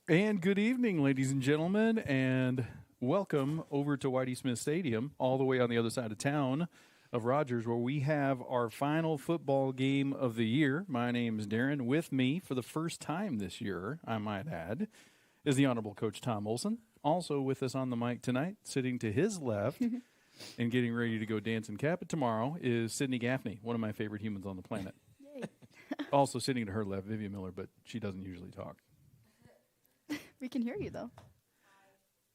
And good evening, ladies and gentlemen, and welcome over to Whitey Smith Stadium, all the way on the other side of town of Rogers, where we have our final football game of the year. My name is Darren. With me for the first time this year, I might add, is the Honorable Coach Tom Olson. Also with us on the mic tonight, sitting to his left and getting ready to go dance and cap it tomorrow, is Sydney Gaffney, one of my favorite humans on the planet. Also sitting to her left, Vivian Miller, but she doesn't usually talk. We can hear you, though.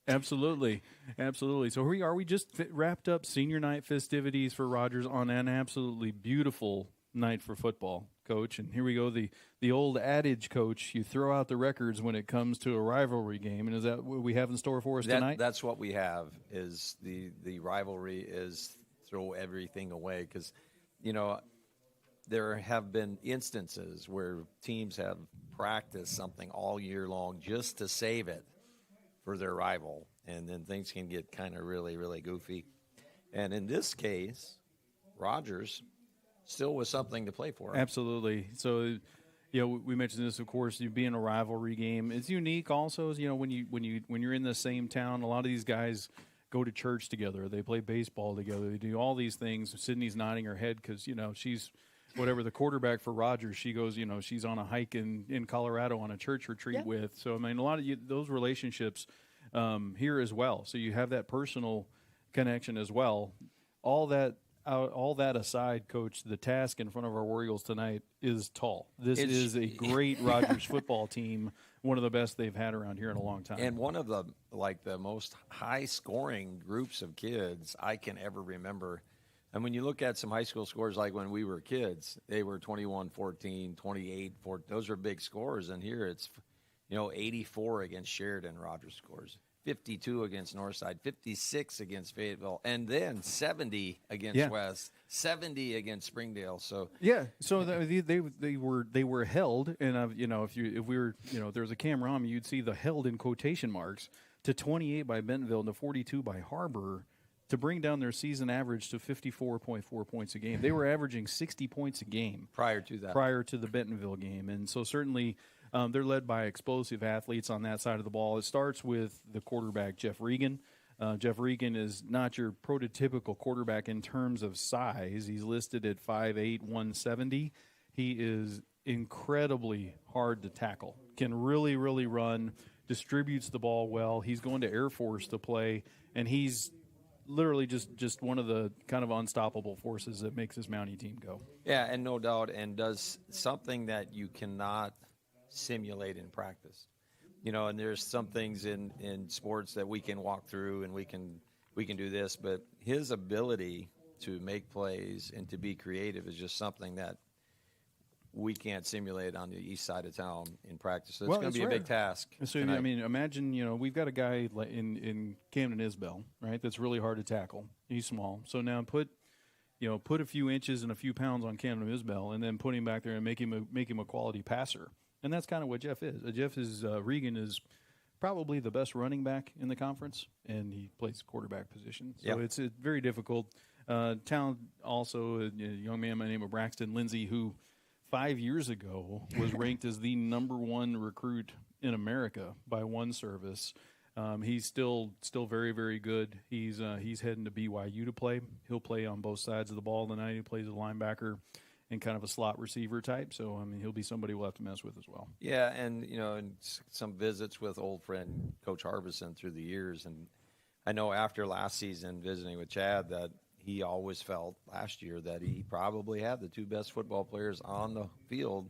Absolutely. Absolutely. So here we are. We just wrapped up senior night festivities for Rogers on an absolutely beautiful night for football, Coach. And here we go. The old adage, Coach, you throw out the records when it comes to a rivalry game. And is that what we have in store for us tonight? That's what we have, is the rivalry is throw everything away. Because, there have been instances where teams have practiced something all year long just to save it for their rival, and then things can get kind of really, really goofy. And in this case, Rogers still was something to play for. Absolutely. So, we mentioned this, of course, you being a rivalry game. It's unique also, when you're in the same town, a lot of these guys go to church together. They play baseball together. They do all these things. Sydney's nodding her head because, she's – whatever the quarterback for Rogers, she goes, she's on a hike in Colorado on a church retreat with. So, I mean, a lot of those relationships here as well. So you have that personal connection as well. All that aside, Coach, the task in front of our War Eagles tonight is tall. This is a great Rogers football team, one of the best they've had around here in a long time. And one of the most high-scoring groups of kids I can ever remember. And when you look at some high school scores like when we were kids, they were 21-14, 28-14. Those are big scores. And here it's, 84 against Sheridan, Rogers scores, 52 against Northside, 56 against Fayetteville, and then 70 against West, 70 against Springdale. So so they were held, and if we were there was a camera on me, you'd see the held in quotation marks to 28 by Bentonville and to 42 by Harbor, to bring down their season average to 54.4 points a game. They were averaging 60 points a game prior to the Bentonville game. And so certainly they're led by explosive athletes on that side of the ball. It starts with the quarterback, Jeff Regan. Jeff Regan is not your prototypical quarterback in terms of size. He's listed at 5'8", 170. He is incredibly hard to tackle, can really, really run, distributes the ball well. He's going to Air Force to play, and he's literally just one of the kind of unstoppable forces that makes this Mountie team go. Yeah, and no doubt, and does something that you cannot simulate in practice. And there's some things in sports that we can walk through and we can do this, but his ability to make plays and to be creative is just something that we can't simulate on the east side of town in practice. So it's going to be a big task. So, tonight. I mean, imagine, we've got a guy in Camden Isbell, right, that's really hard to tackle. He's small. So now put a few inches and a few pounds on Camden Isbell and then put him back there and make him a quality passer. And that's kind of what Jeff is. Regan is probably the best running back in the conference, and he plays quarterback position. So it's very difficult. Talent also, a young man by the name of Braxton Lindsay, who – 5 years ago was ranked as the number one recruit in America by one service. He's still very, very good. He's heading to BYU to play. He'll play on both sides of the ball tonight. He plays a linebacker and kind of a slot receiver type. So, I mean, he'll be somebody we'll have to mess with as well. Yeah, and, and some visits with old friend Coach Harbison through the years. And I know after last season visiting with Chad that he always felt last year that he probably had the two best football players on the field,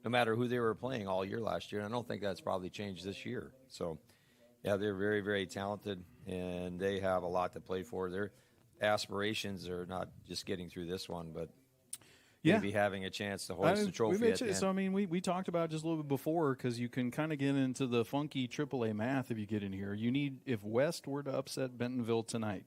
no matter who they were playing all year last year. And I don't think that's probably changed this year. So, yeah, they're very, very talented, and they have a lot to play for. Their aspirations are not just getting through this one, but maybe having a chance to hoist the trophy at the end. So, I mean, we talked about just a little bit before, because you can kind of get into the funky AAA math if you get in here. If West were to upset Bentonville tonight,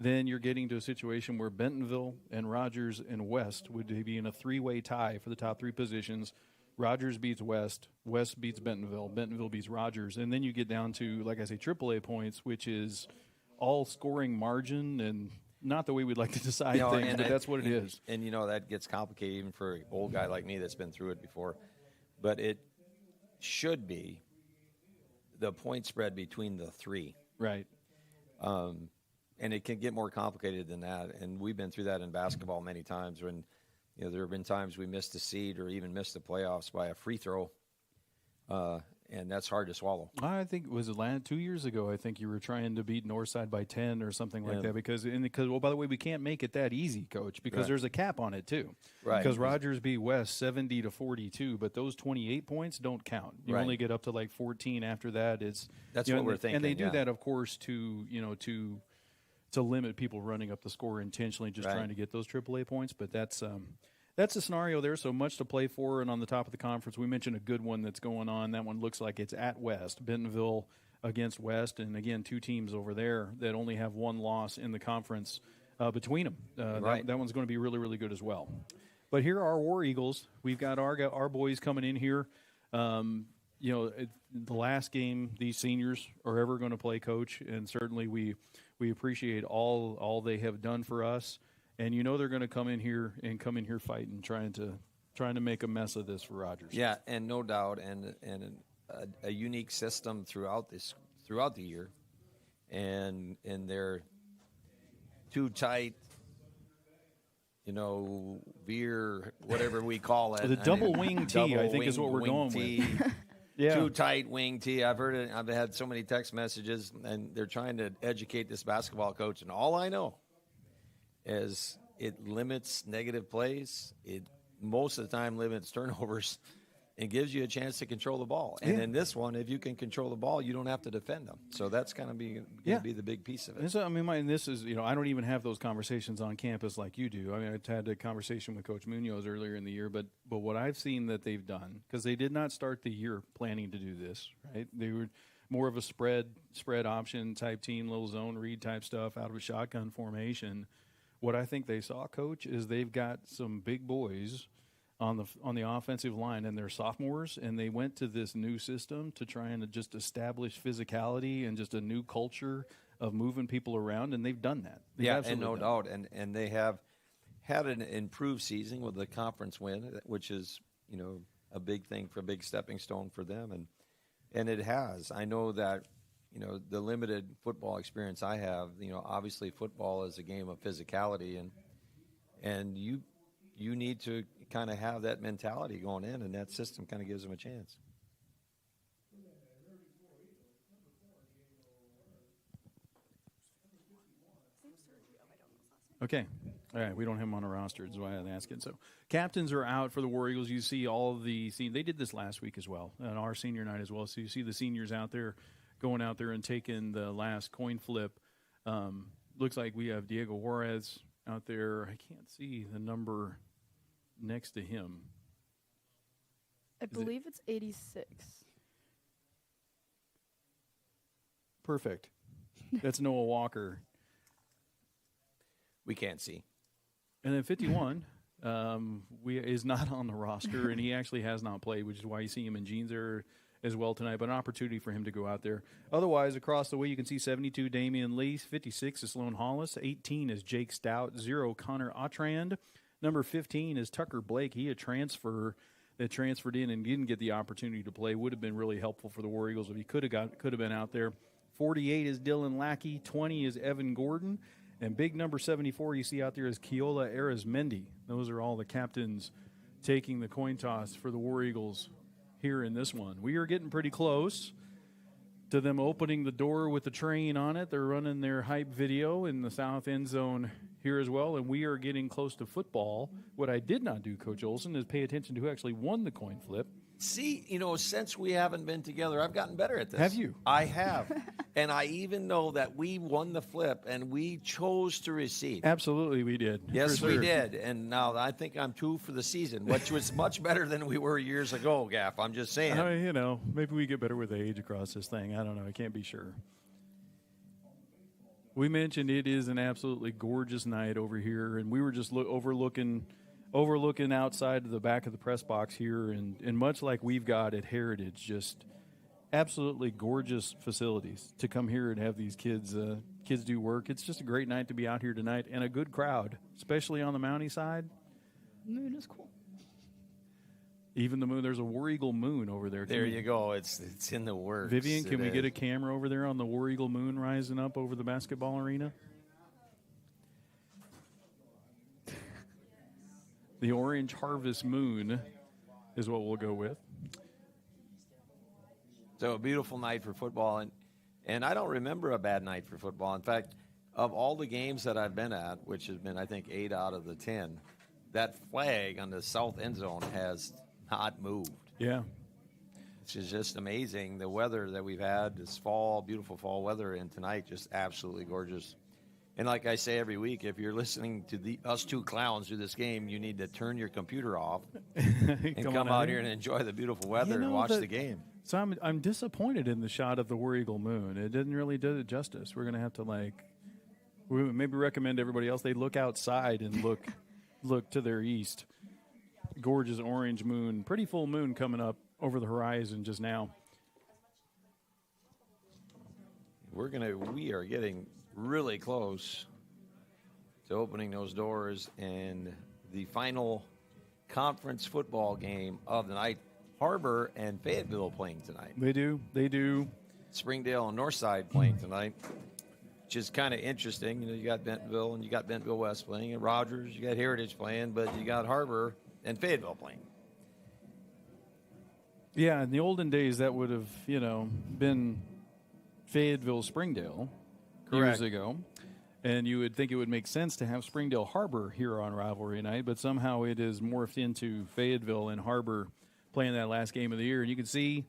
then you're getting to a situation where Bentonville and Rogers and West would be in a three-way tie for the top three positions. Rogers beats West, West beats Bentonville, Bentonville beats Rogers, and then you get down to, like I say, AAA points, which is all scoring margin and not the way we'd like to decide things, but that's what it is. And, that gets complicated even for an old guy like me that's been through it before. But it should be the point spread between the three. Right. And it can get more complicated than that. And we've been through that in basketball many times when, there have been times we missed a seed or even missed the playoffs by a free throw. And that's hard to swallow. I think it was 2 years ago. I think you were trying to beat Northside by 10 or something like Yeah. that because well, by the way, we can't make it that easy, Coach, because Right. there's a cap on it too. Right. Because Rogers beat West 70-42, but those 28 points don't count. You Right. only get up to like 14 after that. That's you know, what we're and thinking. they do yeah. that, of course, to limit people running up the score intentionally, just Right. trying to get those AAA points. But that's the scenario there. So much to play for. And on the top of the conference, we mentioned a good one that's going on. That one looks like it's at West. Bentonville against West. And, again, two teams over there that only have one loss in the conference between them. Right. That one's going to be really, really good as well. But here are our War Eagles. We've got our boys coming in here. The last game these seniors are ever going to play, Coach. And certainly we appreciate all they have done for us. And they're going to come in here fighting, trying to make a mess of this for Rogers. Yeah, and no doubt, and a unique system throughout the year, and they're too tight, veer, whatever we call it. The double wing tee, I think, is what we're going with. Yeah. Too tight wing tee. I've heard it. I've had so many text messages, and they're trying to educate this basketball coach, and all I know is it limits negative plays. It most of the time limits turnovers and gives you a chance to control the ball. And in this one, if you can control the ball, you don't have to defend them. So that's going to be the big piece of it. This is, I don't even have those conversations on campus like you do. I mean, I had a conversation with Coach Munoz earlier in the year, but what I've seen that they've done, because they did not start the year planning to do this, right? They were more of a spread option type team, little zone read type stuff out of a shotgun formation. What I think they saw, Coach, is they've got some big boys on the offensive line, and they're sophomores, and they went to this new system to try and just establish physicality and just a new culture of moving people around, and they've done that. And no doubt, and they have had an improved season with the conference win, which is a big thing, for a big stepping stone for them, and it has. I know that. The limited football experience I have, obviously football is a game of physicality, and you need to kind of have that mentality going in, and that system kind of gives them a chance. Okay. All right. We don't have them on a roster. That's why I'm asking. So captains are out for the War Eagles. You see all of they did this last week as well, on our senior night as well. So you see the seniors out there, going out there and taking the last coin flip. Looks like we have Diego Juarez out there. I can't see the number next to him. I believe it's 86. Perfect. That's Noah Walker. We can't see. And then 51 is not on the roster, and he actually has not played, which is why you see him in jeans there as well tonight, but an opportunity for him to go out there. Otherwise, across the way, you can see 72, Damian Lee. 56 is Sloan Hollis. 18 is Jake Stout. 0, Connor Otrand. Number 15 is Tucker Blake. He a transfer that transferred in and didn't get the opportunity to play. Would have been really helpful for the War Eagles if he could have been out there. 48 is Dylan Lackey. 20 is Evan Gordon. And big number 74 you see out there is Keola Arizmendi. Those are all the captains taking the coin toss for the War Eagles here in this one. We are getting pretty close to them opening the door with the train on it. They're running their hype video in the south end zone here as well, and we are getting close to football. What I did not do, Coach Olson, is pay attention to who actually won the coin flip. See, since we haven't been together, I've gotten better at this. Have you? I have. And I even know that we won the flip, and we chose to receive. Absolutely, we did. Yes, For we sure. did. And now I think I'm 2 for the season, which was much better than we were years ago, Gaff. I'm just saying. Maybe we get better with age across this thing. I don't know. I can't be sure. We mentioned it is an absolutely gorgeous night over here, and we were just overlooking outside of the back of the press box here, and much like we've got at Heritage, just absolutely gorgeous facilities to come here and have these kids do work. It's just a great night to be out here tonight, and a good crowd, especially on the Mountie side. Moon is cool. Even the moon. There's a War Eagle moon over there. There you go. It's in the works. Vivian, can we get a camera over there on the War Eagle moon rising up over the basketball arena? The Orange Harvest moon is what we'll go with. So a beautiful night for football, and I don't remember a bad night for football. In fact, of all the games that I've been at, which has been, I think, 8 out of the 10, that flag on the south end zone has not moved. Yeah. Which is just amazing. The weather that we've had, this fall, beautiful fall weather, and tonight just absolutely gorgeous. And like I say every week, if you're listening to us two clowns do this game, you need to turn your computer off and come out here and enjoy the beautiful weather and watch the game. So I'm disappointed in the shot of the War Eagle moon. It didn't really do it justice. We're going to have to we maybe recommend everybody else they look outside and look to their east. Gorgeous orange moon, pretty full moon coming up over the horizon just now. We are getting really close to opening those doors, and the final conference football game of the night. Harbor and Fayetteville playing tonight. They do. Springdale and Northside playing tonight, which is kind of interesting. You got Bentonville and you got Bentonville West playing, and Rogers, you got Heritage playing, but you got Harbor and Fayetteville playing. Yeah, in the olden days, that would have, been Fayetteville Springdale years ago. And you would think it would make sense to have Springdale Harbor here on Rivalry Night, but somehow it is morphed into Fayetteville and Harbor playing that last game of the year. And you can see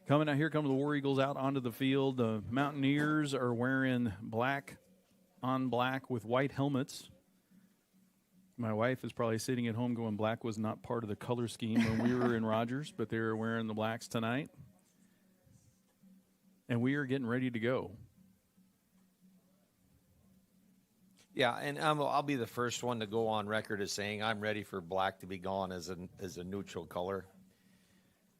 coming out here, come the War Eagles out onto the field. The Mountaineers are wearing black on black with white helmets. My wife is probably sitting at home going, black was not part of the color scheme when we were in Rogers, but they were wearing the blacks tonight. And we are getting ready to go. Yeah, and I'll be the first one to go on record as saying I'm ready for black to be gone as a neutral color,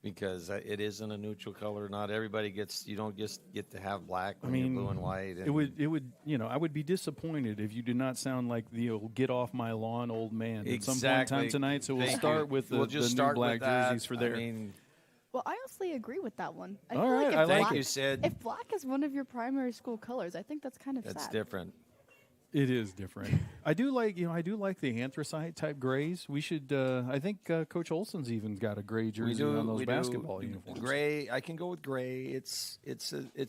because it isn't a neutral color. Not everybody you don't just get to have black when you're blue and white. And it would I would be disappointed if you did not sound like the get off my lawn old man at some point in time tonight. So we'll start with the new black jerseys for there. Well, I honestly agree with that one. I All feel right, like I like black, you, Sid. If black is one of your primary school colors, I think that's kind of That's sad. different. It is different. I do like the anthracite type grays. We should. I think Coach Olson's even got a gray jersey on those basketball uniforms. Gray. I can go with gray. It's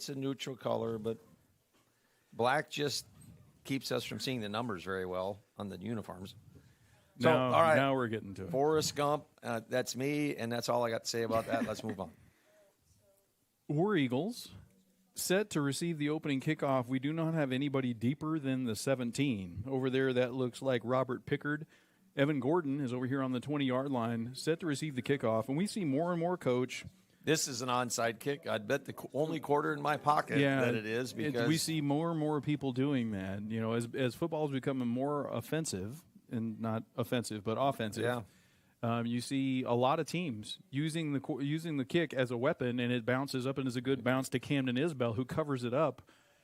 a neutral color, but black just keeps us from seeing the numbers very well on the uniforms. So, all right, now we're getting to it. Forrest Gump. That's me, and that's all I got to say about that. Let's move on. War Eagles set to receive the opening kickoff. We do not have anybody deeper than the 17. Over there, that looks like Robert Pickard. Evan Gordon is over here on the 20-yard line, set to receive the kickoff. And we see more and more, Coach. This is an onside kick. I'd bet the only quarter in my pocket that it is, because we see more and more people doing that. As football is becoming more offensive, and not offensive, but offensive. Yeah. You see a lot of teams using the kick as a weapon, and it bounces up and is a good bounce to Camden Isbell, who covers it up.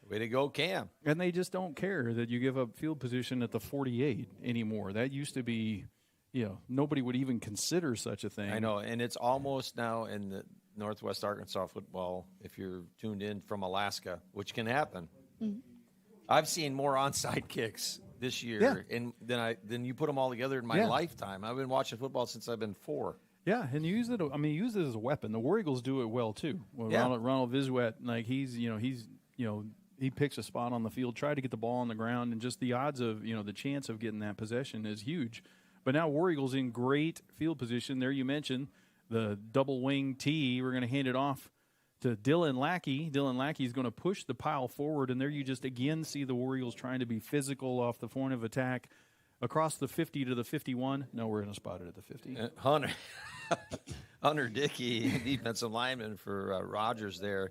Way to go, Cam. And they just don't care that you give up field position at the 48 anymore. That used to be, nobody would even consider such a thing. I know, and it's almost now in the Northwest Arkansas football, if you're tuned in from Alaska, which can happen. Mm-hmm. I've seen more onside kicks this year, and then you put them all together in my lifetime. I've been watching football since I've been 4. Yeah, and use it as a weapon. The War Eagles do it well too. Well, Ronald Visuet, he picks a spot on the field, try to get the ball on the ground, and just the odds of the chance of getting that possession is huge. But now War Eagles in great field position. There you mentioned the double wing T. We're going to hand it off to Dylan Lackey. Dylan Lackey is going to push the pile forward, and there you just again see the War Eagles trying to be physical off the point of attack across the 50 to the 51. No, we're going to spot it at the 50. Hunter Dickey, defensive lineman for Rogers there,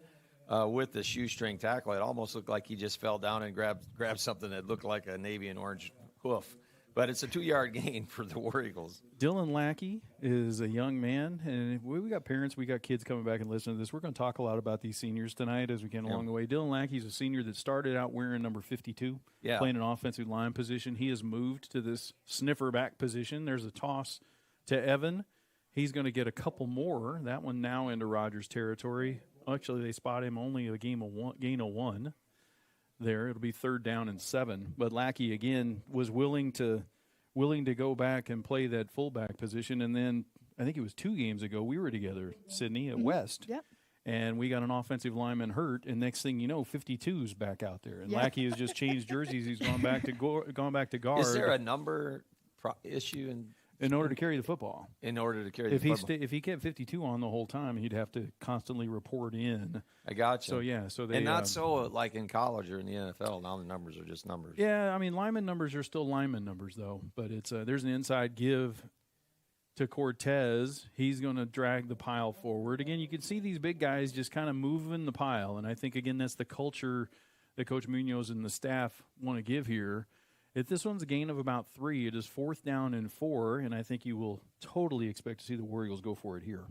with the shoestring tackle. It almost looked like he just fell down and grabbed something that looked like a navy and orange hoof. But it's a 2-yard gain for the War Eagles. Dylan Lackey is a young man, and we got parents, we got kids coming back and listening to this. We're going to talk a lot about these seniors tonight as we can along the way. Dylan Lackey is a senior that started out wearing number 52, playing an offensive line position. He has moved to this sniffer back position. There's a toss to Evan. He's going to get a couple more. That one now into Rogers territory. Actually, they spot him only a gain of one there. It'll be 3rd down and 7. But Lackey, again, was willing to go back and play that fullback position. And then I think it was 2 games ago we were together, Sydney, at West. Yep. And we got an offensive lineman hurt, and next thing you know, 52's back out there. And Lackey has just changed jerseys. He's gone back to guard. Is there a number issue in order to carry the football? In order to carry the football. If he kept 52 on the whole time, he'd have to constantly report in. I got you. So, yeah. So they, and not so like in college or in the NFL. Now the numbers are just numbers. Yeah, I mean, lineman numbers are still lineman numbers, though. But it's there's an inside give to Cortez. He's going to drag the pile forward. Again, you can see these big guys just kind of moving the pile. And I think, again, that's the culture that Coach Munoz and the staff want to give here. If this one's a gain of about 3, it is 4th down and 4, and I think you will totally expect to see the War Eagles go for it here.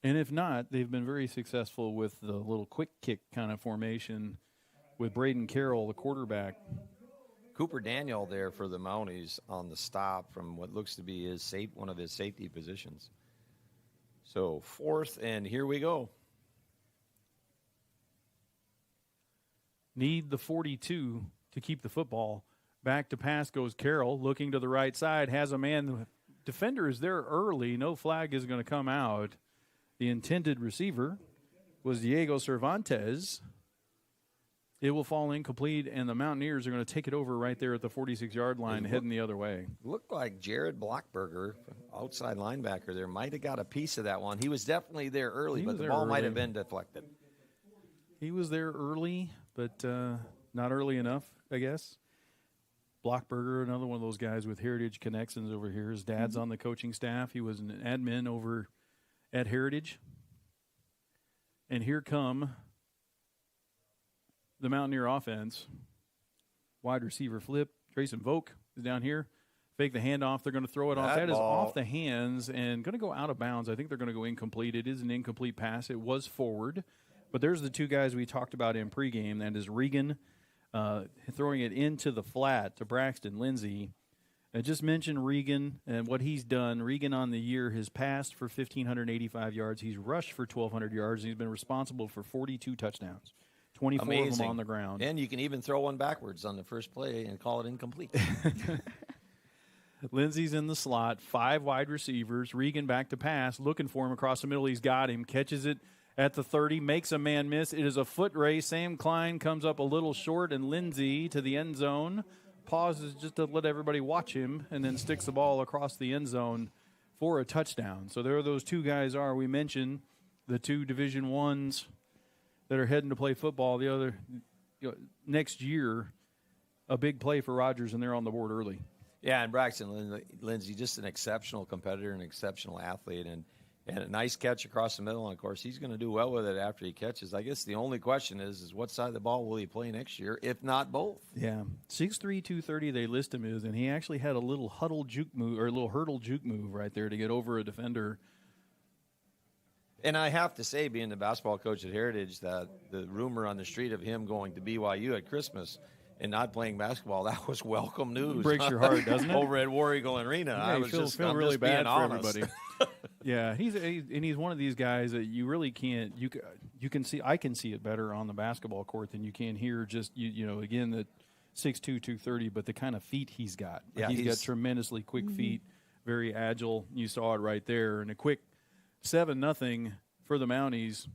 And if not, they've been very successful with the little quick kick kind of formation with Braden Carroll, the quarterback. Cooper Daniel there for the Mounties on the stop from what looks to be one of his safety positions. So 4th, and here we go. Need the 42 to keep the football. Back to pass goes Carroll, looking to the right side, has a man. The defender is there early. No flag is going to come out. The intended receiver was Diego Cervantes. It will fall incomplete, and the Mountaineers are going to take it over right there at the 46-yard line, heading the other way. Looked like Jared Blockberger, outside linebacker there, might have got a piece of that one. He was definitely there early, but the ball might have been deflected. He was there early, but not early enough, I guess. Blockberger, another one of those guys with Heritage connections over here. His dad's on the coaching staff. He was an admin over at Heritage. And here come the Mountaineer offense. Wide receiver flip. Grayson Volk is down here. Fake the handoff. They're going to throw it off. That is off the hands and going to go out of bounds. I think they're going to go incomplete. It is an incomplete pass. It was forward. But there's the 2 guys we talked about in pregame. That is Regan throwing it into the flat to Braxton Lindsey. I just mentioned Regan and what he's done. Regan on the year has passed for 1,585 yards. He's rushed for 1,200 yards. And he's been responsible for 42 touchdowns. 24 Amazing. of them on the ground. And you can even throw one backwards on the first play and call it incomplete. Lindsey's in the slot, 5 wide receivers. Regan back to pass, looking for him across the middle. He's got him, catches it at the 30, makes a man miss. It is a foot race. Sam Klein comes up a little short, and Lindsey to the end zone. Pauses just to let everybody watch him, and then sticks the ball across the end zone for a touchdown. So there those 2 guys are. We mentioned the 2 Division I's that are heading to play football. The other next year, a big play for Rogers, and they're on the board early. Yeah, and Braxton Lindsey, just an exceptional competitor, an exceptional athlete, and a nice catch across the middle. And, of course, he's going to do well with it after he catches. I guess the only question is what side of the ball will he play next year, if not both? Yeah, 6'3", 230 they list him as, and he actually had a little hurdle juke move right there to get over a defender. And I have to say, being the basketball coach at Heritage, that the rumor on the street of him going to BYU at Christmas and not playing basketball, that was welcome news. Breaks your heart, doesn't it? Over at War Eagle Arena. Yeah, I was feel really bad for everybody. Yeah, Yeah, he's one of these guys that you really can't. You can see. I can see it better on the basketball court than you can here. Just again, the 6'2", 230, but the kind of feet he's got. Yeah, he's got tremendously quick feet, very agile. You saw it right there, and a quick 7-0 for the Mounties.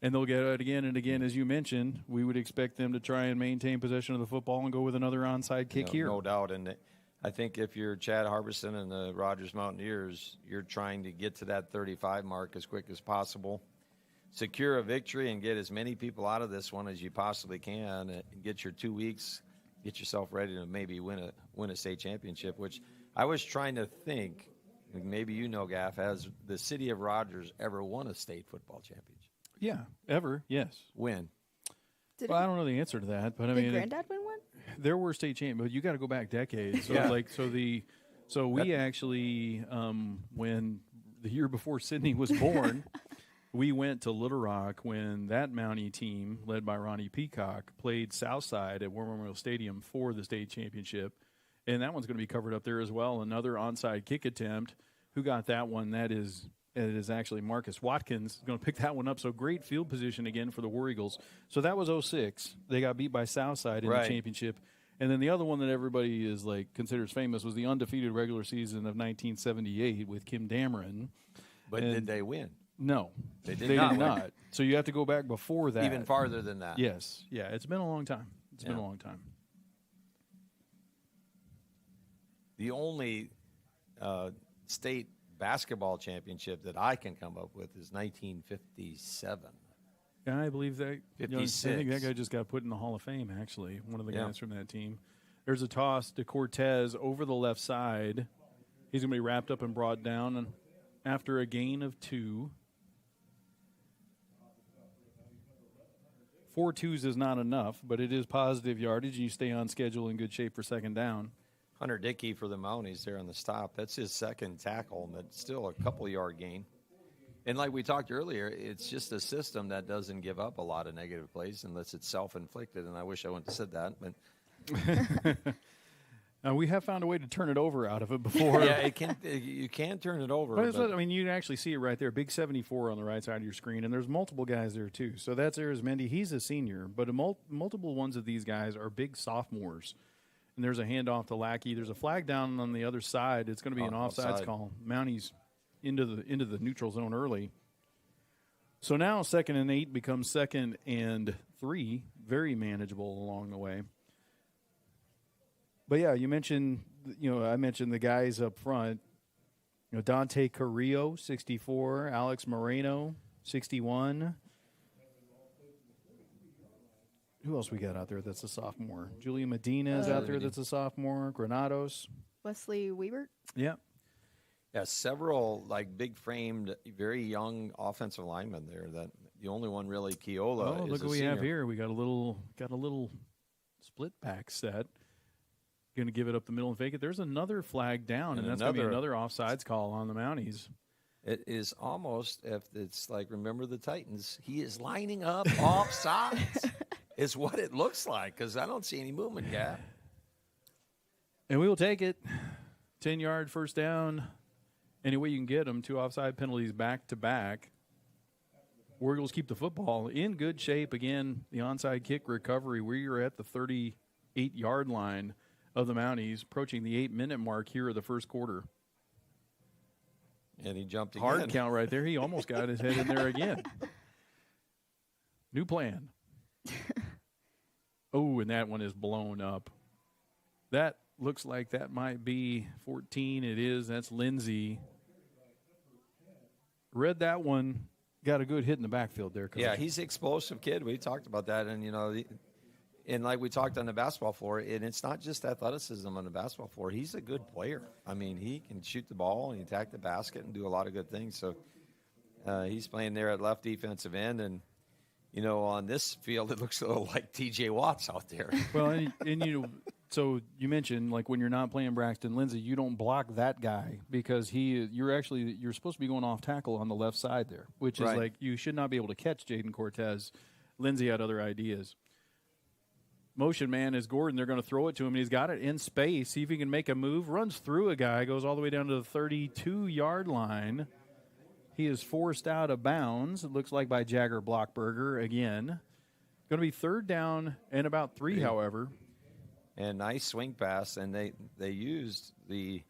And they'll get it again and again, as you mentioned. We would expect them to try and maintain possession of the football and go with another onside kick here. No doubt. And I think if you're Chad Harbison and the Rogers Mountaineers, you're trying to get to that 35 mark as quick as possible, secure a victory, and get as many people out of this one as you possibly can, and get your 2 weeks, get yourself ready to maybe win a state championship, which I was trying to think, maybe Gaff, has the city of Rogers ever won a state football championship? Yeah, ever, yes. When? I don't know the answer to that, but I mean, did Granddad win one? There were state champions, but you got to go back decades. So Yeah. we actually, when the year before Sydney was born, we went to Little Rock when that Mountie team, led by Ronnie Peacock, played Southside at War Memorial Stadium for the state championship. and that one's going to be covered up there as well. Another onside kick attempt. Who got that one? It is actually Marcus Watkins going to pick that one up. So great field position again for the War Eagles. So that was 06. They got beat by Southside in the championship. And then the other one that everybody is considers famous was the undefeated regular season of 1978 with Kim Dameron. But did they win? No, they did not. So you have to go back before that. Even farther than that. Yes. Yeah, it's been a long time. It's been a long time. The only state basketball championship that I can come up with is 1957. Yeah, I believe that. 56. I think that guy just got put in the Hall of Fame, actually, one of the guys from that team. There's a toss to Cortez over the left side. He's going to be wrapped up and brought down after a gain of 2. 4 twos is not enough, but it is positive yardage, and you stay on schedule in good shape for second down. Hunter Dickey for the Mounties there on the stop. That's his second tackle, but still a couple-yard gain. And like we talked earlier, it's just a system that doesn't give up a lot of negative plays unless it's self-inflicted, and I wish I wouldn't have said that. But we have found a way to turn it over out of it before. Yeah, you can turn it over. But I mean, you can actually see it right there. Big 74 on the right side of your screen, and there's multiple guys there too. So that's Arizmendi. He's a senior, but multiple ones of these guys are big sophomores. And there's a handoff to Lackey. There's a flag down on the other side. It's going to be an offsides call. Mounties into the neutral zone early. So now 2nd and 8 becomes 2nd and 3. Very manageable along the way. But yeah, I mentioned the guys up front. Dante Carrillo, 64, Alex Moreno, 61. Who else we got out there that's a sophomore? Julia Medina is out there that's a sophomore. Granados. Wesley Weibert. Yeah. Yeah, several big framed, very young offensive linemen there. That the only one really, Keola. Oh, look what we have here. We got a little split back set. Going to give it up the middle and fake it. There's another flag down, and that's going to be another offsides call on the Mounties. It is almost, if it's remember the Titans, he is lining up offsides. Is what it looks like, because I don't see any movement gap. And we will take it. 10-yard first down. Any way you can get them. 2 offside penalties back to back. War Eagles keep the football in good shape. Again, the onside kick recovery. We are at the 38-yard line of the Mounties, approaching the 8-minute mark here of the first quarter. And he jumped again. Hard count right there. He almost got his head in there again. New plan. Oh, and that one is blown up. That looks like that might be 14. It is. That's Lindsay. Read that one. Got a good hit in the backfield there, Coach. Yeah, he's an explosive kid. We talked about that. And, and like we talked on the basketball floor, and it's not just athleticism on the basketball floor. He's a good player. I mean, he can shoot the ball and attack the basket and do a lot of good things. So he's playing there at left defensive end. And, on this field, it looks a little like T.J. Watts out there. Well, so you mentioned when you're not playing Braxton Lindsay, you don't block that guy because you're supposed to be going off tackle on the left side there, which is you should not be able to catch Jaden Cortez. Lindsay had other ideas. Motion man is Gordon. They're going to throw it to him, and he's got it in space. See if he can make a move. Runs through a guy, goes all the way down to the 32-yard line. He is forced out of bounds, it looks like by Jagger Blockberger again. Going to be 3rd down and about 3, however. And nice swing pass, and they used the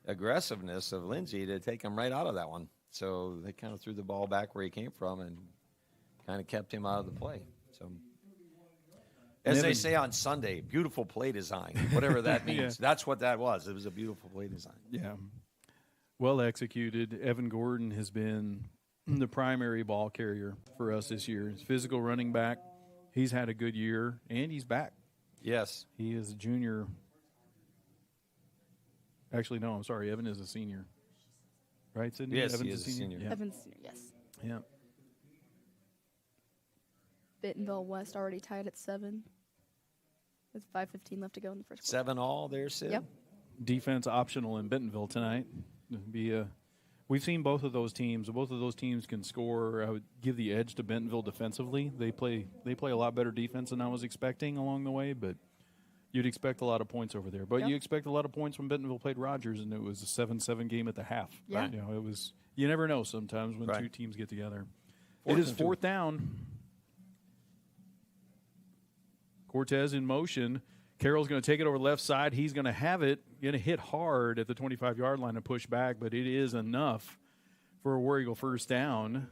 aggressiveness of Lindsay to take him right out of that one. So they kind of threw the ball back where he came from and kind of kept him out of the play. So, as they say on Sunday, beautiful play design, whatever that means. Yeah. That's what that was. It was a beautiful play design. Yeah. Well executed. Evan Gordon has been the primary ball carrier for us this year. He's physical running back. He's had a good year, and he's back. Yes. He is a junior. Actually, no, I'm sorry. Evan is a senior. Right, Sydney? Yes, Evan's he is a senior. Yeah. Evan's senior, yes. Yeah. Bentonville West already tied at 7. With 5:15 left to go in the first quarter. 7 all there, Sid? Yep. Defense optional in Bentonville tonight. We've seen both of those teams. Both of those teams can score. I would give the edge to Bentonville defensively. They play a lot better defense than I was expecting along the way, but You'd expect a lot of points over there, but Yep. you expect a lot of points when Bentonville played Rogers, and it was a 7-7 game at the half. Yeah. You know, it was. You never know sometimes when Right. two teams get together. Fourth It is and two. 4th down. Cortez in motion. Carroll's going to take it over the left side. He's going to have it. Going to hit hard at the 25-yard line and push back, but it is enough for a War Eagle first down.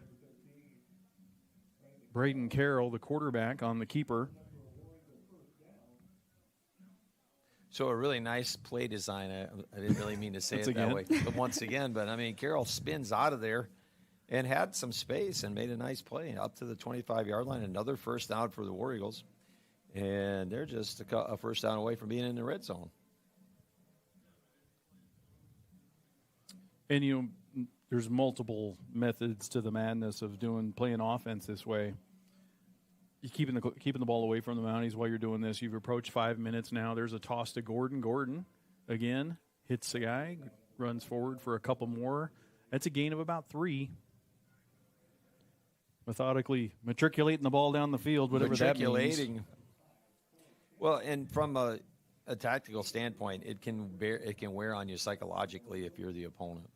Braden Carroll, the quarterback, on the keeper. So a really nice play design. I didn't really mean to say Once it again. that way, but once again. But I mean, Carroll spins out of there and had some space and made a nice play up to the 25-yard line. Another first down for the War Eagles, and they're just a first down away from being in the red zone. And there's multiple methods to the madness of playing offense this way. You keeping the ball away from the Mounties while you're doing this. You've approached 5 minutes now. There's a toss to Gordon. Gordon again hits the guy, runs forward for a couple more. That's a gain of about 3. Methodically matriculating the ball down the field, whatever that means. Well, and from a tactical standpoint, it can wear on you psychologically if you're the opponent.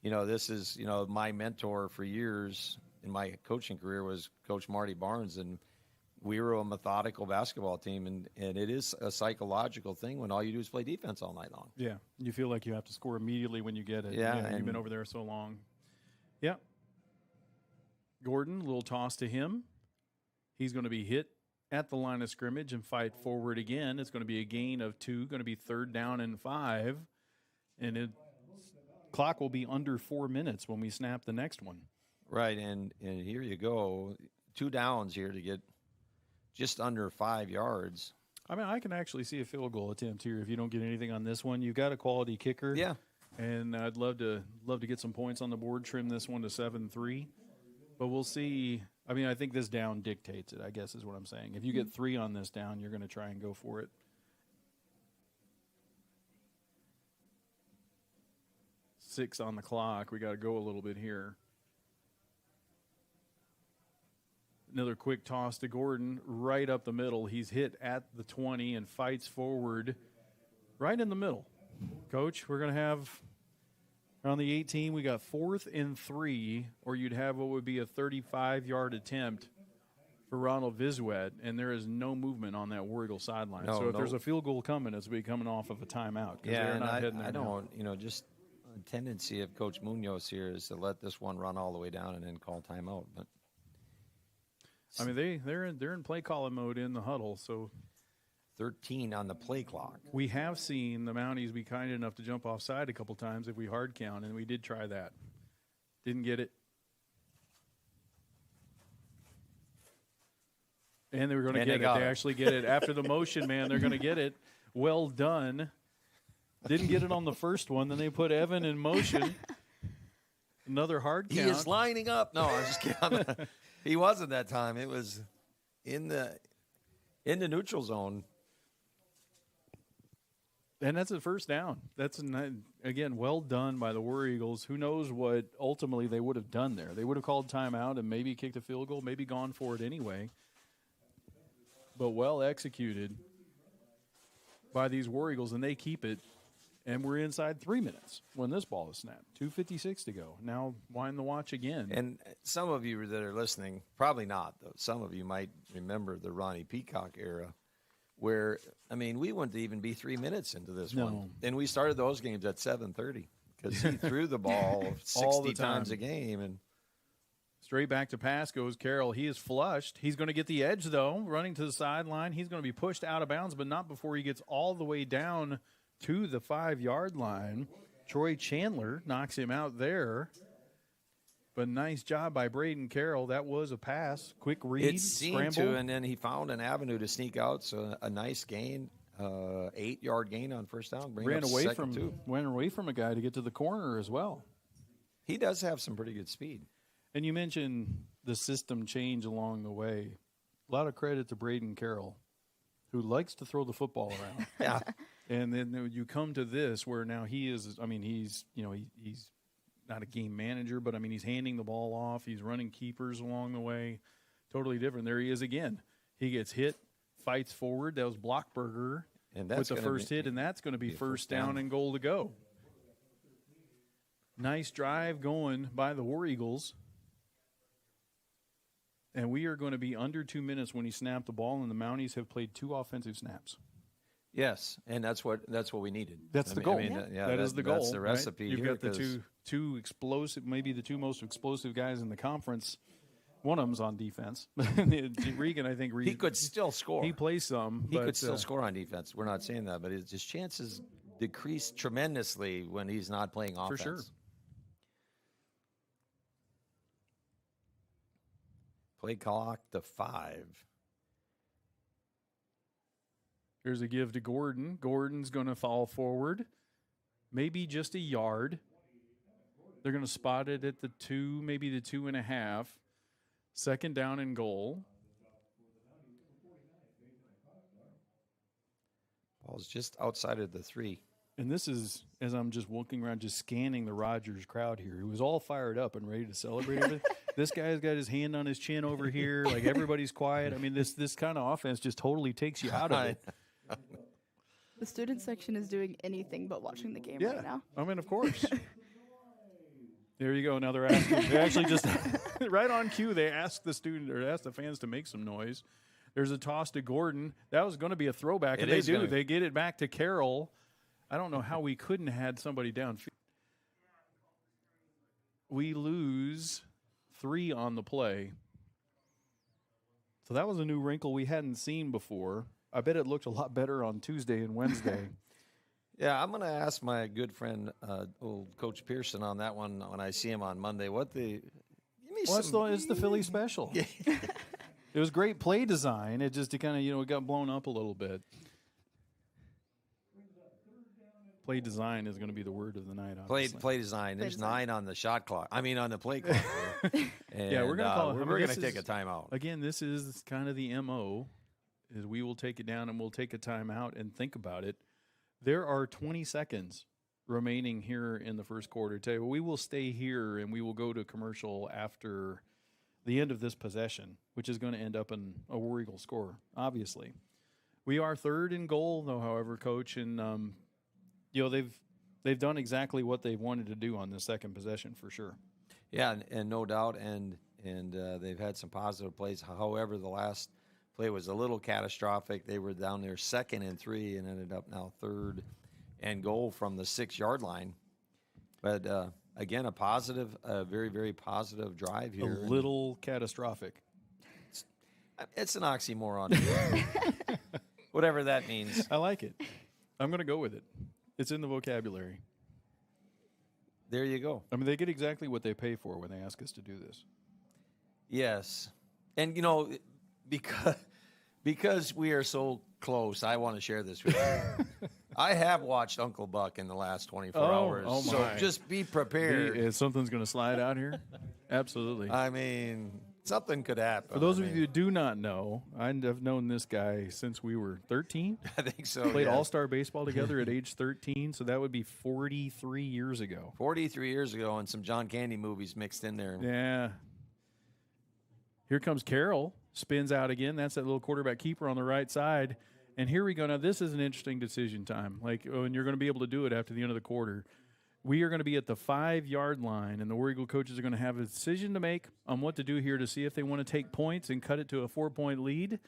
You know, this is, my mentor for years in my coaching career was Coach Marty Barnes, and we were a methodical basketball team, and it is a psychological thing when all you do is play defense all night long. Yeah, you feel like you have to score immediately when you get it. Yeah, you've and been over there so long. Yeah. Gordon, a little toss to him. He's going to be hit at the line of scrimmage and fight forward again. It's going to be a gain of 2, going to be 3rd down and 5. And clock will be under 4 minutes when we snap the next one. Right, and here you go. 2 downs here to get just under 5 yards. I mean, I can actually see a field goal attempt here if you don't get anything on this one. You've got a quality kicker. Yeah. And I'd love to get some points on the board, trim this one to 7-3. But we'll see. I mean, I think this down dictates it, I guess is what I'm saying. If you get 3 on this down, you're going to try and go for it. 6 on the clock. We got to go a little bit here. Another quick toss to Gordon right up the middle. He's hit at the 20 and fights forward right in the middle. Coach, we're going to have around the 18. We got 4th and 3, or you'd have what would be a 35-yard attempt for Ronald Visuet, and there is no movement on that War Eagle sideline. So if there's a field goal coming, it's be coming off of a timeout. Yeah, and not heading there I now. don't, just a tendency of Coach Munoz here is to let this one run all the way down and then call timeout. But I mean, they're in play calling mode in the huddle, so 13 on the play clock. we have seen the Mounties be kind enough to jump offside a couple times if we hard count, and we did try that. Didn't get it. And they were going to And get they it. got They it. actually get it. After the motion, man, they're going to get it. Well done. Didn't get it on the first one. Then they put Evan in motion. Another hard count. He is lining up. No, I'm just kidding. He wasn't that time. It was in the neutral zone. And that's a first down. That's, again, well done by the War Eagles. Who knows what ultimately they would have done there. They would have called timeout and maybe kicked a field goal, maybe gone for it anyway. But well executed by these War Eagles, and they keep it. And we're inside 3 minutes when this ball is snapped. 2:56 to go. Now wind the watch again. And some of you that are listening, probably not, though. Some of you might remember the Ronnie Peacock era where, I mean, we wouldn't even be 3 minutes into this one. And we started those games at 7:30 because he threw the ball 60 times a game. And straight back to pass goes Carroll. He is flushed. He's going to get the edge, though, running to the sideline. He's going to be pushed out of bounds, but not before he gets all the way down to the 5-yard line. Troy Chandler knocks him out there. But nice job by Braden Carroll. That was a pass. Quick read, it seemed scramble. to, and then he found an avenue to sneak out. So a nice gain, 8-yard gain on first down. Ran away from a guy to get to the corner as well. He does have some pretty good speed. And you mentioned the system change along the way. A lot of credit to Braden Carroll, who likes to throw the football around. Yeah. And then you come to this where now he is, I mean, he's not a game manager, but I mean, he's handing the ball off. He's running keepers along the way. Totally different. There he is again. He gets hit, fights forward. That was Blockberger And with that's the gonna first hit, and that's going to be first down and goal to go. Nice drive going by the War Eagles. And we are going to be under 2 minutes when he snapped the ball, and the Mounties have played 2 offensive snaps. Yes, and that's what we needed. That's the goal. That is the goal. That's the recipe. Right? You've here got the two explosive, maybe the 2 most explosive guys in the conference. One of them's on defense. Regan, I think he could still score. He plays some. He could still score on defense. We're not saying that, but his chances decrease tremendously when he's not playing offense. For sure. Play clock to 5. There's a give to Gordon. Gordon's going to fall forward. Maybe just a yard. They're going to spot it at the 2, maybe the 2.5. Second down and goal. Ball's just outside of the 3. And this is, as I'm just walking around, just scanning the Rogers crowd here, who was all fired up and ready to celebrate it. This guy's got his hand on his chin over here. Like, everybody's quiet. I mean, this kind of offense just totally takes you out of it. The student section is doing anything but watching the game right now. I mean, of course. There you go. Now they're asking. They actually just right on cue. They ask the student or ask the fans to make some noise. There's a toss to Gordon. That was going to be a throwback. And they do. They get it back to Carroll. I don't know how we couldn't have had somebody down. We lose 3 on the play. So that was a new wrinkle we hadn't seen before. I bet it looked a lot better on Tuesday and Wednesday. Yeah, I'm going to ask my good friend, old Coach Pearson, on that one when I see him on Monday. It's the Philly special. It was great play design. It just kind of, it got blown up a little bit. Play design is going to be the word of the night. Play design. There's 9 on the shot clock. I mean, on the play clock. Yeah, we're going to call. We're going to take a timeout. Again, this is kind of the MO. Is we will take it down and we'll take a timeout and think about it. There are 20 seconds remaining here in the first quarter. Tell you, we will stay here and we will go to commercial after the end of this possession, which is going to end up in a War Eagle score, obviously. We are third and goal, though, however, Coach, and they've done exactly what they wanted to do on the second possession for sure. Yeah, and no doubt, and they've had some positive plays. However, the last play was a little catastrophic. They were down there 2nd and 3 and ended up now 3rd and goal from the 6-yard line. But again, a very, very positive drive here. A little catastrophic. It's an oxymoron. Whatever that means. I like it. I'm going to go with it. It's in the vocabulary. There you go. I mean, they get exactly what they pay for when they ask us to do this. Yes. And, because we are so close, I want to share this with you. I have watched Uncle Buck in the last 24 hours. Oh my. So just be prepared. Something's going to slide out here? Absolutely. I mean, something could happen. For those of you who do not know, I've known this guy since we were 13. I think so. Played all-star baseball together at age 13, so that would be 43 years ago. 43 years ago, and some John Candy movies mixed in there. Yeah. Here comes Carroll. Spins out again. That's that little quarterback keeper on the right side. And here we go. Now, this is an interesting decision time. And you're going to be able to do it after the end of the quarter. We are going to be at the 5-yard line, and the War Eagle coaches are going to have a decision to make on what to do here to see if they want to take points and cut it to a 4-point lead.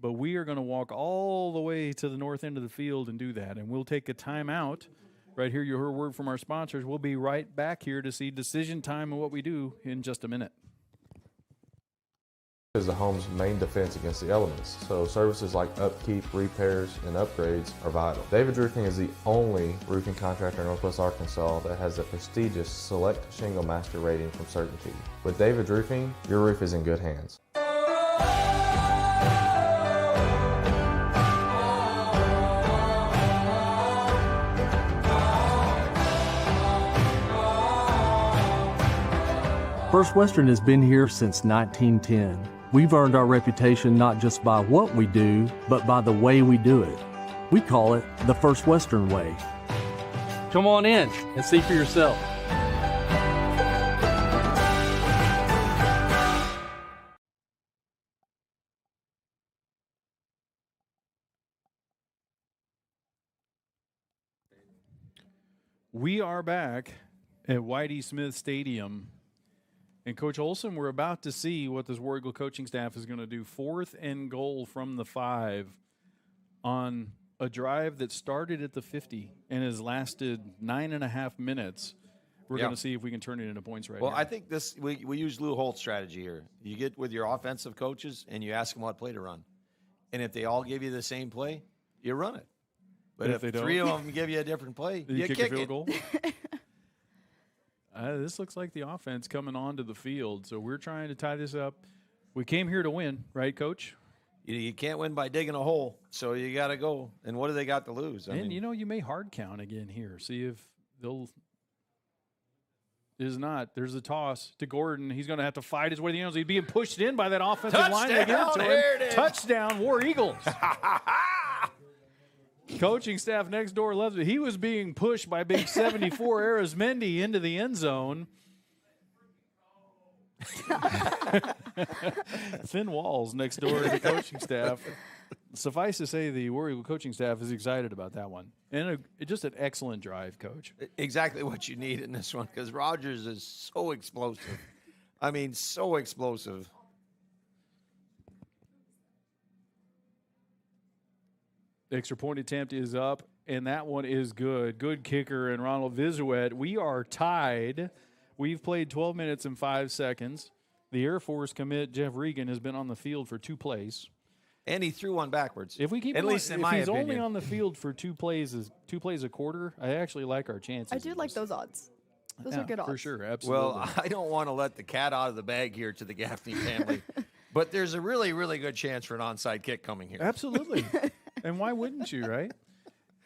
But we are going to walk all the way to the north end of the field and do that. And we'll take a timeout. Right here, you heard a word from our sponsors. We'll be right back here to see decision time and what we do in just a minute. Is the home's main defense against the elements, so services like upkeep, repairs, and upgrades are vital. David's Roofing is the only roofing contractor in Northwest Arkansas that has the prestigious Select Shingle Master rating from Certainty. With David's Roofing, your roof is in good hands. First Western has been here since 1910. We've earned our reputation not just by what we do, but by the way we do it. We call it the First Western way. Come on in and see for yourself. We are back at Whitey Smith Stadium. And Coach Olson, we're about to see what this War Eagle coaching staff is going to do. 4th and goal from the 5 on a drive that started at the 50 and has lasted 9.5 minutes. We're going to see if we can turn it into points right Well, here. I think we use Lou Holt's strategy here. You get with your offensive coaches and you ask them what play to run. And if they all give you the same play, you run it. But if they don't, 3 of them give you a different play, you kick kick a field it. goal. This looks like the offense coming onto the field. So we're trying to tie this up. We came here to win, right, Coach? You can't win by digging a hole, so you got to go. And what do they got to lose? I mean, You may hard count again here. See if they'll. Is not. There's a toss to Gordon. He's going to have to fight his way to the end zone. He's being pushed in by that offensive line. They give it to There him. it is. Touchdown, War Eagles. Coaching staff next door loves it. He was being pushed by big 74 Arizmendi into the end zone. Thin walls next door to the coaching staff. Suffice to say, the War Eagle coaching staff is excited about that one. And just an excellent drive, Coach. exactly what you need in this one because Rogers is so explosive. I mean, so explosive. Extra point attempt is up, and that one is good. Good kicker, and Ronald Vizuet. We are tied. We've played 12 minutes and 5 seconds. The Air Force commit, Jeff Regan, has been on the field for 2 plays. And he threw one backwards. If we keep at him least on, in if my he's opinion. only on the field for 2 plays a quarter, I actually like our chances. I do like those odds. Those are good odds. For sure, absolutely. Well, I don't want to let the cat out of the bag here to the Gaffney family, but there's a really, really good chance for an onside kick coming here. Absolutely. And why wouldn't you, right?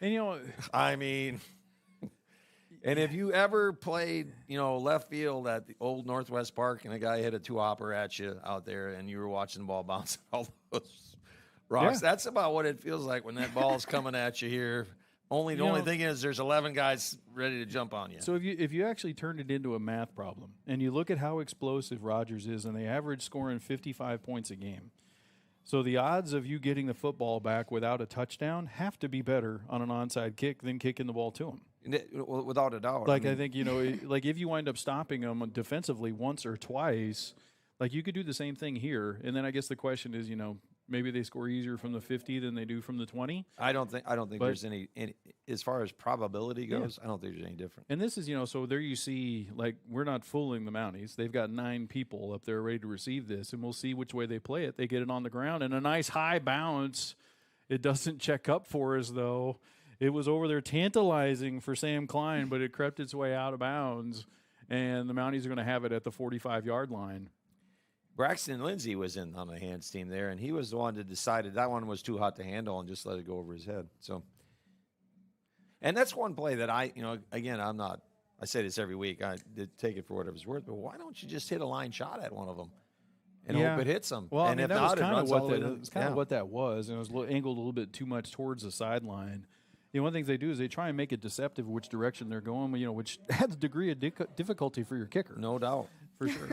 And, I mean, and if you ever played, left field at the old Northwest Park and a guy hit a 2-hopper at you out there and you were watching the ball bounce all those rocks, that's about what it feels like when that ball's coming at you here. The only thing is there's 11 guys ready to jump on you. So if you actually turned it into a math problem and you look at how explosive Rogers is, and they average scoring 55 points a game. So the odds of you getting the football back without a touchdown have to be better on an onside kick than kicking the ball to them. Without a doubt. Like, I think, like if you wind up stopping them defensively once or twice, like you could do the same thing here. And then I guess the question is, maybe they score easier from the 50 than they do from the 20. I don't think there's any as far as probability goes. I don't think there's any different. And this is, so there you see, like, we're not fooling the Mounties. They've got 9 people up there ready to receive this, and we'll see which way they play it. They get it on the ground, and a nice high bounce. It doesn't check up for us, though. It was over there tantalizing for Sam Klein, but it crept its way out of bounds, and the Mounties are going to have it at the 45-yard line. Braxton Lindsay was in on the hands team there, and he was the one that decided that one was too hot to handle and just let it go over his head. So, and that's one play that again, I say this every week. I did take it for what it was worth, but why don't you just hit a line shot at one of them and hope it hits them? Well, and I mean, if that not, was kind of what what that was, and it was angled a little bit too much towards the sideline. One of the things they do is they try and make it deceptive which direction they're going, which adds a degree of difficulty for your kicker. No doubt. For sure.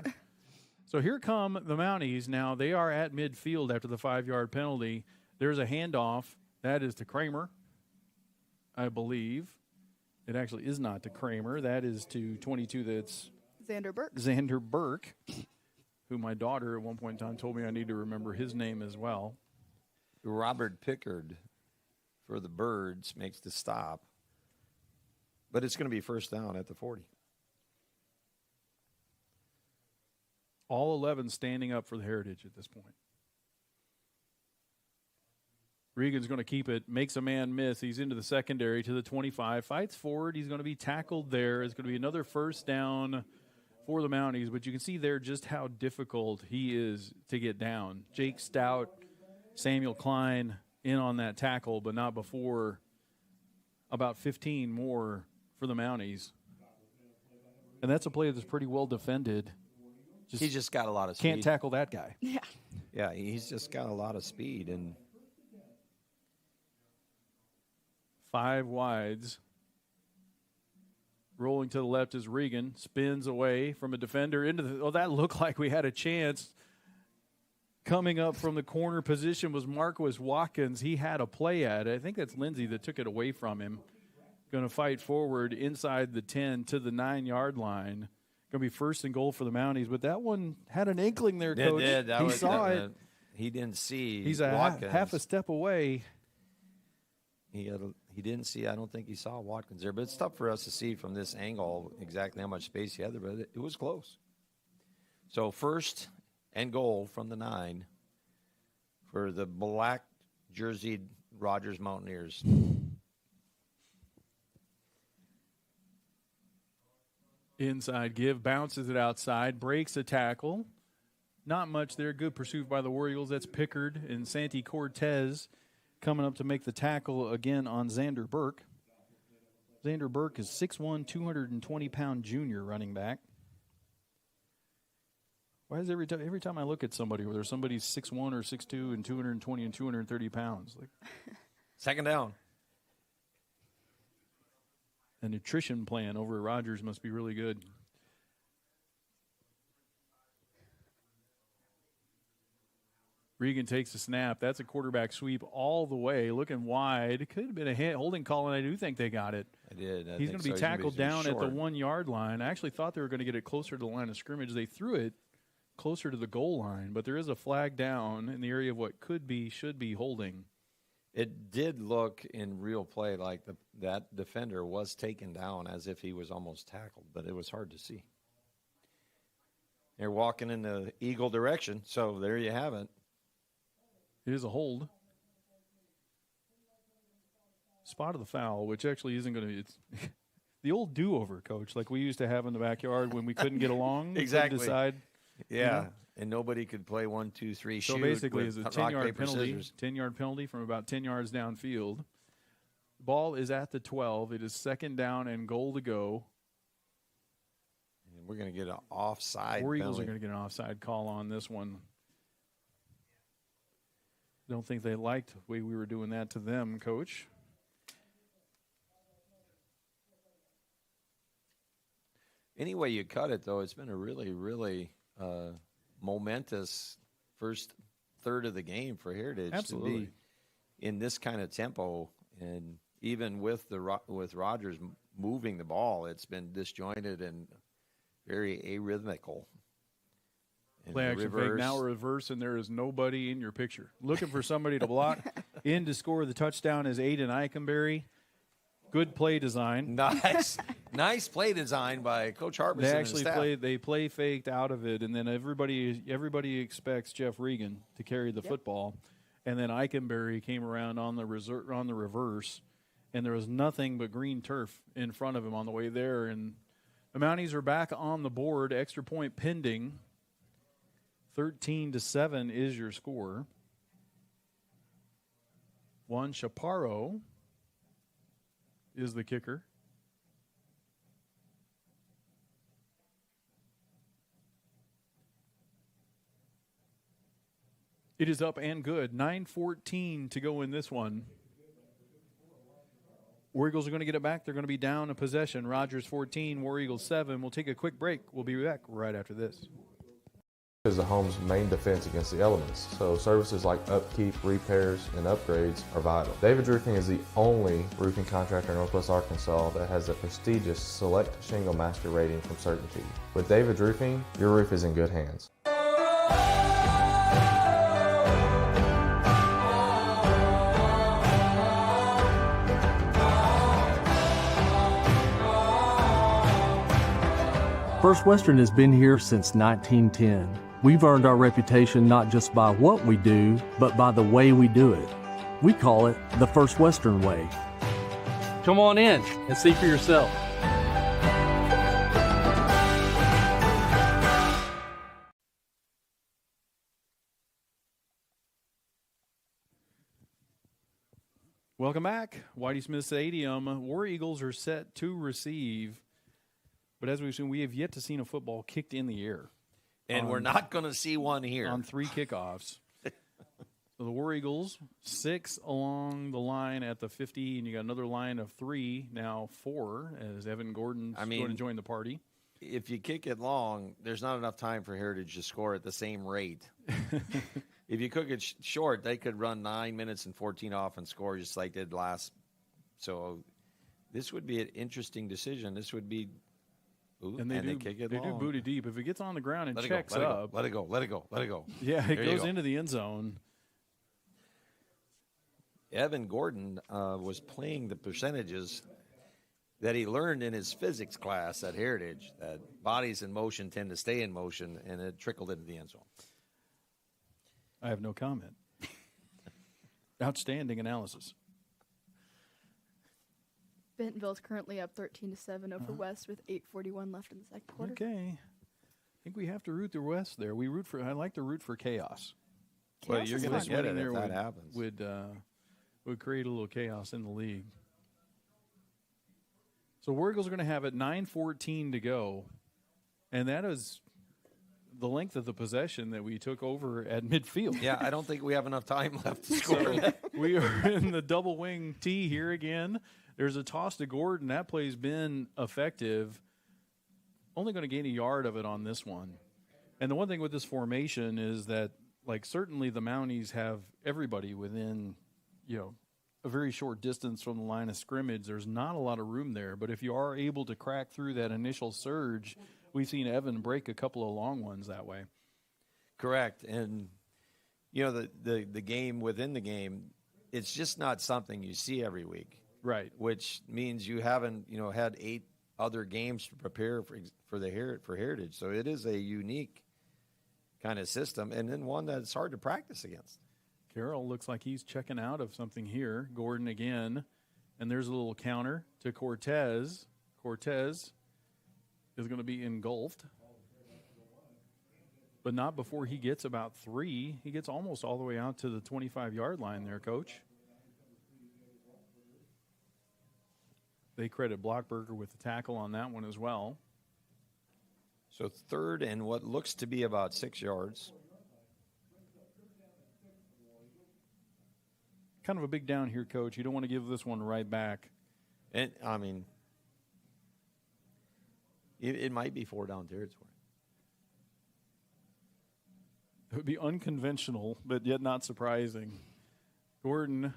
So here come the Mounties. Now they are at midfield after the 5-yard penalty. There's a handoff. That is to Kramer, I believe. It actually is not to Kramer. That is to 22. That's Xander Burke, who my daughter at one point in time told me I need to remember his name as well. Robert Pickard for the Birds makes the stop. But it's going to be first down at the 40. All 11 standing up for the Heritage at this point. Regan's going to keep it, makes a man miss. He's into the secondary to the 25, fights forward. He's going to be tackled there. It's going to be another first down for the Mounties, but you can see there just how difficult he is to get down. Jake Stout, Samuel Klein in on that tackle, but not before about 15 more for the Mounties. And that's a play that's pretty well defended. He's just got a lot of speed. Can't tackle that guy. Yeah. Yeah, he's just got a lot of speed. And 5 wides. Rolling to the left is Regan. Spins away from a defender into the. Oh, that looked like we had a chance. Coming up from the corner position was Marquis Watkins. He had a play at it. I think that's Lindsay that took it away from him. going to fight forward inside the 10 to the 9-yard line. Going to be first and goal for the Mounties. But that one had an inkling there, Coach. It did. He saw it. He didn't see. He's Watkins. half a step away. He didn't see. I don't think he saw Watkins there. But it's tough for us to see from this angle exactly how much space he had there. But it was close. So first and goal from the 9 for the black jerseyed Rogers Mountaineers. Inside give, bounces it outside, breaks a tackle. Not much there. Good pursuit by the War Eagles. That's Pickard and Santi Cortez coming up to make the tackle again on Xander Burke. Xander Burke is 6'1", 220-pound junior running back. Why is every time I look at somebody where there's somebody 6'1" or 6'2" and 220 and 230 pounds? Like, second down. the nutrition plan over at Rogers must be really good. Regan takes the snap. That's a quarterback sweep all the way, looking wide. It could have been a holding call, and I do think they got it. I did. He's going to be tackled down at the 1-yard line. I actually thought they were going to get it closer to the line of scrimmage. They threw it closer to the goal line, but there is a flag down in the area of what should be holding. It did look in real play like that defender was taken down as if he was almost tackled, but it was hard to see. They're walking in the Eagle direction, so there you have it. It is a hold. Spot of the foul, which actually isn't going to – it's the old do-over, Coach, like we used to have in the backyard when we couldn't get along. Exactly. Decide, yeah, and nobody could play 1, 2, 3, shoot. So basically it's a 10-yard penalty, scissors. 10-yard penalty from about 10 yards downfield. Ball is at the 12. It is second down and goal to go. And we're going to get an offside War Eagles penalty. are going to get an offside call on this one. Don't think they liked the way we were doing that to them, Coach. Any way you cut it, though, it's been a really, really momentous first third of the game for Heritage. Absolutely. To be in this kind of tempo, and even with Rogers moving the ball, it's been disjointed and very arrhythmical. Play action fake, now reverse, and there is nobody in your picture. Looking for somebody to block. In to score the touchdown is Aiden Eikenberry. Good play design. Nice play design by Coach Harbison. They actually play faked out of it, and then everybody expects Jeff Regan to carry the football, and then Eikenberry came around on the reverse, and there was nothing but green turf in front of him on the way there, and the Mounties are back on the board. Extra point pending. 13-7 is your score. Juan Chaparro is the kicker. It is up and good. 9:14 to go in this one. War Eagles are going to get it back. They're going to be down a possession. Rogers 14, War Eagles 7. We'll take a quick break. We'll be back right after this. Is the home's main defense against the elements, so services like upkeep, repairs, and upgrades are vital. David's Roofing is the only roofing contractor in Northwest Arkansas that has a prestigious Select Shingle Master rating from Certainty. With David's Roofing, your roof is in good hands. First Western has been here since 1910. We've earned our reputation not just by what we do, but by the way we do it. We call it the First Western way. Come on in and see for yourself. Welcome back. Whitey Smith Stadium. War Eagles are set to receive. But as we've seen, we have yet to see a football kicked in the air. And we're not going to see one here. On 3 kickoffs. So the War Eagles, 6 along the line at the 50, and you got another line of 3, now 4, as Evan Gordon's going to join the party. If you kick it long, there's not enough time for Heritage to score at the same rate. If you cook it short, they could run 9 minutes and 14 off and score just like they did last. So This would be an interesting decision. This would be, ooh, And they do kick it they do long. booty deep. If it gets on the ground and Let it checks go, let up, it go, let it go, let it go, let it go. yeah, it There you goes go. into the end zone. Evan Gordon was playing the percentages that he learned in his physics class at Heritage, that bodies in motion tend to stay in motion, and it trickled into the end zone. I have no comment. Outstanding analysis. Bentonville's currently up 13-7 over West with 8:41 left in the second quarter. Okay. I think we have to root the West there. We root for. I like to root for chaos. Well, Chaos you're is gonna fun. get it Winning if there that happens. would create a little chaos in the league. So War Eagles are going to have it 9:14 to go, and that is the length of the possession that we took over at midfield. Yeah, I don't think we have enough time left to score. We are in the double wing T here again. There's a toss to Gordon. That play's been effective. Only going to gain a yard of it on this one. And the one thing with this formation is that, like, certainly the Mounties have everybody within, a very short distance from the line of scrimmage. There's not a lot of room there. But if you are able to crack through that initial surge, we've seen Evan break a couple of long ones that way. Correct. And, the game within the game, it's just not something you see every week. Right. Which means you haven't, had 8 other games to prepare for Heritage. So it is a unique kind of system, and then one that's hard to practice against. Carroll looks like he's checking out of something here. Gordon again. And there's a little counter to Cortez. Cortez is going to be engulfed. But not before he gets about 3. He gets almost all the way out to the 25-yard line there, Coach. They credit Blockberger with the tackle on that one as well. So third and what looks to be about 6 yards. Kind of a big down here, Coach. You don't want to give this one right back. And, I mean, it might be 4 down territory. It would be unconventional, but yet not surprising. Gordon,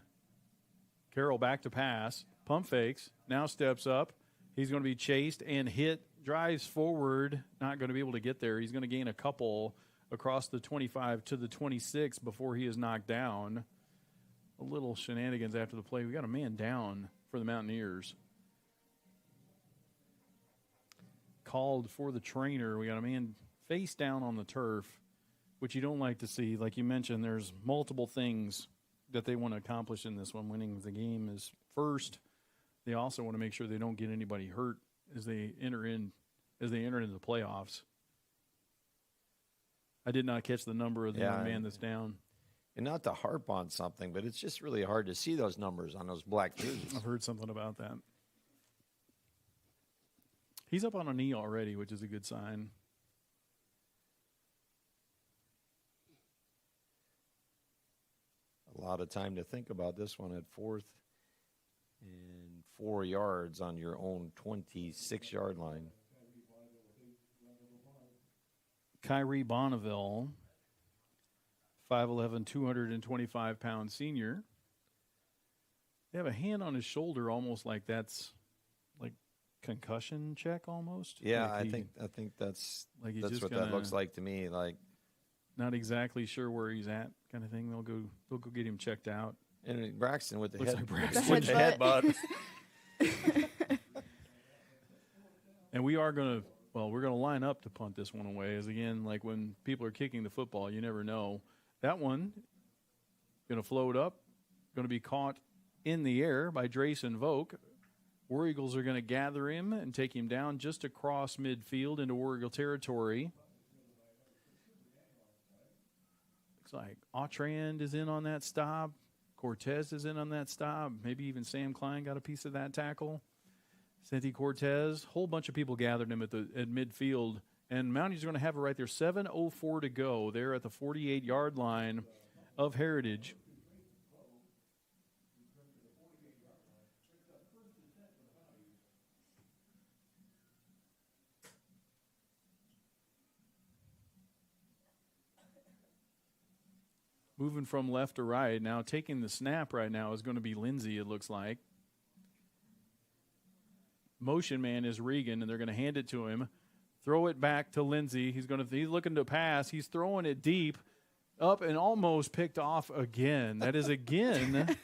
Carroll back to pass. Pump fakes, now steps up. He's going to be chased and hit, drives forward, not going to be able to get there. He's going to gain a couple across the 25 to the 26 before he is knocked down. A little shenanigans after the play. We got a man down for the Mountaineers. Called for the trainer. We got a man face down on the turf, which you don't like to see. Like you mentioned, there's multiple things that they want to accomplish in this one. Winning the game is first. They also want to make sure they don't get anybody hurt as they enter into the playoffs. I did not catch the number of the young man that's down. And not to harp on something, but it's just really hard to see those numbers on those black jerseys. I've heard something about that. He's up on a knee already, which is a good sign. A lot of time to think about this one at 4th and 4 yards on your own 26-yard line. Kyrie Bonneville, 5'11", 225-pound senior. They have a hand on his shoulder almost like that's like concussion check almost. Yeah, like I think that's like he's that's just what that looks like to me. Like, not exactly sure where he's at kind of thing. They'll go get him checked out. and Braxton with the Looks head, like Braxton. with the headbutt. And we're going to line up to punt this one away. As again, like when people are kicking the football, you never know. That one going to float up, going to be caught in the air by Drayson Volk. War Eagles are going to gather him and take him down just across midfield into War Eagle territory. Looks like Autrand is in on that stop. Cortez is in on that stop. Maybe even Sam Klein got a piece of that tackle. Santi Cortez, whole bunch of people gathered him at midfield. And Mounties are going to have it right there. 7:04 to go. They're at the 48-yard line of Heritage. Moving from left to right. Now taking the snap right now is going to be Lindsay, it looks like. motion man is Regan, and they're going to hand it to him. Throw it back to Lindsey. He's looking to pass. He's throwing it deep, up and almost picked off again. That is again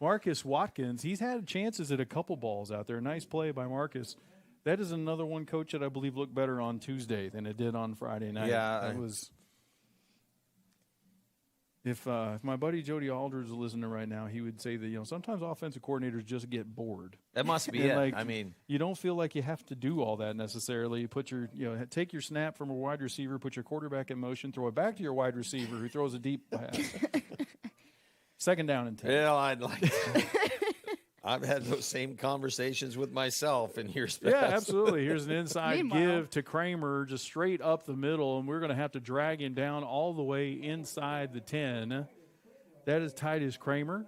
Marcus Watkins. He's had chances at a couple balls out there. Nice play by Marcus. That is another one, Coach, that I believe looked better on Tuesday than it did on Friday night. Yeah, that was. If my buddy Jody Aldridge is listening right now, he would say that sometimes offensive coordinators just get bored. That must be And, it. like, I mean, you don't feel like you have to do all that necessarily. Put your take your snap from a wide receiver, put your quarterback in motion, throw it back to your wide receiver who throws a deep pass. Second down and 10. well, I'd like to. I've had those same conversations with myself in years past. Yeah, absolutely. Here's an inside Meanwhile. give to Kramer, just straight up the middle, and we're going to have to drag him down all the way inside the 10. That is Titus Kramer.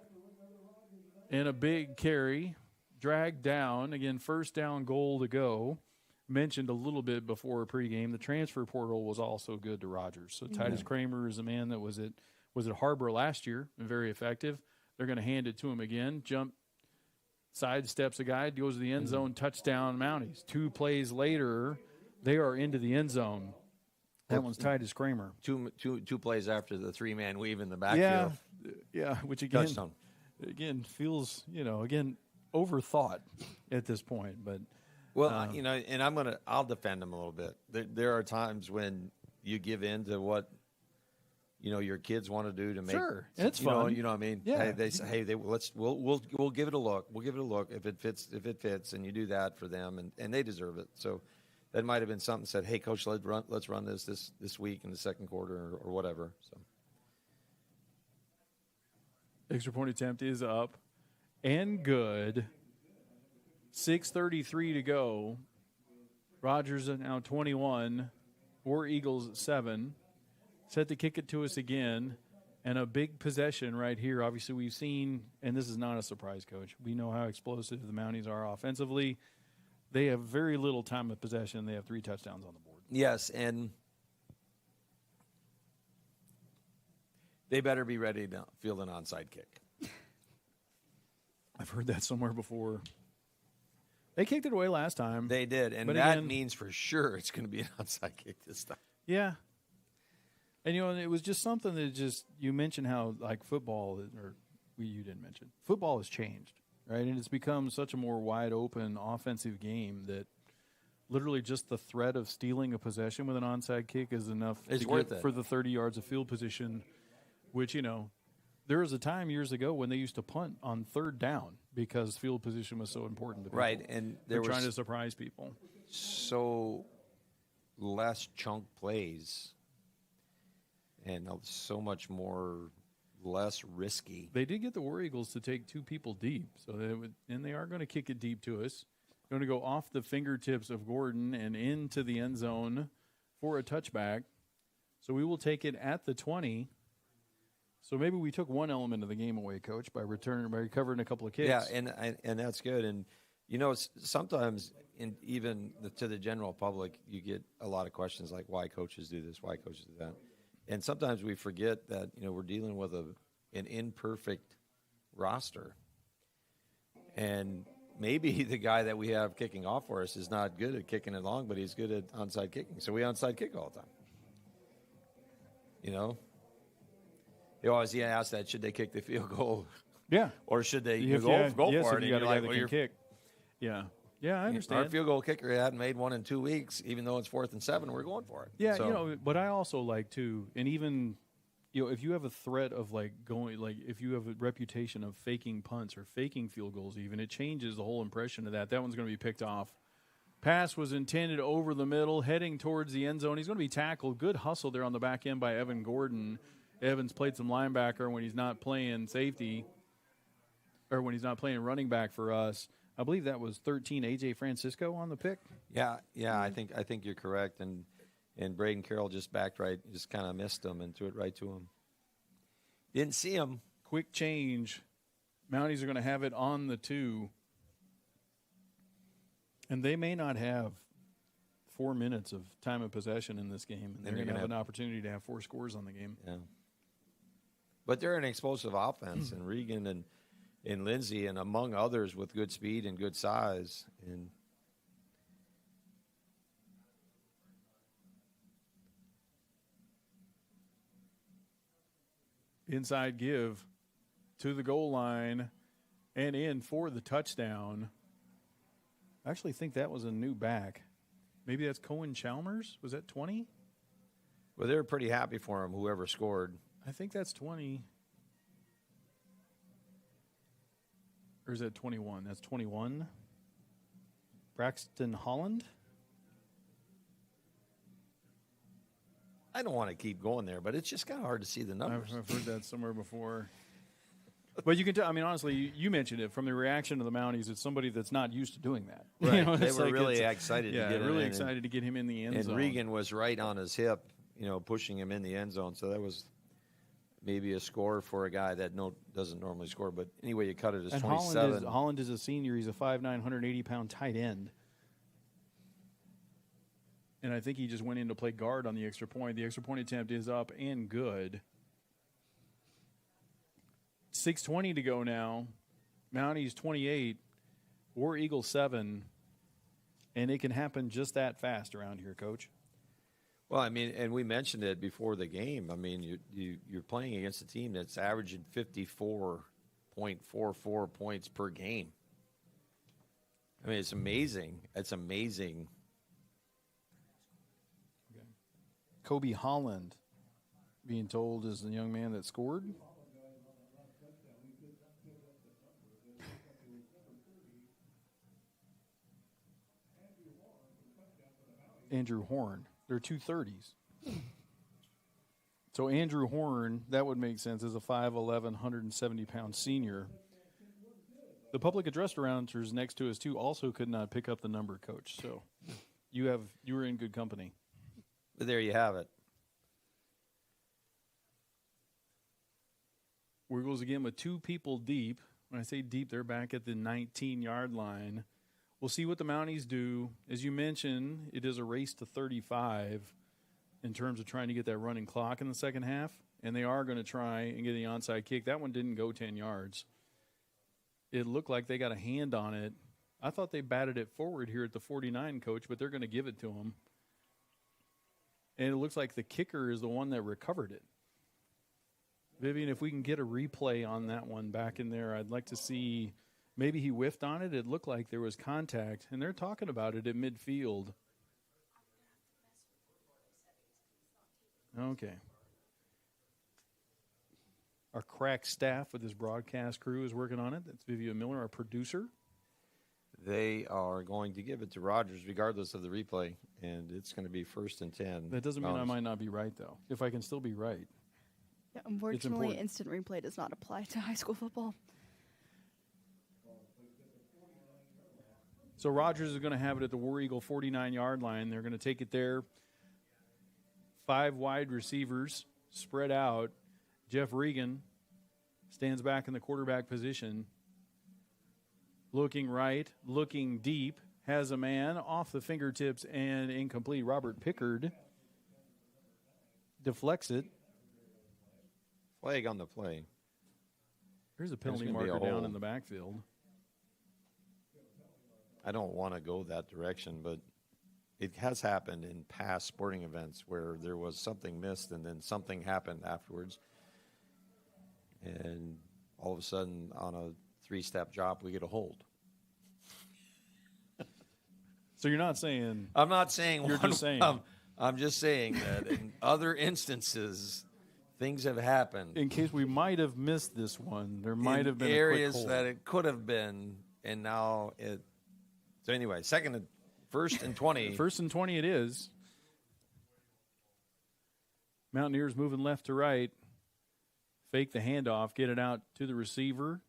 And a big carry, dragged down. Again, first down goal to go. Mentioned a little bit before pregame, the transfer portal was also good to Rogers. So Titus Kramer is a man that was at Harbor last year and very effective. They're going to hand it to him again. Jump. Sidesteps a guy, goes to the end zone, touchdown Mounties. 2 plays later, they are into the end zone. That one's Titus Kramer. Two plays after the 3-man weave in the backfield. Yeah, which again Touchdown. Feels, overthought at this point. But Well, and I'll defend him a little bit. There are times when you give in to what your kids want to do to make. Sure, it's fun. You know what I mean? Yeah. Hey, they say, hey, we'll give it a look. We'll give it a look if it fits, and you do that for them, and they deserve it. So that might have been something said. Hey, coach, let's run this week in the second quarter or whatever. So extra point attempt is up and good. 6:33 to go. Rogers are now 21. War Eagles at 7. Set to kick it to us again, and a big possession right here. Obviously, we've seen, and this is not a surprise, Coach. We know how explosive the Mounties are offensively. They have very little time of possession. They have 3 touchdowns on the board. yes, and they better be ready to field an onside kick. I've heard that somewhere before. They kicked it away last time. They did, and But that again- means for sure it's going to be an onside kick this time. Yeah. And, it was just something that you mentioned how, like, football, you didn't mention, football has changed, right? And it's become such a more wide open offensive game that literally just the threat of stealing a possession with an onside kick is enough It's to worth get it. for the 30 yards of field position, which, there was a time years ago when they used to punt on 3rd down because field position was so important to people. Right, and They're there trying to was surprise people. so less chunk plays and so much more less risky. They did get the War Eagles to take 2 people deep, so and they are going to kick it deep to us. Going to go off the fingertips of Gordon and into the end zone for a touchback. So we will take it at the 20. So maybe we took one element of the game away, Coach, by recovering a couple of kicks. Yeah, and that's good. And sometimes even to the general public, you get a lot of questions like why coaches do this, why coaches do that. And sometimes we forget that we're dealing with an imperfect roster, and maybe the guy that we have kicking off for us is not good at kicking it long, but he's good at onside kicking. So we onside kick all the time. They always ask that, should they kick the field goal? Yeah. Or should they If go yes, for if it? you And got you're a guy like, that well, can you're kick. Yeah. Yeah, I Our understand. field goal kicker hadn't made 1 in 2 weeks, even though it's 4th and 7, we're going for it. Yeah, So, but I also like too, and even, if you have a threat of if you have a reputation of faking punts or faking field goals, even it changes the whole impression of that. That one's going to be picked off. Pass was intended over the middle, heading towards the end zone. He's going to be tackled. Good hustle there on the back end by Evan Gordon. Evans played some linebacker when he's not playing safety, or when he's not playing running back for us. I believe that was 13 A.J. Francisco on the pick. yeah, I think you're correct. And Braden Carroll just backed right, just kind of missed him and threw it right to him. Didn't see him. Quick change. Mounties are going to have it on the 2. And they may not have 4 minutes of time of possession in this game. And they're going to have an opportunity to have 4 scores on the game. Yeah. But they're an explosive offense, and Regan and Lindsey, and among others with good speed and good size. And Inside give to the goal line and in for the touchdown. I actually think that was a new back. Maybe that's Cohen Chalmers. Was that 20? Well, they were pretty happy for him, whoever scored. I think that's 20. Or is that 21? That's 21. Braxton Holland. I don't want to keep going there, but it's just kind of hard to see the numbers. I've heard that somewhere before. But you can tell, I mean, honestly, you mentioned it from the reaction of the Mounties. It's somebody that's not used to doing that. Right. You know, They it's were like really it's- excited to yeah, get him really in. excited to get him in the end And zone. Regan was right on his hip, pushing him in the end zone. So that was maybe a score for a guy that doesn't normally score. But anyway, you cut it as And 27. Holland is a senior. He's a 5'9", 180-pound tight end. And I think he just went in to play guard on the extra point. The extra point attempt is up and good. 6:20 to go now. Mounties 28, War Eagle 7. And it can happen just that fast around here, Coach. Well, I mean, and we mentioned it before the game. I mean, you're playing against a team that's averaging 54.44 points per game. I mean, it's amazing. It's amazing. Kobe Holland being told is the young man that scored. Andrew Horn. They're 230s. So Andrew Horn, that would make sense, as a 5'11", 170-pound senior. The public address announcers next to us, too, also could not pick up the number, Coach. So you were in good company. But there you have it. Eagles again with two people deep. When I say deep, they're back at the 19-yard line. We'll see what the Mounties do. As you mentioned, it is a race to 35 in terms of trying to get that running clock in the second half, and they are going to try and get the onside kick. That one didn't go 10 yards. It looked like they got a hand on it. I thought they batted it forward here at the 49, Coach, but they're going to give it to them. And it looks like the kicker is the one that recovered it. Vivian, if we can get a replay on that one back in there, I'd like to see. Maybe he whiffed on it. It looked like there was contact, and they're talking about it at midfield. Okay. Our crack staff with his broadcast crew is working on it. That's Vivian Miller, our producer. They are going to give it to Rogers regardless of the replay, and it's going to be 1st and 10. That doesn't mean I might not be right, though, if I can still be right. Yeah, unfortunately, important. instant replay does not apply to high school football. So Rogers is going to have it at the War Eagle 49-yard line. They're going to take it there. 5 wide receivers spread out. Jeff Regan stands back in the quarterback position. Looking right, looking deep, has a man off the fingertips and incomplete. Robert Pickard deflects it. Flag on the play. There's a penalty gonna be a marker down hole. in the backfield. I don't want to go that direction, but it has happened in past sporting events where there was something missed and then something happened afterwards. And all of a sudden, on a 3-step drop, we get a hold. So you're not saying I'm not saying You're one, just saying. I'm just saying that in other instances, things have happened. in case we might have missed this one, there might in have been areas a quick that hold. it could have been, and now it. So anyway, 1st and 20. 1st and 20 it is. Mountaineers moving left to right. Fake the handoff, get it out to the receiver.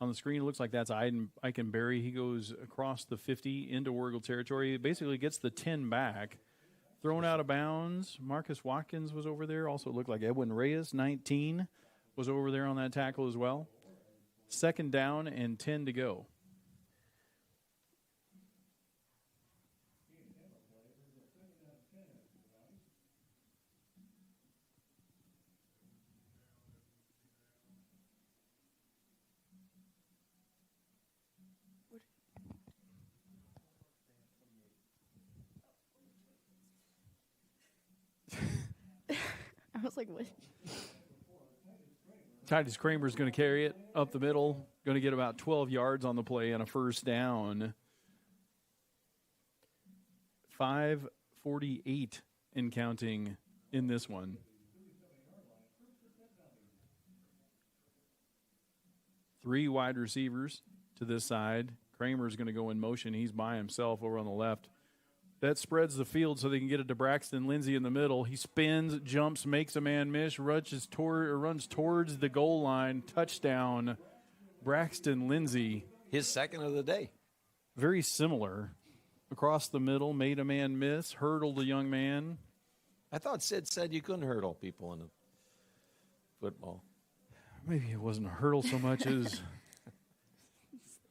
On the screen, it looks like that's Eikenberry. He goes across the 50 into War Eagle territory. It basically gets the 10 back. Thrown out of bounds. Marcus Watkins was over there. Also, it looked like Edwin Reyes, 19, was over there on that tackle as well. 2nd down and 10 to go. I was like, what? Titus Kramer's going to carry it up the middle, going to get about 12 yards on the play and a first down. 5:48 in counting in this one. 3 wide receivers to this side. Kramer's going to go in motion. He's by himself over on the left. That spreads the field so they can get it to Braxton Lindsay in the middle. He spins, jumps, makes a man miss, runs towards the goal line. Touchdown, Braxton Lindsay. His second of the day. Very similar. Across the middle, made a man miss, hurdled a young man. I thought Sid said you couldn't hurdle people in football. Maybe it wasn't a hurdle so much as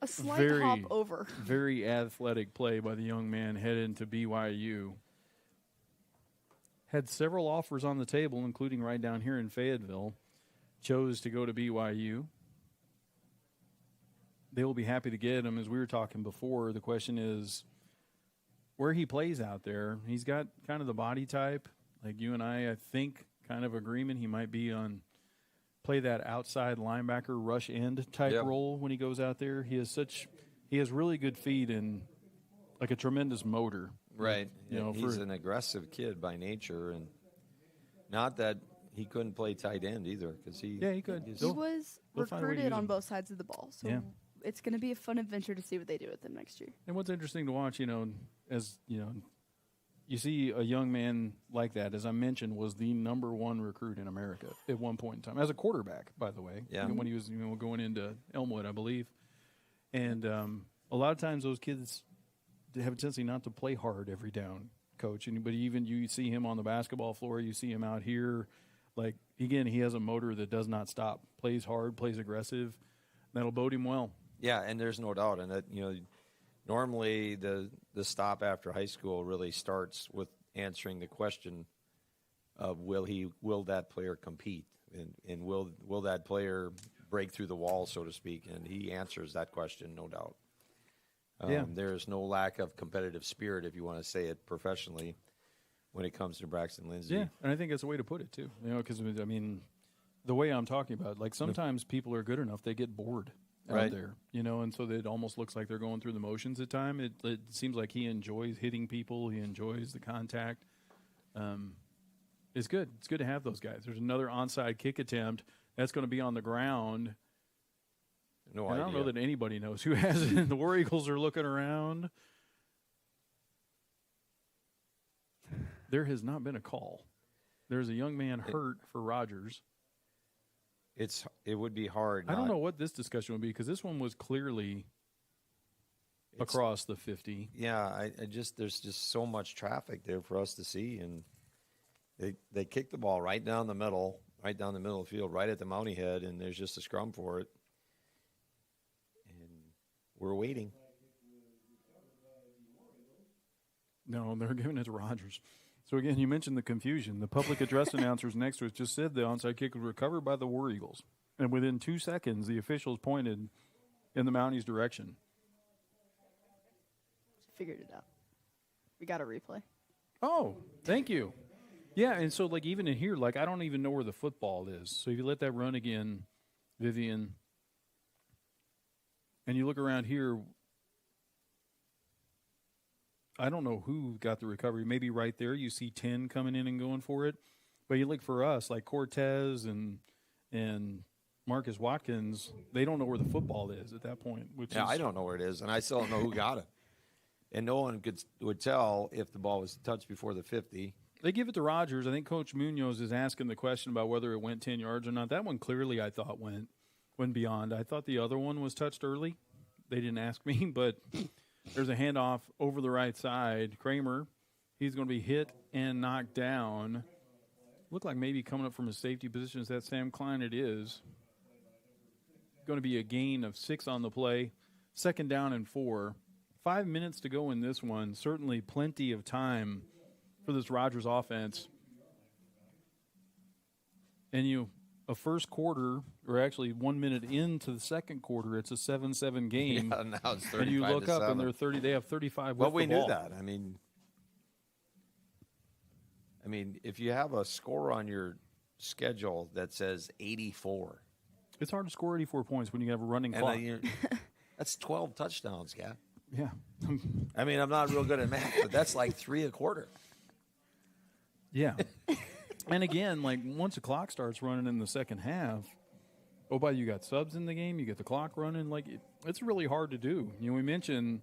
A slight hop over. very athletic play by the young man heading to BYU. Had several offers on the table, including right down here in Fayetteville. Chose to go to BYU. They will be happy to get him. As we were talking before, the question is where he plays out there. He's got kind of the body type. Like you and I think, kind of agreement. He might be on play that outside linebacker rush end type role when he goes out there. He has really good feet and like a tremendous motor. Right. You know, he's an aggressive kid by nature, and not that he couldn't play tight end either, because he could. He was they'll find a way to recruited use on him. both sides of the ball, so Yeah. it's going to be a fun adventure to see what they do with him next year. And what's interesting to watch, as you see a young man like that, as I mentioned, was the number 1 recruit in America at one point in time, as a quarterback, by the way. Yeah. When he was going into Elmwood, I believe. And a lot of times those kids have a tendency not to play hard every down, Coach. But even you see him on the basketball floor, you see him out here. Like, again, he has a motor that does not stop. Plays hard, plays aggressive. That'll bode him well. Yeah, and there's no doubt. And that, normally the stop after high school really starts with answering the question of will that player compete, and will that player break through the wall, so to speak. And he answers that question, no doubt. There's no lack of competitive spirit, if you want to say it professionally, when it comes to Braxton Lindsay. Yeah, and I think that's a way to put it, too. Because, I mean, the way I'm talking about, like sometimes people are good enough, they get bored out there, and so it almost looks like they're going through the motions at time. It seems like he enjoys hitting people. He enjoys the contact. It's good. It's good to have those guys. There's another onside kick attempt. That's going to be on the ground. No and idea. I don't know that anybody knows who has it. The War Eagles are looking around. There has not been a call. There's a young man hurt for Rogers. It would be hard. I don't know what this discussion would be, because this one was clearly across the 50. Yeah, I just there's just so much traffic there for us to see, and they kick the ball right down the middle of the field, right at the Mountie head, and there's just a scrum for it, and we're waiting. No, they're giving it to Rogers. So, again, you mentioned the confusion. The public address announcers next to us just said the onside kick was recovered by the War Eagles. And within 2 seconds, the officials pointed in the Mounties' direction. Figured it out. We got a replay. Oh, thank you. Yeah, and so, like, even in here, like, I don't even know where the football is. So if you let that run again, Vivian, and you look around here, I don't know who got the recovery. Maybe right there you see 10 coming in and going for it. But you look for us, like Cortez and Marcus Watkins, they don't know where the football is at that point. I don't know where it is, and I still don't know who got it. And no one would tell if the ball was touched before the 50. They give it to Rogers. I think Coach Munoz is asking the question about whether it went 10 yards or not. That one clearly I thought went beyond. I thought the other one was touched early. They didn't ask me, but there's a handoff over the right side. Kramer, he's going to be hit and knocked down. Looked like maybe coming up from a safety position. Is that Sam Klein? It is. Going to be a gain of 6 on the play. 2nd down and 4. 5 minutes to go in this one. Certainly plenty of time for this Rogers offense. And a first quarter, or actually 1 minute into the second quarter, it's a 7-7 game. Yeah, now it's 35 and you look to up 7. and they have 35 Well, with we the ball. knew that. I mean, if you have a score on your schedule that says 84, It's hard to score 84 points when you have a running And clock. that's 12 touchdowns, yeah. Yeah. I mean, I'm not real good at math, but that's like 3 a quarter. Yeah. And again, like once the clock starts running in the second half, you got subs in the game, you get the clock running. Like it's really hard to do. You know, we mentioned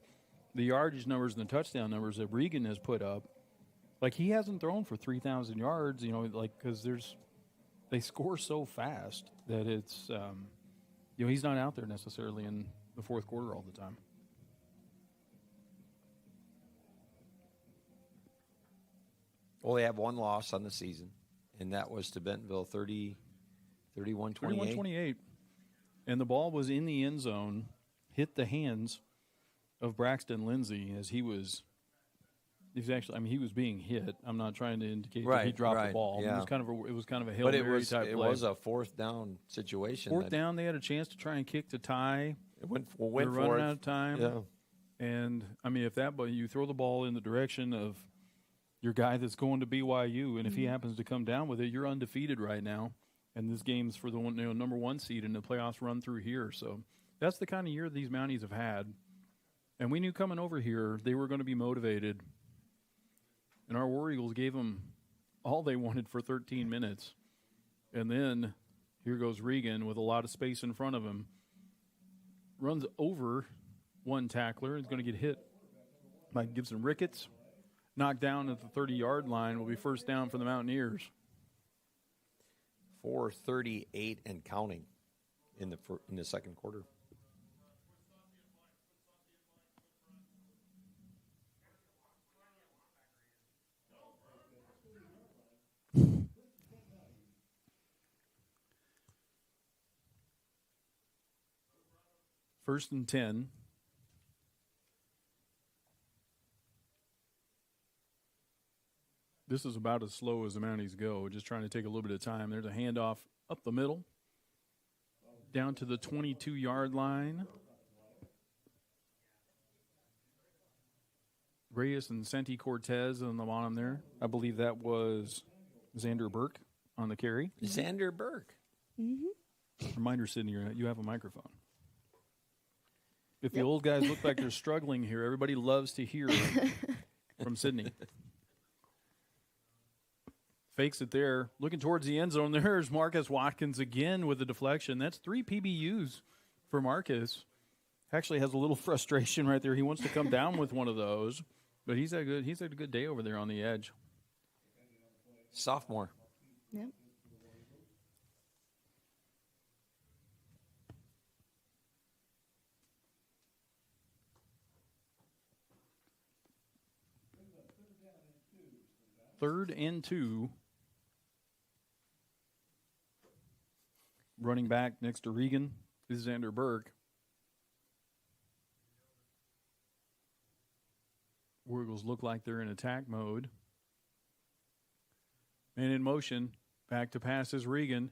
the yardage numbers and the touchdown numbers that Regan has put up. Like he hasn't thrown for 3,000 yards. You know, like because they score so fast that it's he's not out there necessarily in the fourth quarter all the time. Well, they have one loss on the season, and that was to Bentonville 31-28. 31-28. And the ball was in the end zone, hit the hands of Braxton Lindsay as he was being hit. I'm not trying to indicate that he dropped the ball. Yeah. It was kind of a Hail Mary type play. It was a fourth down situation. Fourth down, they had a chance to try and kick to tie. It went They're for running it. out of time. Yeah. And I mean, but you throw the ball in the direction of your guy that's going to BYU, and if he happens to come down with it, you're undefeated right now. And this game's for the number 1 seed, and the playoffs run through here. So that's the kind of year these Mounties have had. And we knew coming over here they were going to be motivated. And our War Eagles gave them all they wanted for 13 minutes. And then here goes Regan with a lot of space in front of him. Runs over one tackler. He's going to get hit by Gibson Ricketts. Knocked down at the 30-yard line. Will be first down for the Mountaineers. 4:38 and counting in the second quarter. First and 10. This is about as slow as the Mounties go, just trying to take a little bit of time. There's a handoff up the middle, down to the 22-yard line. Reyes and Senti Cortez on the bottom there. I believe that was Xander Burke on the carry. Xander Burke. Reminder, Sydney, you have a microphone. If the old guys look like they're struggling here, everybody loves to hear from Sydney. Fakes it there. Looking towards the end zone. There's Marcus Watkins again with the deflection. That's 3 PBUs for Marcus. Actually has a little frustration right there. He wants to come down with one of those. But he's had a good day over there on the edge. Sophomore. Yep. Third and 2. Running back next to Regan is Xander Burke. Wargles look like they're in attack mode. Man in motion. Back to pass is Regan.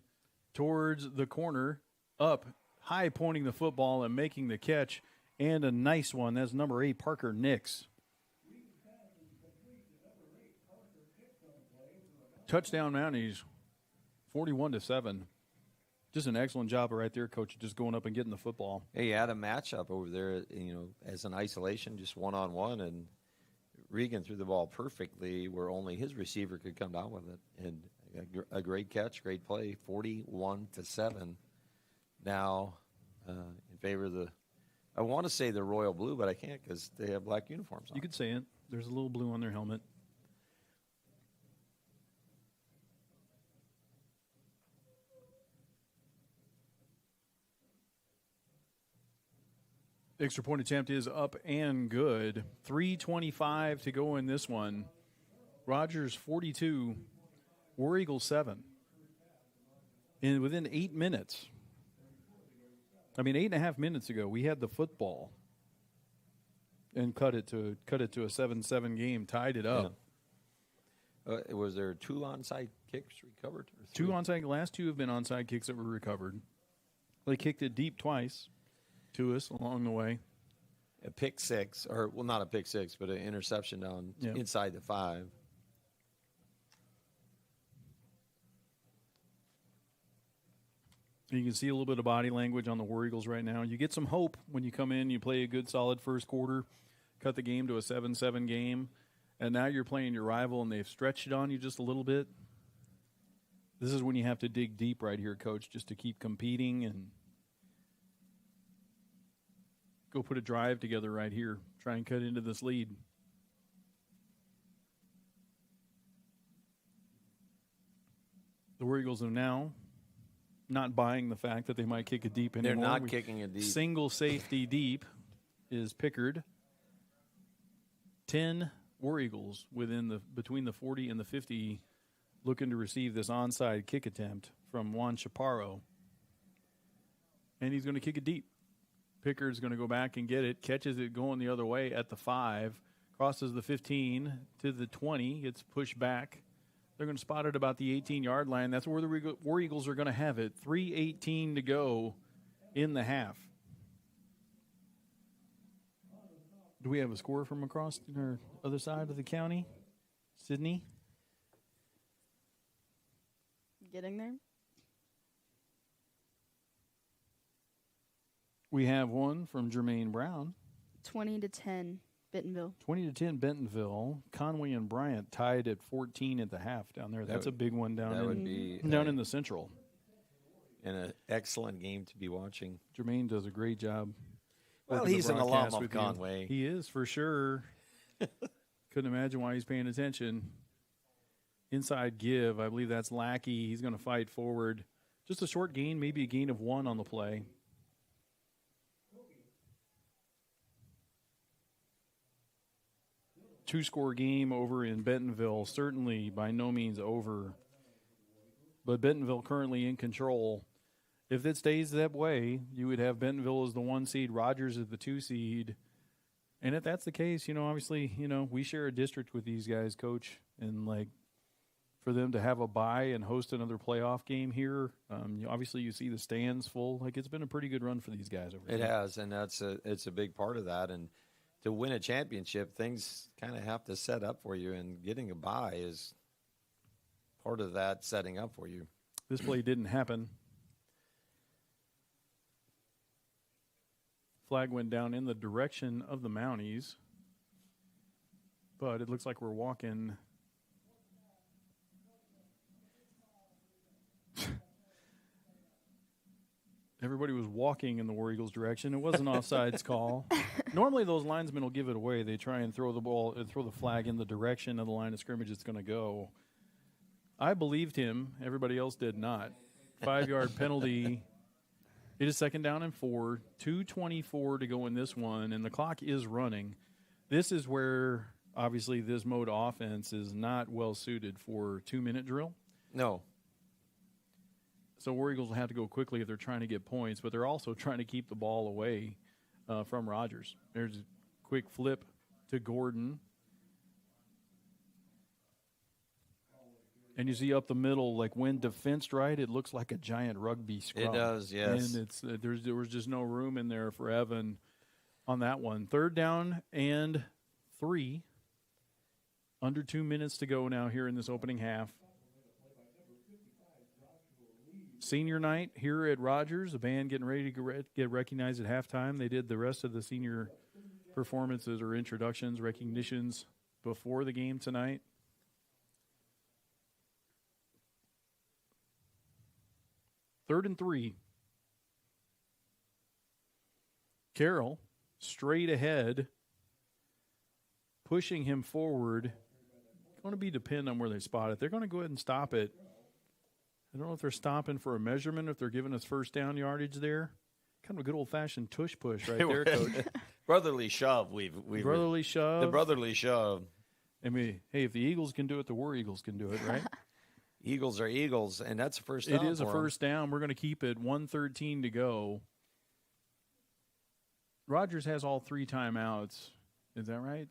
Towards the corner. Up. High pointing the football and making the catch. And a nice one. That's number 8, Parker Nix. Touchdown Mounties. 41-7. Just an excellent job right there, Coach, just going up and getting the football. Hey, you had a matchup over there, as an isolation, just one-on-one, and Regan threw the ball perfectly where only his receiver could come down with it. And a great catch, great play, 41-7. Now in favor of I want to say the Royal Blue, but I can't because they have black uniforms on. You could say it. There's a little blue on their helmet. Extra point attempt is up and good. 3:25 to go in this one. Rogers 42, War Eagles 7. And within 8 minutes, 8.5 minutes ago, we had the football and cut it to a 7-7 game, tied it up. Yeah. Was there 2 onside kicks recovered? Or 2 onside. Last 2 have been onside kicks that were recovered. They kicked it deep twice to us along the way. A pick six, not a pick six, but an interception down inside the 5. You can see a little bit of body language on the War Eagles right now. You get some hope when you come in, you play a good, solid first quarter, cut the game to a 7-7 game, and now you're playing your rival and they've stretched it on you just a little bit. This is when you have to dig deep right here, Coach, just to keep competing and go put a drive together right here. Try and cut into this lead. The War Eagles are now not buying the fact that they might kick it deep anymore. They're not kicking it deep. Single safety deep is Pickard. 10 War Eagles between the 40 and the 50 looking to receive this onside kick attempt from Juan Chaparro. And he's going to kick it deep. Pickard's going to go back and get it, catches it going the other way at the 5, crosses the 15 to the 20, gets pushed back. They're going to spot it about the 18-yard line. That's where the War Eagles are going to have it. 3:18 to go in the half. Do we have a score from across the other side of the county? Sydney? Getting there. We have one from Jermaine Brown. 20-10, Bentonville. 20-10, Bentonville. Conway and Bryant tied at 14 at the half down there. That's a big one down in the Central. And an excellent game to be watching. Jermaine does a great job. Well, he's an alum of Conway. He is, for sure. Couldn't imagine why he's paying attention. Inside give, I believe that's Lackey. He's going to fight forward. Just a short gain, maybe a gain of 1 on the play. Two-score game over in Bentonville, certainly by no means over. But Bentonville currently in control. If it stays that way, you would have Bentonville as the 1 seed, Rogers as the 2 seed. And if that's the case, obviously, we share a district with these guys, Coach. And, for them to have a bye and host another playoff game here, obviously you see the stands full. It's been a pretty good run for these guys over here. It has, and it's a big part of that. And to win a championship, things kind of have to set up for you, and getting a bye is part of that setting up for you. This play didn't happen. Flag went down in the direction of the Mounties, but it looks like we're walking. Everybody was walking in the War Eagles' direction. It was an offsides call. Normally, those linesmen will give it away. They try and throw the ball and throw the flag in the direction of the line of scrimmage it's going to go. I believed him. Everybody else did not. 5-yard penalty. It is 2nd down and 4. 2:24 to go in this one, and the clock is running. This is where, obviously, this mode offense is not well suited for 2-minute drill. No. So War Eagles will have to go quickly if they're trying to get points, but they're also trying to keep the ball away from Rogers. There's a quick flip to Gordon. And you see up the middle, when defensed right, it looks like a giant rugby scrum. It does, yes. And there was just no room in there for Evan on that one. 3rd down and 3. Under 2 minutes to go now here in this opening half. Senior night here at Rogers, the band getting ready to get recognized at halftime. They did the rest of the senior performances or introductions, recognitions before the game tonight. Third and 3. Carroll straight ahead, pushing him forward. Going to be depend on where they spot it. They're going to go ahead and stop it. I don't know if they're stopping for a measurement, if they're giving us first down yardage there. Kind of a good old-fashioned tush push right there, Coach. Brotherly shove. Brotherly shove. The brotherly shove. I mean, hey, if the Eagles can do it, the War Eagles can do it, right? Eagles are Eagles, and that's a first down. It is a first down. We're going to keep it 1:13 to go. Rogers has all 3 timeouts. Is that right?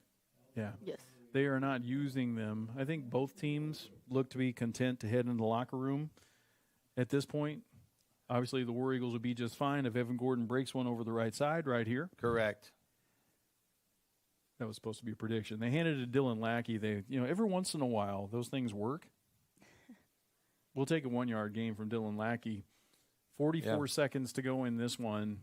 Yeah. Yes. They are not using them. I think both teams look to be content to head into the locker room at this point. Obviously, the War Eagles would be just fine if Evan Gordon breaks one over the right side right here. Correct. That was supposed to be a prediction. They handed it to Dylan Lackey. Every once in a while, those things work. We'll take a 1-yard gain from Dylan Lackey. 44 seconds to go in this one.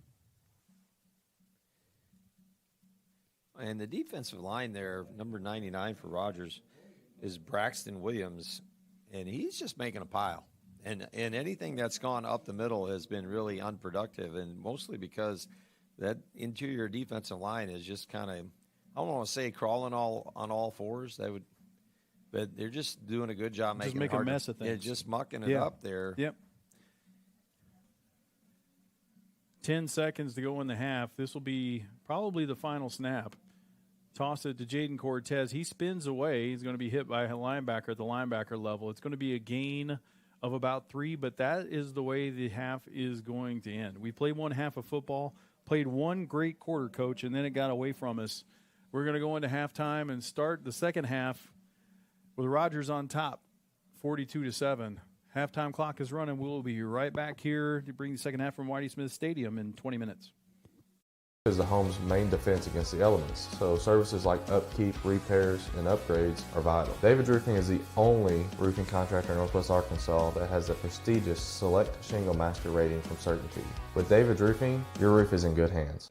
And the defensive line there, number 99 for Rogers, is Braxton Williams, and he's just making a pile. And anything that's gone up the middle has been really unproductive, and mostly because that interior defensive line is just kind of, I don't want to say crawling on all fours. But they're just doing a good job making a mess of things. Yeah, just mucking it up there. Yep. 10 seconds to go in the half. This will be probably the final snap. Toss it to Jaden Cortez. He spins away. He's going to be hit by a linebacker at the linebacker level. It's going to be a gain of about 3, but that is the way the half is going to end. We played one half of football, played one great quarter, Coach, and then it got away from us. We're going to go into halftime and start the second half with Rogers on top, 42-7. Halftime clock is running. We'll be right back here to bring the second half from Whitey Smith Stadium in 20 minutes. Is the home's main defense against the elements, so services like upkeep, repairs, and upgrades are vital. David Roofing is the only roofing contractor in Northwest Arkansas that has the prestigious Select Shingle Master rating from Certainty. With David Roofing, your roof is in good hands.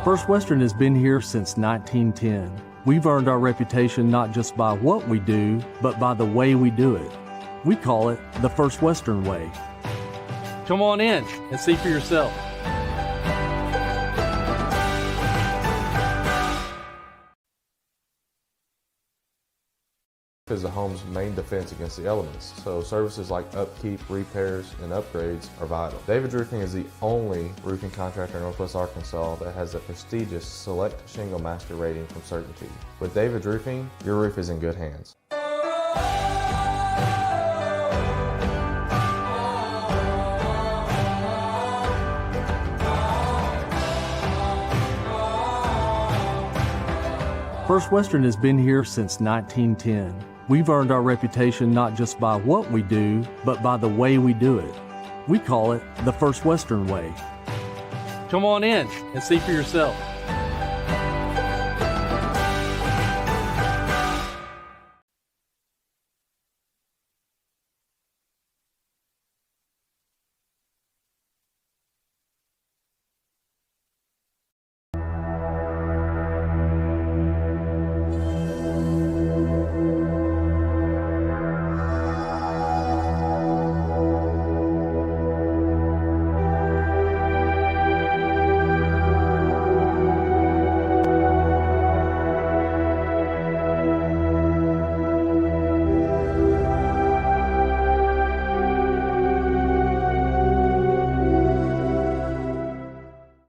First Western has been here since 1910. We've earned our reputation not just by what we do, but by the way we do it. We call it the First Western way. Come on in and see for yourself. Is the home's main defense against the elements, so services like upkeep, repairs, and upgrades are vital. David Roofing is the only roofing contractor in Northwest Arkansas that has the prestigious Select Shingle Master rating from Certainty. With David Roofing, your roof is in good hands. First Western has been here since 1910. We've earned our reputation not just by what we do, but by the way we do it. We call it the First Western way. Come on in and see for yourself.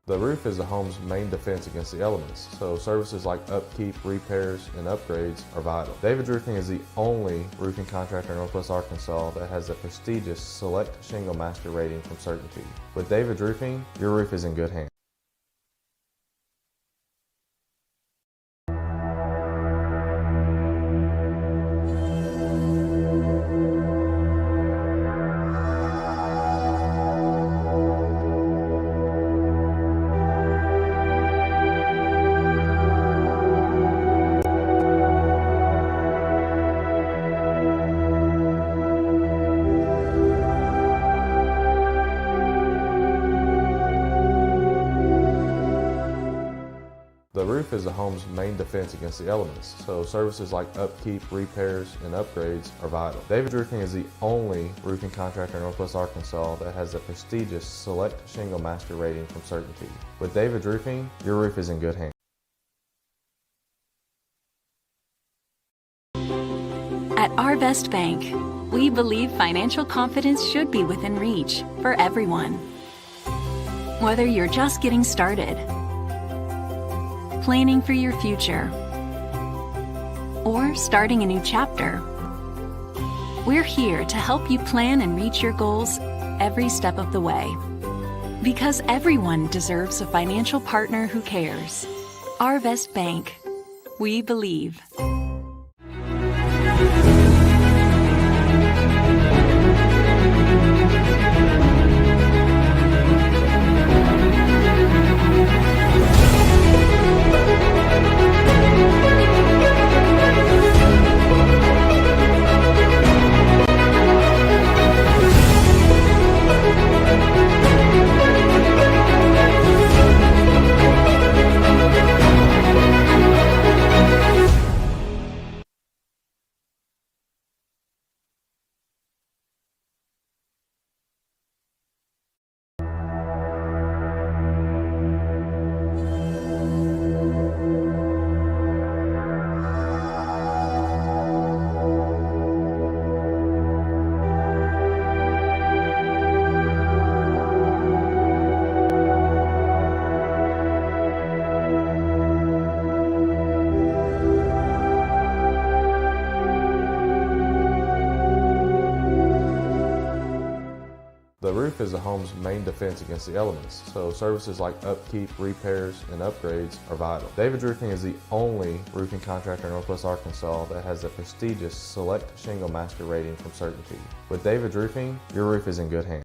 The roof is the home's main defense against the elements, so services like upkeep, repairs, and upgrades are vital. David Roofing is the only roofing contractor in Northwest Arkansas that has the prestigious Select Shingle Master rating from Certainty. With David Roofing, your roof is in good hands. The roof is the home's main defense against the elements, so services like upkeep, repairs, and upgrades are vital. David Roofing is the only roofing contractor in Northwest Arkansas that has the prestigious Select Shingle Master rating from Certainty. With David Roofing, your roof is in good hands. At Our Best Bank, we believe financial confidence should be within reach for everyone. Whether you're just getting started, planning for your future, or starting a new chapter, we're here to help you plan and reach your goals every step of the way. Because everyone deserves a financial partner who cares. Our Best Bank. We believe. roof is the home's main defense against the elements, so services like upkeep, repairs, and upgrades are vital. David's Roofing is the only roofing contractor in Northwest Arkansas that has the prestigious Select Shingle Master rating from Certainty. With David's Roofing, your roof is in good hands.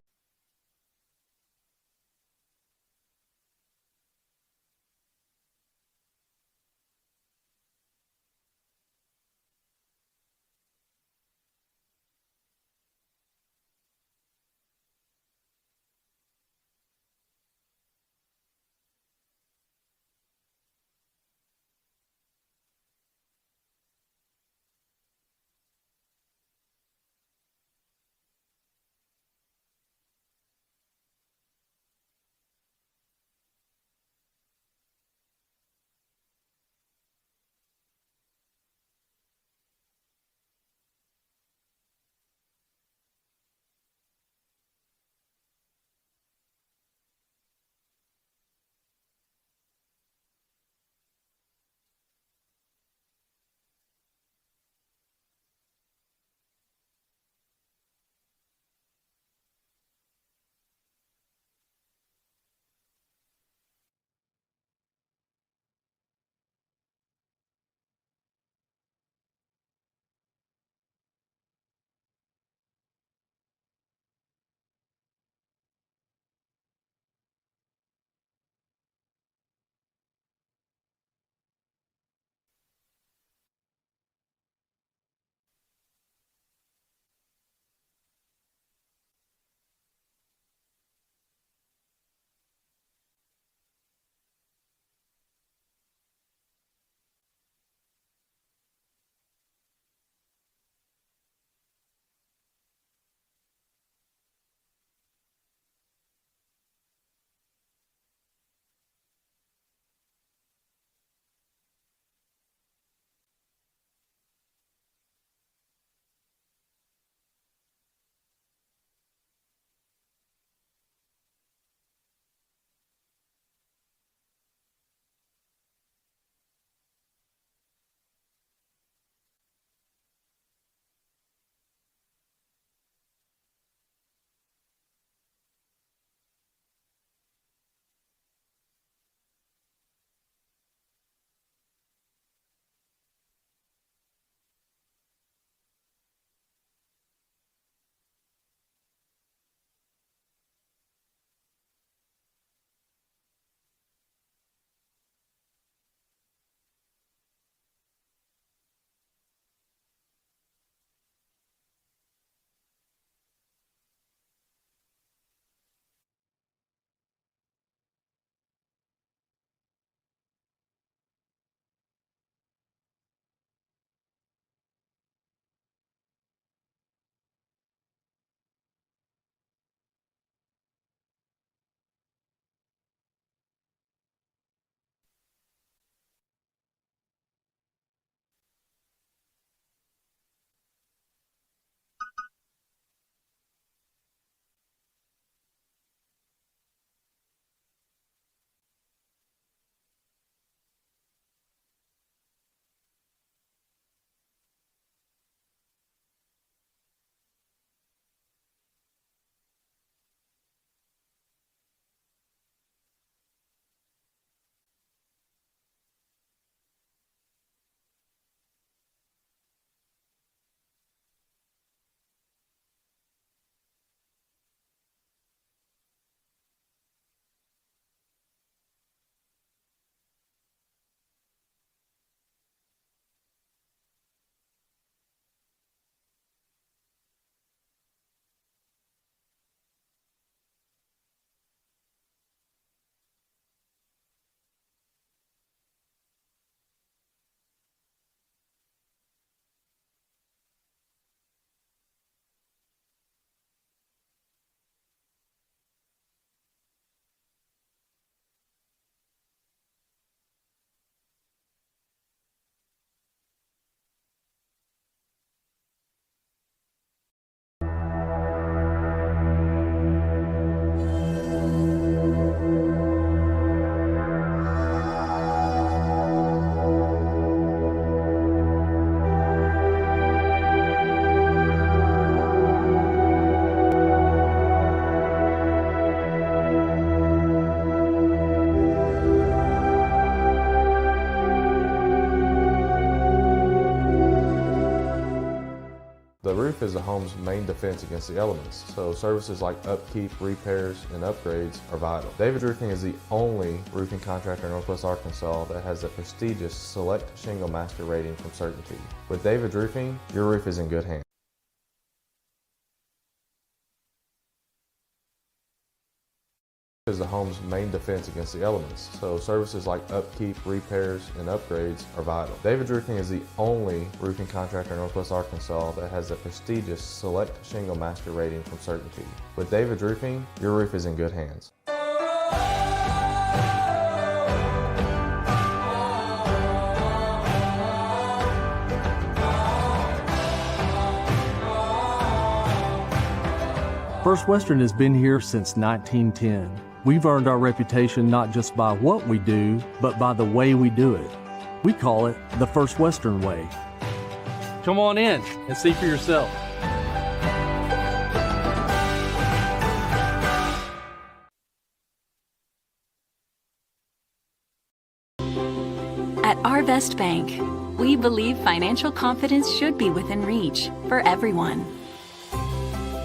roof is the home's main defense against the elements, so services like upkeep, repairs, and upgrades are vital. David Roofing is the only roofing contractor in Northwest Arkansas that has the prestigious Select Shingle Master rating from Certainty. With David Roofing, your roof is in good hands. Is the home's main defense against the elements, so services like upkeep, repairs, and upgrades are vital. David Roofing is the only roofing contractor in Northwest Arkansas that has the prestigious Select Shingle Master rating from Certainty. With David Roofing, your roof is in good hands. First Western has been here since 1910. We've earned our reputation not just by what we do, but by the way we do it. We call it the First Western way. Come on in and see for yourself. At Arvest Bank, we believe financial confidence should be within reach for everyone.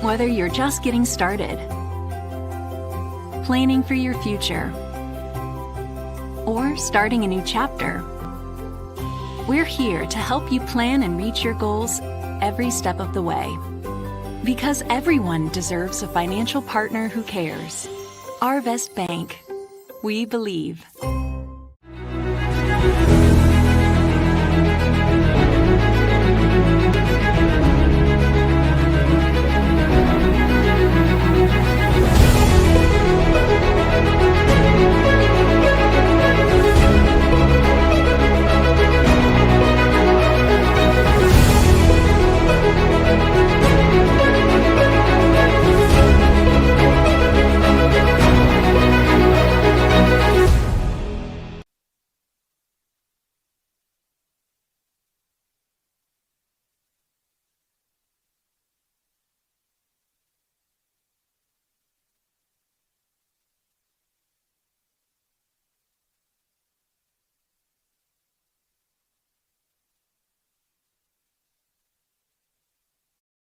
Whether you're just getting started, planning for your future, or starting a new chapter, we're here to help you plan and reach your goals every step of the way. Because everyone deserves a financial partner who cares. Arvest Bank, we believe.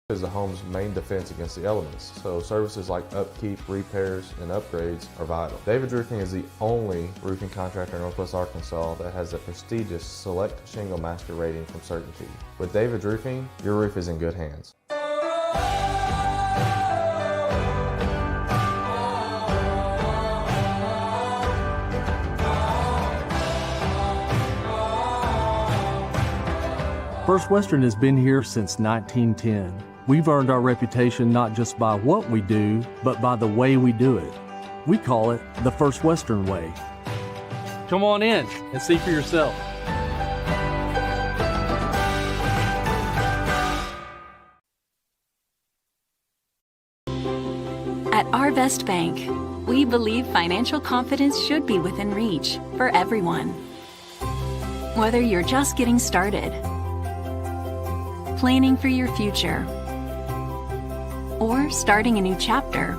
Is the home's main defense against the elements, so services like upkeep, repairs, and upgrades are vital. David Roofing is the only roofing contractor in Northwest Arkansas that has the prestigious Select Shingle Master rating from Certainty. With David Roofing, your roof is in good hands. First Western has been here since 1910. We've earned our reputation not just by what we do, but by the way we do it. We call it the First Western way. Come on in and see for yourself. At Arvest Bank, we believe financial confidence should be within reach for everyone. Whether you're just getting started, planning for your future, or starting a new chapter,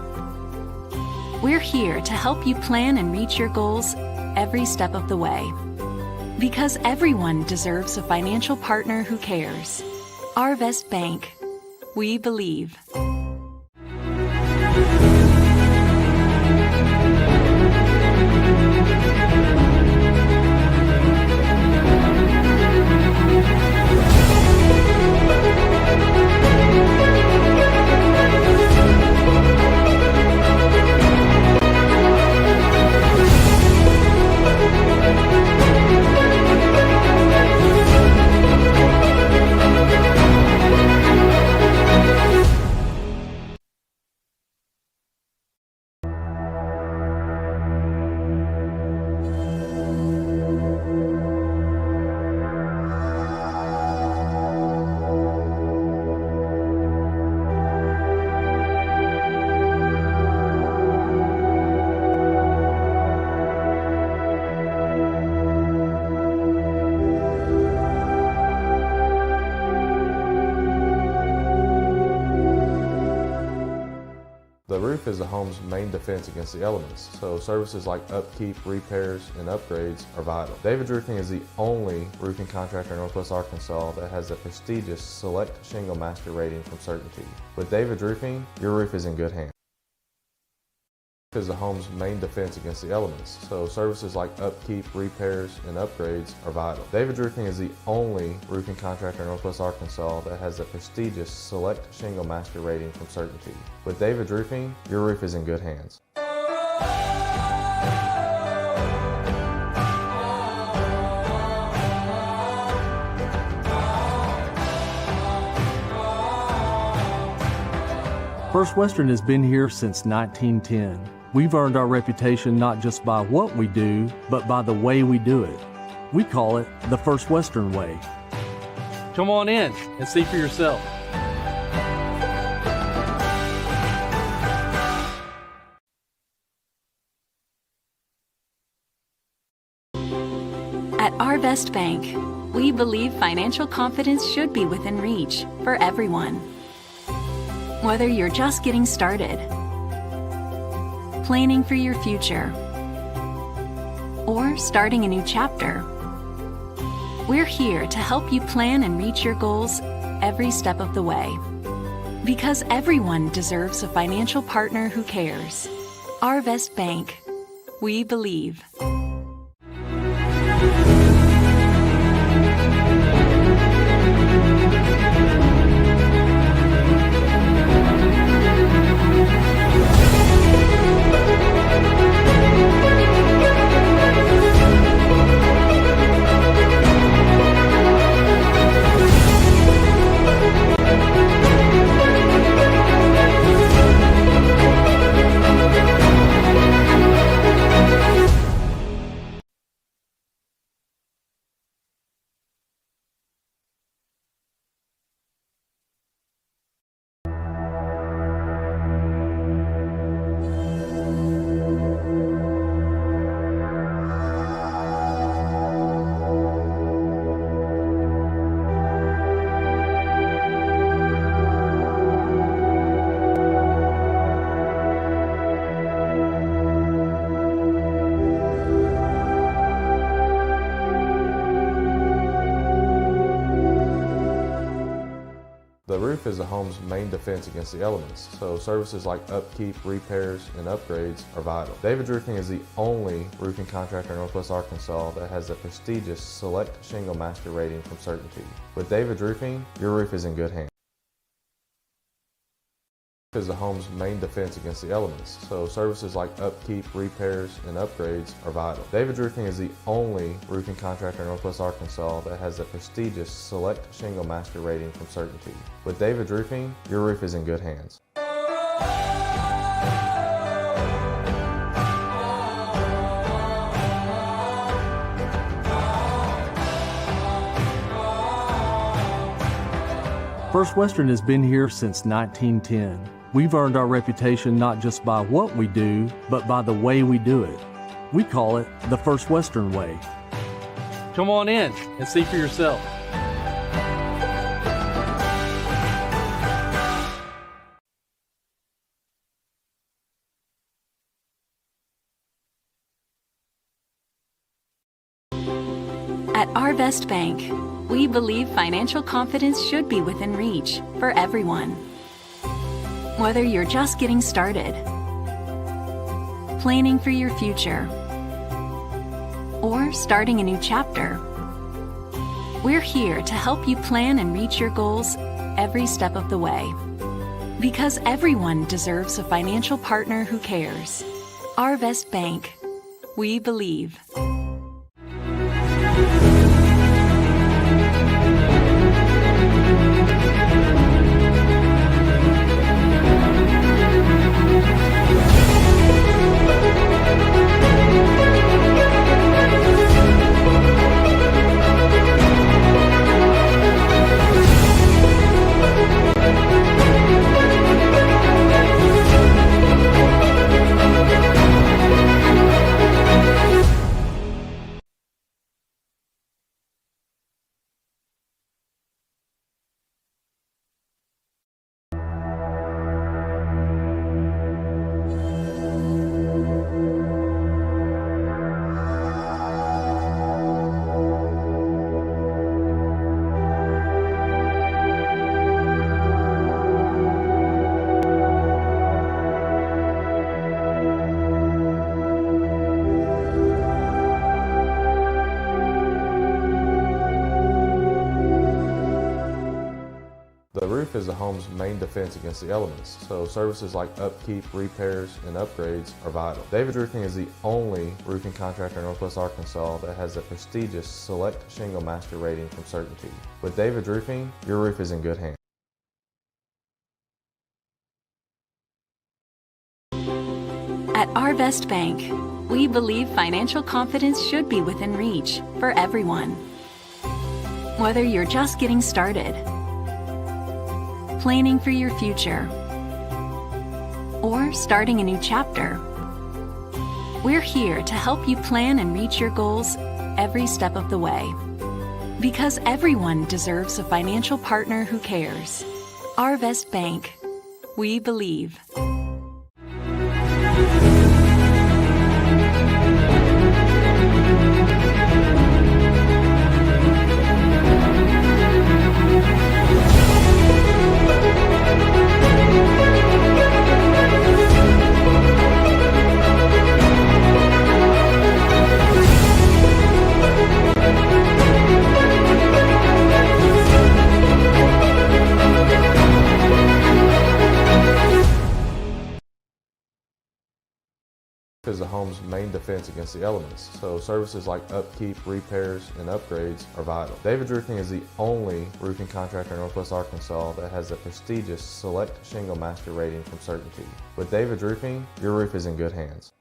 we're here to help you plan and reach your goals every step of the way. Because everyone deserves a financial partner who cares. Arvest Bank, we believe. is the home's main defense against the elements, so services like upkeep, repairs, and upgrades are vital. David's Roofing is the only roofing contractor in Northwest Arkansas that has the prestigious Select Shingle Master rating from Certainty. With David's Roofing, your roof is in good hands. Is the home's main defense against the elements, so services like upkeep, repairs, and upgrades are vital. David's Roofing is the only roofing contractor in Northwest Arkansas that has the prestigious Select Shingle Master rating from Certainty. With David's Roofing, your roof is in good hands. First Western has been here since 1910. We've earned our reputation not just by what we do, but by the way we do it. We call it the First Western way. Come on in and see for yourself. At Our Best Bank, we believe financial confidence should be within reach for everyone. Whether you're just getting started, planning for your future, or starting a new chapter, we're here to help you plan and reach your goals every step of the way. Because everyone deserves a financial partner who cares. Our Best Bank. We believe. The roof is the home's main defense against the elements, so services like upkeep, repairs, and upgrades are vital. David's Roofing is the only roofing contractor in Northwest Arkansas that has the prestigious Select Shingle Master rating from Certainty. With David's Roofing, your roof is in good hands. Is the home's main defense against the elements, so services like upkeep, repairs, and upgrades are vital. David's Roofing is the only roofing contractor in Northwest Arkansas that has the prestigious Select Shingle Master rating from Certainty. With David's Roofing, your roof is in good hands. First Western has been here since 1910. We've earned our reputation not just by what we do, but by the way we do it. We call it the First Western way. Come on in and see for yourself. At Our Best Bank, we believe financial confidence should be within reach for everyone. Whether you're just getting started, planning for your future, or starting a new chapter, we're here to help you plan and reach your goals every step of the way. Because everyone deserves a financial partner who cares. Our Best Bank. We believe. is the home's main defense against the elements, so services like upkeep, repairs, and upgrades are vital. David Roofing is the only roofing contractor in Northwest Arkansas that has the prestigious Select Shingle Master rating from Certainty. With David Roofing, your roof is in good hands. At Arvest Bank, we believe financial confidence should be within reach for everyone. Whether you're just getting started, planning for your future, or starting a new chapter, we're here to help you plan and reach your goals every step of the way. Because everyone deserves a financial partner who cares. Arvest Bank. We believe. Is the home's main defense against the elements, so services like upkeep, repairs, and upgrades are vital. David Roofing is the only roofing contractor in Northwest Arkansas that has the prestigious Select Shingle Master rating from Certainty. With David Roofing, your roof is in good hands.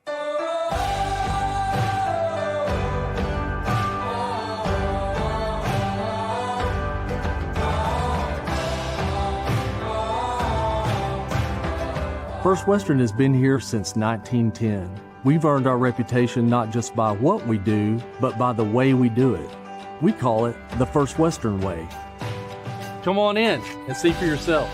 First Western has been here since 1910. We've earned our reputation not just by what we do, but by the way we do it. We call it the First Western way. Come on in and see for yourself.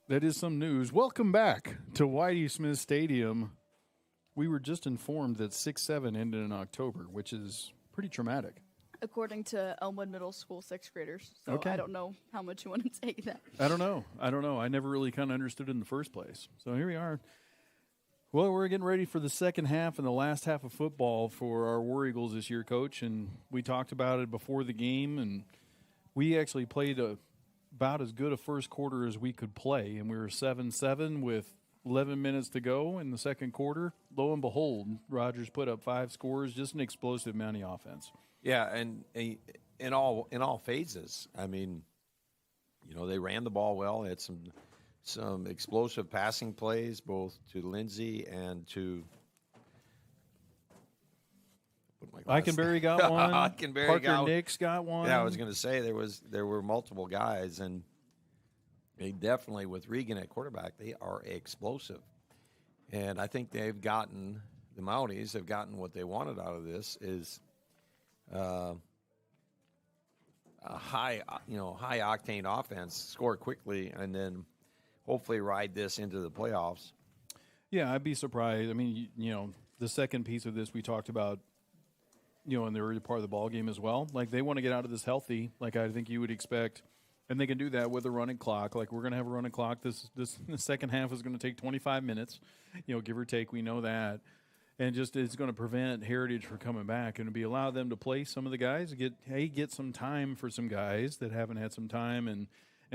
That is some news. Welcome back to Whitey Smith Stadium. We were just informed that 6-7 ended in October, which is pretty traumatic. According to Elmwood Middle School 6th graders. So Okay. I don't know how much you want to take that. I don't know. I never really kind of understood it in the first place. So here we are. Well, we're getting ready for the second half and the last half of football for our War Eagles this year, Coach. And we talked about it before the game, and we actually played about as good a first quarter as we could play. And we were 7-7 with 11 minutes to go in the second quarter. Lo and behold, Rogers put up 5 scores, just an explosive Mountie offense. Yeah, and in all phases. I mean, you know, they ran the ball well. They had some explosive passing plays, both to Lindsey and to Eikenberry got one. Eikenberry Parker Nix got one. Yeah, I was going to say there were multiple guys, and they definitely, with Regan at quarterback, they are explosive. And I think the Mounties have gotten what they wanted out of this is a high octane offense, score quickly, and then hopefully ride this into the playoffs. Yeah, I'd be surprised. I mean, you know, the second piece of this we talked about, you know, in the early part of the ball game as well. Like, they want to get out of this healthy, like I think you would expect. And they can do that with a running clock. Like, we're going to have a running clock. This the second half is going to take 25 minutes, you know, give or take. We know that. And just it's going to prevent Heritage from coming back and allow them to play some of the guys, get some time for some guys that haven't had some time. And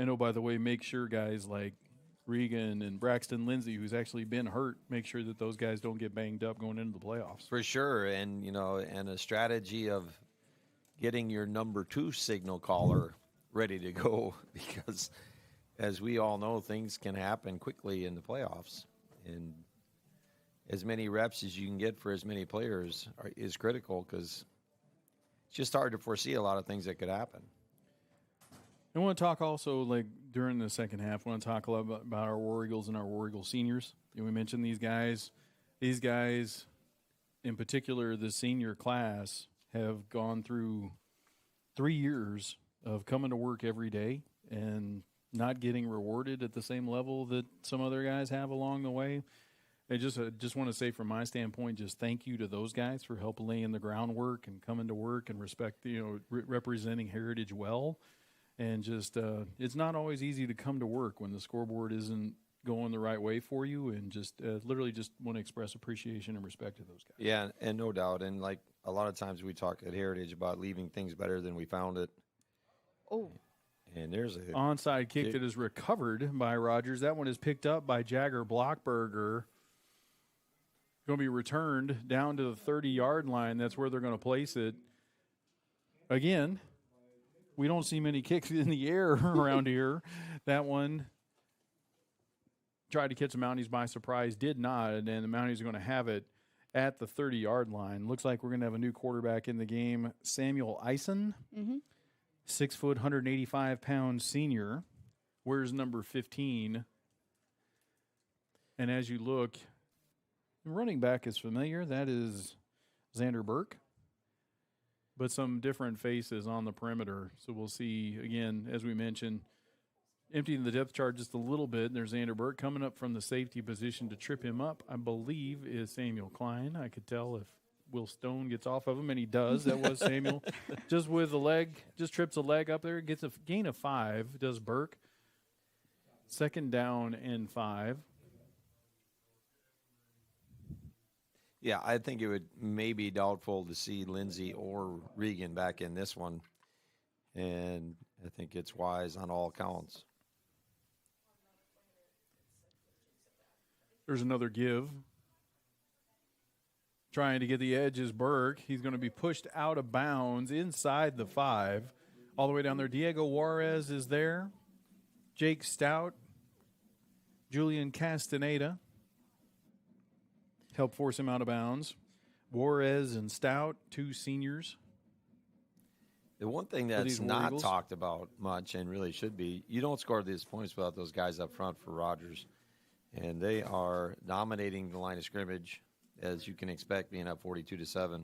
oh, by the way, make sure guys like Regan and Braxton Lindsey, who's actually been hurt, make sure that those guys don't get banged up going into the playoffs. For sure. And, you know, and a strategy of getting your number 2 signal caller ready to go, because as we all know, things can happen quickly in the playoffs, and as many reps as you can get for as many players is critical, because it's just hard to foresee a lot of things that could happen. I want to talk also, like, during the second half, I want to talk a lot about our War Eagles and our War Eagle seniors. You know, we mentioned these guys. These guys, in particular, the senior class, have gone through 3 years of coming to work every day and not getting rewarded at the same level that some other guys have along the way. I just want to say, from my standpoint, just thank you to those guys for helping laying the groundwork and coming to work and representing Heritage well. And just it's not always easy to come to work when the scoreboard isn't going the right way for you, and just literally just want to express appreciation and respect to those guys. Yeah, and no doubt. And like a lot of times we talk at Heritage about leaving things better than we found it. Oh, And there's a Onside kick that is recovered by Rogers. That one is picked up by Jagger Blockberger. Going to be returned down to the 30-yard line. That's where they're going to place it. Again, we don't see many kicks in the air around here. That one tried to catch the Mounties by surprise, did not, and the Mounties are going to have it at the 30-yard line. Looks like we're going to have a new quarterback in the game, Samuel Eisen, 6 foot, 185-pound senior. Wears number 15. And as you look, the running back is familiar. That is Xander Burke. But some different faces on the perimeter. So we'll see, again, as we mentioned, emptying the depth chart just a little bit. And there's Xander Burke coming up from the safety position to trip him up, I believe, is Samuel Klein. I could tell if Will Stone gets off of him, and he does. That was Samuel. Just with the leg, just trips a leg up there. Gets a gain of 5, does Burke. 2nd down and 5. Yeah, I think it would maybe doubtful to see Lindsey or Regan back in this one. And I think it's wise on all counts. There's another give. Trying to get the edge is Burke. He's going to be pushed out of bounds inside the 5. All the way down there. Diego Juarez is there. Jake Stout. Julian Castaneda. Help force him out of bounds. Juarez and Stout, 2 seniors. The one thing that's not talked about much and really should be, you don't score these points without those guys up front for Rogers. And they are dominating the line of scrimmage, as you can expect, being up 42-7.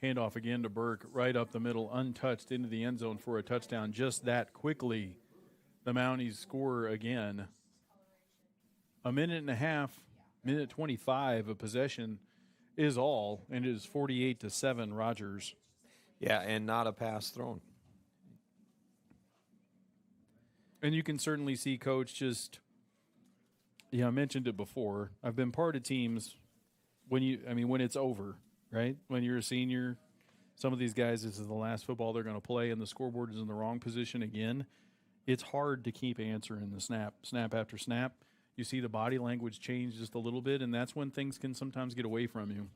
Handoff again to Burke, right up the middle, untouched into the end zone for a touchdown. Just that quickly, the Mounties score again. A minute and a half, minute 25 of possession is all, and it is 48-7 Rogers. Yeah, and not a pass thrown. And you can certainly see Coach just, I mentioned it before. I've been part of teams when it's over, right? When you're a senior, some of these guys, this is the last football they're going to play, and the scoreboard is in the wrong position again. It's hard to keep answering the snap after snap. You see the body language change just a little bit, and that's when things can sometimes get away from you.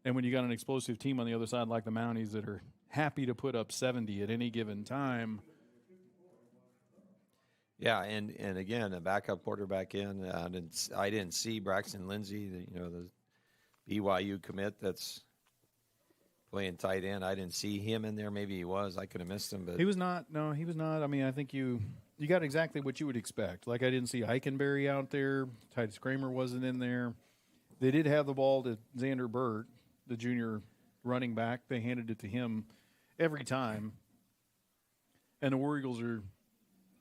And when you got an explosive team on the other side like the Mounties that are happy to put up 70 at any given time. Yeah, and again, a backup quarterback in. I didn't see Braxton Lindsey, the BYU commit that's playing tight end. I didn't see him in there. Maybe he was. I could have missed him. But he was not. No, he was not. I mean, I think you got exactly what you would expect. Like, I didn't see Eichenberry out there. Titus Kramer wasn't in there. They did have the ball to Xander Burke, the junior running back. They handed it to him every time. And the War Eagles are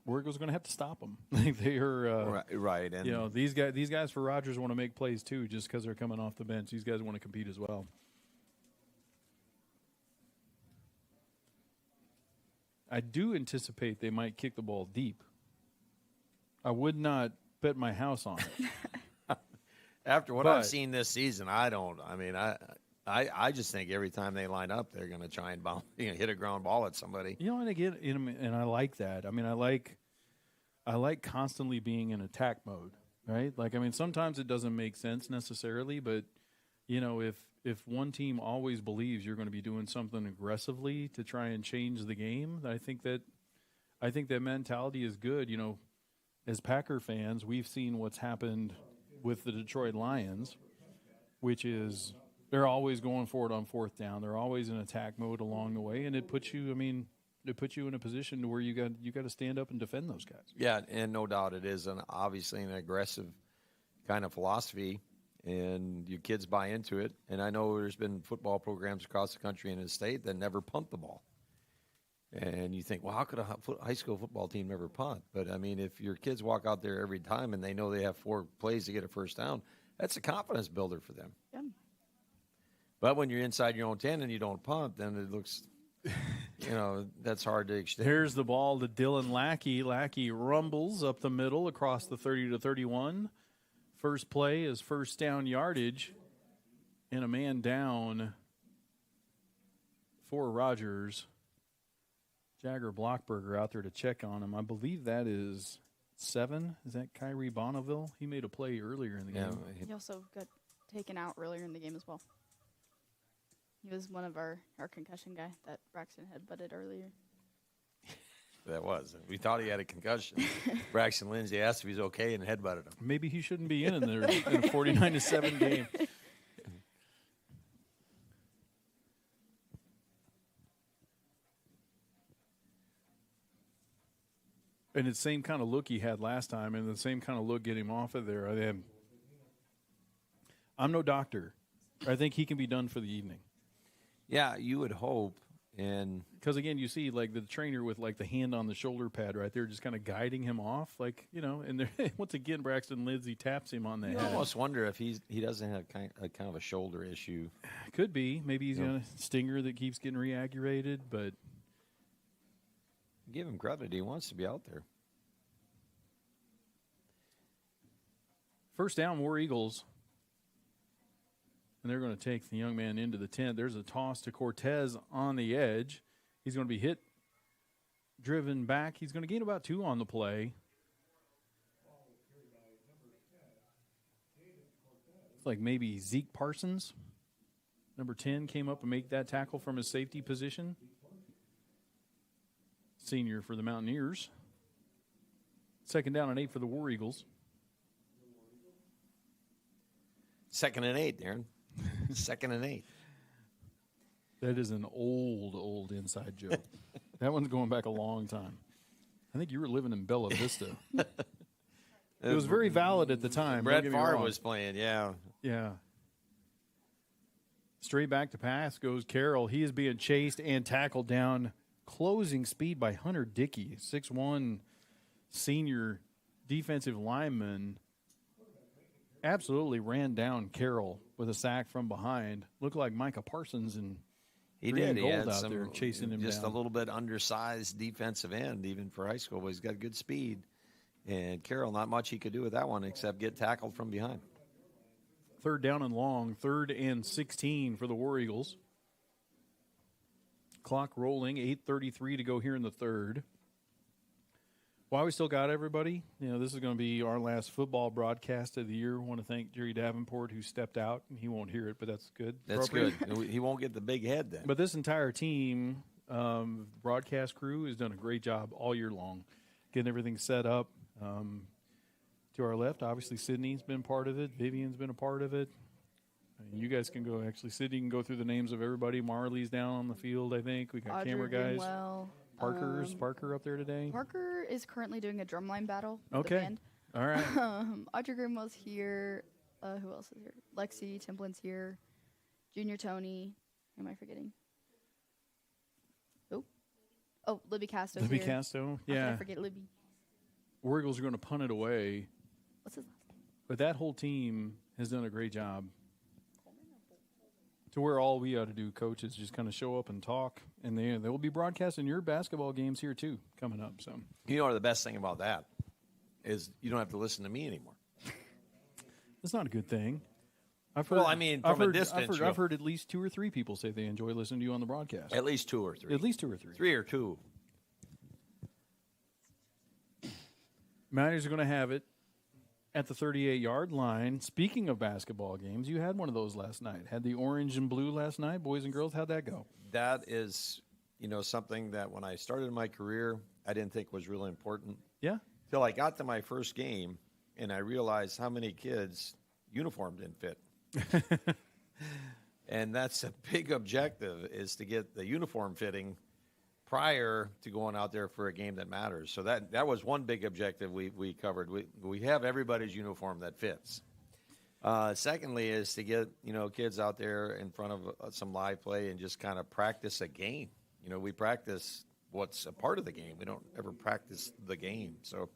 going to have to stop them. They are right. And these guys for Rogers want to make plays too, just because they're coming off the bench. These guys want to compete as well. I do anticipate they might kick the ball deep. I would not bet my house on it. After what I've seen this season, I don't. I mean, I just think every time they line up, they're going to try and hit a ground ball at somebody. And again, and I like that. I mean, I like constantly being in attack mode, right? Like, I mean, sometimes it doesn't make sense necessarily, but if one team always believes you're going to be doing something aggressively to try and change the game, I think that mentality is good. As Packer fans, we've seen what's happened with the Detroit Lions, which is they're always going for it on 4th down. They're always in attack mode along the way, and it puts you in a position to where you got to stand up and defend those guys. Yeah, and no doubt it is obviously an aggressive kind of philosophy, and your kids buy into it. And I know there's been football programs across the country and in the state that never punt the ball. And you think, well, how could a high school football team never punt? But, I mean, if your kids walk out there every time and they know they have 4 plays to get a first down, that's a confidence builder for them. Yeah. But when you're inside your own 10 and you don't punt, then it looks that's hard to extend. Here's the ball to Dylan Lackey. Lackey rumbles up the middle across the 30 to 31. First play is first down yardage, and a man down for Rogers. Jagger Blockberger out there to check on him. I believe that is 7. Is that Kyrie Bonneville? He made a play earlier in the game. He also got taken out earlier in the game as well. He was one of our concussion guy that Braxton had butted earlier. That was. We thought he had a concussion. Braxton Lindsay asked if he's okay and headbutted him. Maybe he shouldn't be in there in a 49-7 game. And it's the same kind of look he had last time, and the same kind of look getting him off of there. I'm no doctor. I think he can be done for the evening. Yeah, you would hope. And because, again, you see, like, the trainer with, like, the hand on the shoulder pad right there just kind of guiding him off. Like, and there, once again, Braxton Lindsay taps him on the head. I almost wonder if he doesn't have kind of a shoulder issue. Could be. Maybe he's got a stinger that keeps getting re-aggravated, but give him credit. He wants to be out there. First down, War Eagles. And they're going to take the young man into the tent. There's a toss to Cortez on the edge. He's going to be hit, driven back. He's going to gain about 2 on the play. It's like maybe Zeke Parsons, number 10, came up and made that tackle from his safety position. Senior for the Mountaineers. Second down and 8 for the War Eagles. 2nd and 8, Darren. 2nd and 8. That is an old inside joke. That one's going back a long time. I think you were living in Bella Vista. It was very valid at the time. Brett Favre was playing, yeah. Yeah. Straight back to pass goes Carroll. He is being chased and tackled down. Closing speed by Hunter Dickey, 6'1", senior defensive lineman. Absolutely ran down Carroll with a sack from behind. Looked like Micah Parsons and he did. He had out there chasing him just down. A little bit undersized defensive end, even for high school, but he's got good speed. And Carroll, not much he could do with that one except get tackled from behind. Third down and long, 3rd and 16 for the War Eagles. Clock rolling, 8:33 to go here in the third. While we still got everybody, this is going to be our last football broadcast of the year. I want to thank Jerry Davenport, who stepped out. He won't hear it, but that's good. That's good. He won't get the big head then. But this entire team, broadcast crew, has done a great job all year long, getting everything set up. To our left, obviously, Sydney's been part of it. Vivian's been a part of it. You guys can go. Actually, Sydney can go through the names of everybody. Marley's down on the field, I think. We got camera guys. Is Parker up there today? Parker is currently doing a drumline battle with the Okay. band. All right. Audrey Grimwell's here. Who else is here? Lexi Templin's here. Junior Tony. Who am I forgetting? Oh, Libby Casto's Libby here. Casto. How Yeah. could I forget Libby? War Eagles are going to punt it away. What's his last name? But that whole team has done a great job. To where all we ought to do, coach, is just kind of show up and talk. And they will be broadcasting your basketball games here, too, coming up. So The best thing about that is you don't have to listen to me anymore. that's not a good thing. I've heard, Well, I mean, from a distance, I've heard at least 2 or 3 people say they enjoy listening to you on the broadcast. At least 2 or 3. At least 2 or 3. 3 or 2. Mountaineers are going to have it at the 38-yard line. Speaking of basketball games, you had one of those last night. Had the orange and blue last night, boys and girls. How'd that go? That is, something that when I started my career, I didn't think was really important. Yeah? Till I got to my first game, and I realized how many kids' uniform didn't fit. And that's a big objective, is to get the uniform fitting prior to going out there for a game that matters. So that was one big objective we covered. We have everybody's uniform that fits. Secondly is to get, kids out there in front of some live play and just kind of practice a game. We practice what's a part of the game. We don't ever practice the game. So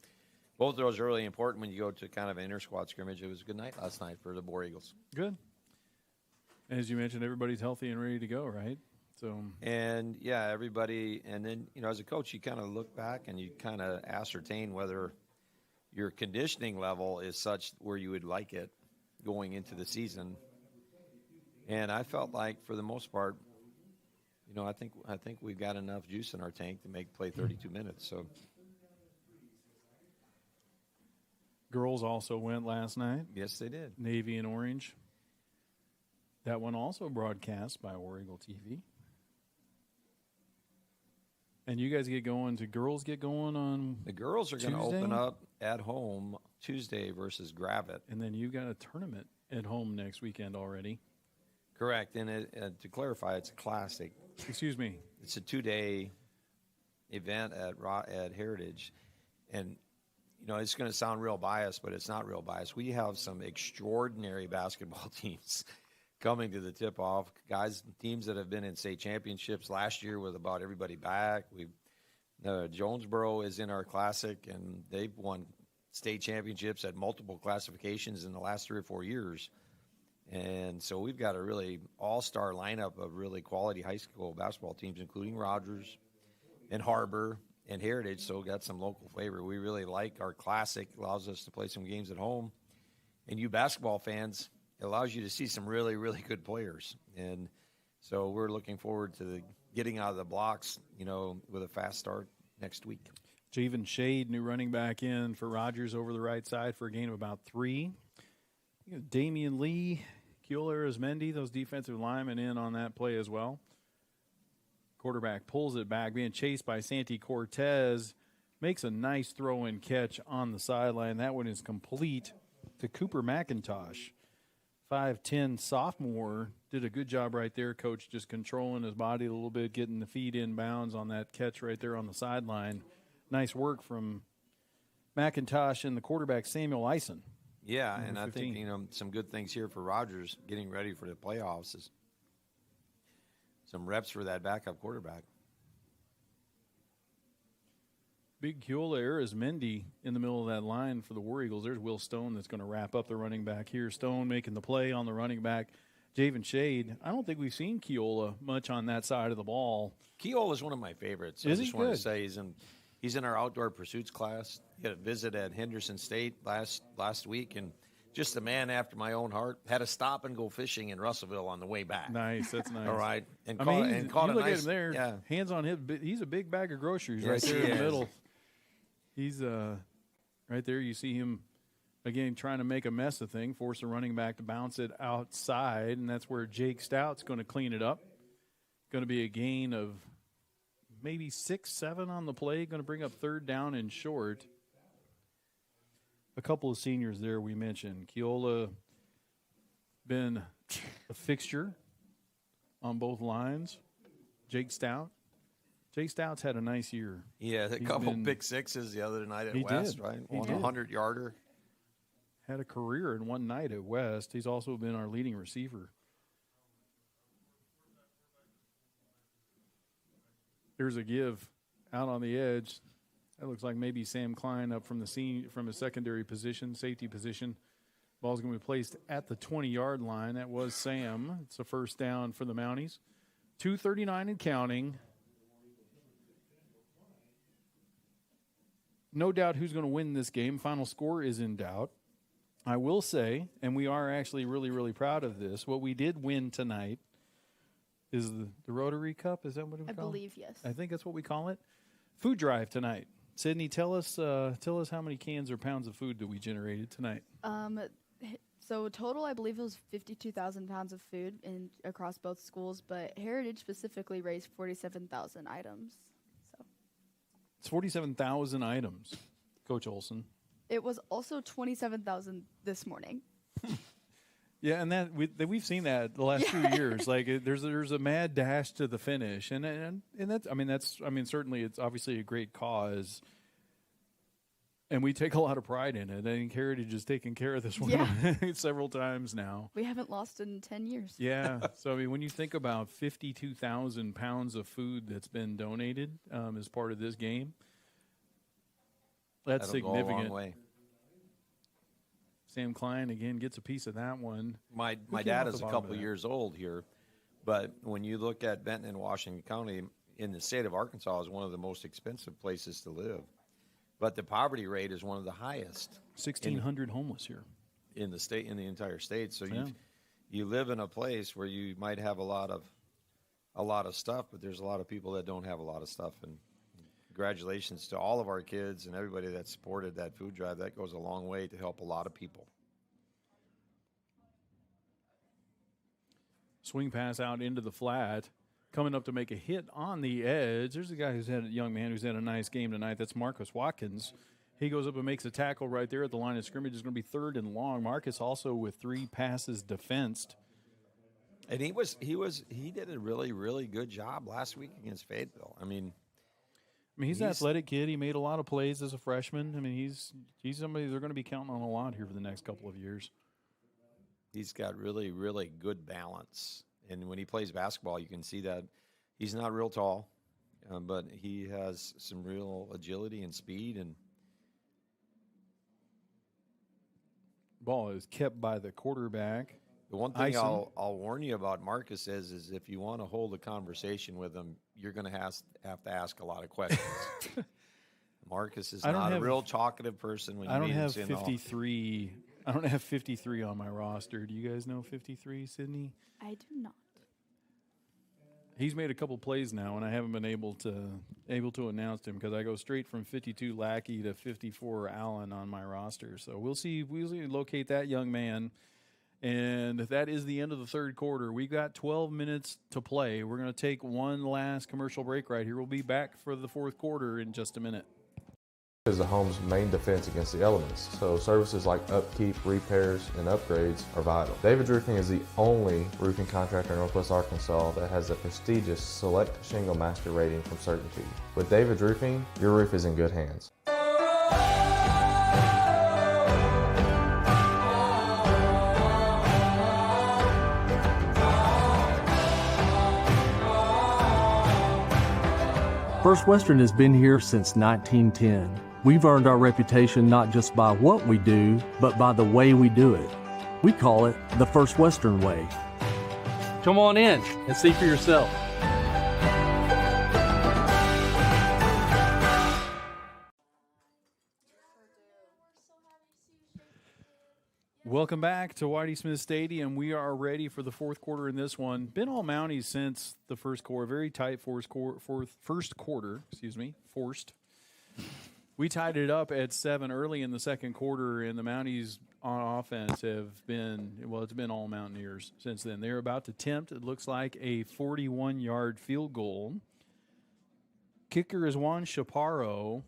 both of those are really important when you go to kind of an inter-squad scrimmage. It was a good night last night for the War Eagles. Good. As you mentioned, everybody's healthy and ready to go, right? So And yeah, everybody, and then, as a coach, you kind of look back and you kind of ascertain whether your conditioning level is such where you would like it going into the season. And I felt like, for the most part, I think we've got enough juice in our tank to play 32 minutes. So girls also went last night. yes, they did. Navy and orange. That one also broadcast by War Eagle TV. And you guys girls get going on The girls are going to Tuesday? open up at home Tuesday versus Gravett. And then you got a tournament at home next weekend already. Correct. And to clarify, it's a classic. Excuse me. It's a 2-day event at Heritage. And, it's going to sound real biased, but it's not real biased. We have some extraordinary basketball teams coming to the tip-off. Teams that have been in state championships last year with about everybody back. Jonesboro is in our classic, and they've won state championships at multiple classifications in the last 3 or 4 years. And so we've got a really all-star lineup of really quality high school basketball teams, including Rogers and Harbor and Heritage. So we've got some local flavor. We really like our classic. Allows us to play some games at home. And you basketball fans, it allows you to see some really, really good players. And so we're looking forward to getting out of the blocks, with a fast start next week. Javen Shade, new running back in for Rogers over the right side for a gain of about 3. Damian Lee, Keeler Arizmendi, those defensive linemen in on that play as well. Quarterback pulls it back, being chased by Santi Cortez. Makes a nice throw and catch on the sideline. That one is complete to Cooper McIntosh. 5'10" sophomore. Did a good job right there, Coach, just controlling his body a little bit, getting the feet in bounds on that catch right there on the sideline. Nice work from McIntosh and the quarterback, Samuel Eisen. Yeah, Number and I 15. think, some good things here for Rogers getting ready for the playoffs is some reps for that backup quarterback. Big Keola Arizmendi in the middle of that line for the War Eagles. There's Will Stone that's going to wrap up the running back here. Stone making the play on the running back. Javen Shade, I don't think we've seen Keola much on that side of the ball. Keola is one of my favorites. Is I he? just want to Good. say he's in our outdoor pursuits class. He had a visit at Henderson State last week, and just a man after my own heart. Had to stop and go fishing in Russellville on the way back. Nice, that's nice. All right, and I caught, mean, and caught you a look nice, at him there, yeah. hands on him. He's a big bag of groceries Yes, right there he in the is. middle. He's right there. You see him again trying to make a mess of things, force the running back to bounce it outside, and that's where Jake Stout's going to clean it up. Going to be a gain of maybe 6, 7 on the play. Going to bring up 3rd down and short. A couple of seniors there we mentioned. Keola been a fixture on both lines. Jake Stout's had a nice year. Yeah, a He's couple been- pick sixes the other night at He West, did. right? He On did. a 100-yarder. Had a career in one night at West. He's also been our leading receiver. There's a give out on the edge. That looks like maybe Sam Klein up from from a secondary position, safety position. Ball's going to be placed at the 20-yard line. That was Sam. It's a first down for the Mounties. 2:39 and counting. No doubt who's going to win this game. Final score is in doubt. I will say, and we are actually really, really proud of this, what we did win tonight is the Rotary Cup. Is that what we I call it? believe, yes. I think that's what we call it. Food drive tonight. Sydney, tell us how many cans or pounds of food that we generated tonight. So total, I believe it was 52,000 pounds of food across both schools, but Heritage specifically raised 47,000 items. So It's 47,000 items, Coach Olson. it was also 27,000 this morning. Yeah, and we've seen that the last 2 years. Like there's a mad dash to the finish, and that's certainly it's obviously a great cause, and we take a lot of pride in it. I think Heritage has taken care of this one several times now. We haven't lost in 10 years. Yeah, so when you think about 52,000 pounds of food that's been donated as part of this game, that's That'll significant. go a long way. Sam Klein again gets a piece of that one. My came dad off is the a bottom couple of that? years old here, But when you look at Benton and Washington County in the state of Arkansas is one of the most expensive places to live. But the poverty rate is one of the highest. 1,600 homeless here. In the state, in the entire state. So Yeah. you live in a place where you might have a lot of stuff, but there's a lot of people that don't have a lot of stuff. And congratulations to all of our kids and everybody that supported that food drive. That goes a long way to help a lot of people. Swing pass out into the flat. Coming up to make a hit on the edge. There's a guy a young man who's had a nice game tonight. That's Marcus Watkins. He goes up and makes a tackle right there at the line of scrimmage. It's going to be 3rd and long. Marcus also with 3 passes defensed. And he did a really, really good job last week against Fayetteville. I mean, he's an athletic kid. He made a lot of plays as a freshman. I mean, he's somebody they're going to be counting on a lot here for the next couple of years. He's got really, really good balance. And when he plays basketball, you can see that he's not real tall, but he has some real agility and speed. And ball is kept by the quarterback. the one thing I'll warn you about Marcus is if you want to hold a conversation with him, you're going to have to ask a lot of questions. Marcus is not a real talkative person. When you meet him, 53. I don't have 53 on my roster. Do you guys know 53, Sydney? I do not. He's made a couple plays now, and I haven't been able to announce him because I go straight from 52 Lackey to 54 Allen on my roster. So we'll see. We'll locate that young man, and that is the end of the third quarter. We've got 12 minutes to play. We're going to take one last commercial break right here. We'll be back for the fourth quarter in just a minute. Is the home's main defense against the elements, so services like upkeep, repairs, and upgrades are vital. David's Roofing is the only roofing contractor in Northwest Arkansas that has the prestigious Select Shingle Master rating from Certainty. With David's Roofing, your roof is in good hands. First Western has been here since 1910. We've earned our reputation not just by what we do, but by the way we do it. We call it the First Western way. Come on in and see for yourself. Welcome back to Whitey Smith Stadium. We are ready for the fourth quarter in this one. Been all Mounties since the first quarter. Very tight first quarter. Forced. We tied it up at 7 early in the second quarter, and the Mounties on offense have been, well, it's been all Mountaineers since then. They're about to attempt, it looks like, a 41-yard field goal. Kicker is Juan Chaparro,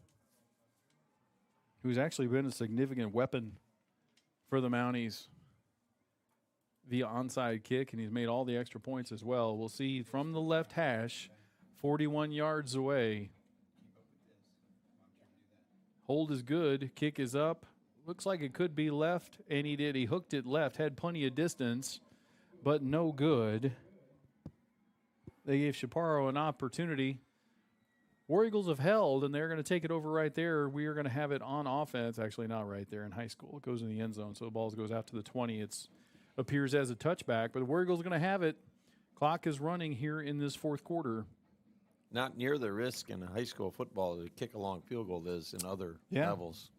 who's actually been a significant weapon for the Mounties via onside kick, and he's made all the extra points as well. We'll see from the left hash, 41 yards away. Hold is good. Kick is up. Looks like it could be left, and he did. He hooked it left, had plenty of distance, but no good. They gave Chaparro an opportunity. War Eagles have held, and they're going to take it over right there. We are going to have it on offense. Actually, not right there in high school. It goes in the end zone, so the ball goes out to the 20. It appears as a touchback, but the War Eagles are going to have it. Clock is running here in this fourth quarter. Not near the risk in high school football to kick a long field goal is in other levels.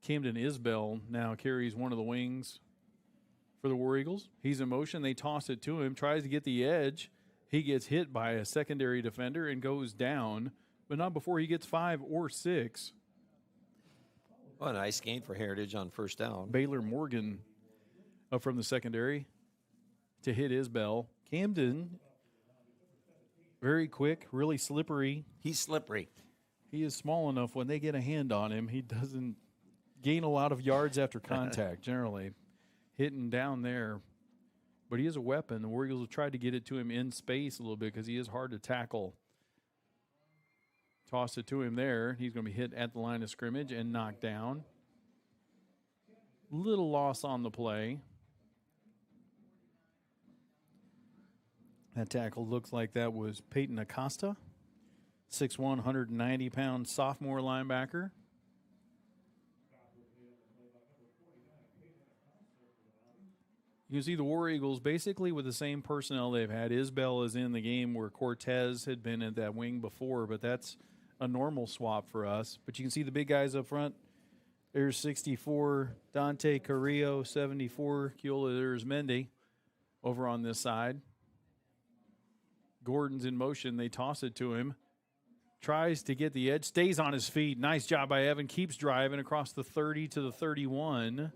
Camden Isbell now carries one of the wings for the War Eagles. He's in motion. They toss it to him, tries to get the edge. He gets hit by a secondary defender and goes down, but not before he gets 5 or 6. Well, a nice gain for Heritage on first down. Baylor Morgan up from the secondary to hit Isbell. Camden, very quick, really slippery. He's slippery. He is small enough when they get a hand on him, he doesn't gain a lot of yards after contact, generally. Hitting down there. But he is a weapon. The War Eagles have tried to get it to him in space a little bit because he is hard to tackle. Toss it to him there. He's going to be hit at the line of scrimmage and knocked down. Little loss on the play. That tackle looks like that was Peyton Acosta. 6'1", 190-pound sophomore linebacker. You can see the War Eagles basically with the same personnel they've had. Isbell is in the game where Cortez had been at that wing before, but that's a normal swap for us. But you can see the big guys up front. There's 64, Dante Carrillo, 74, Keola. There's Mendy over on this side. Gordon's in motion. They toss it to him. Tries to get the edge, stays on his feet. Nice job by Evan. Keeps driving across the 30 to the 31.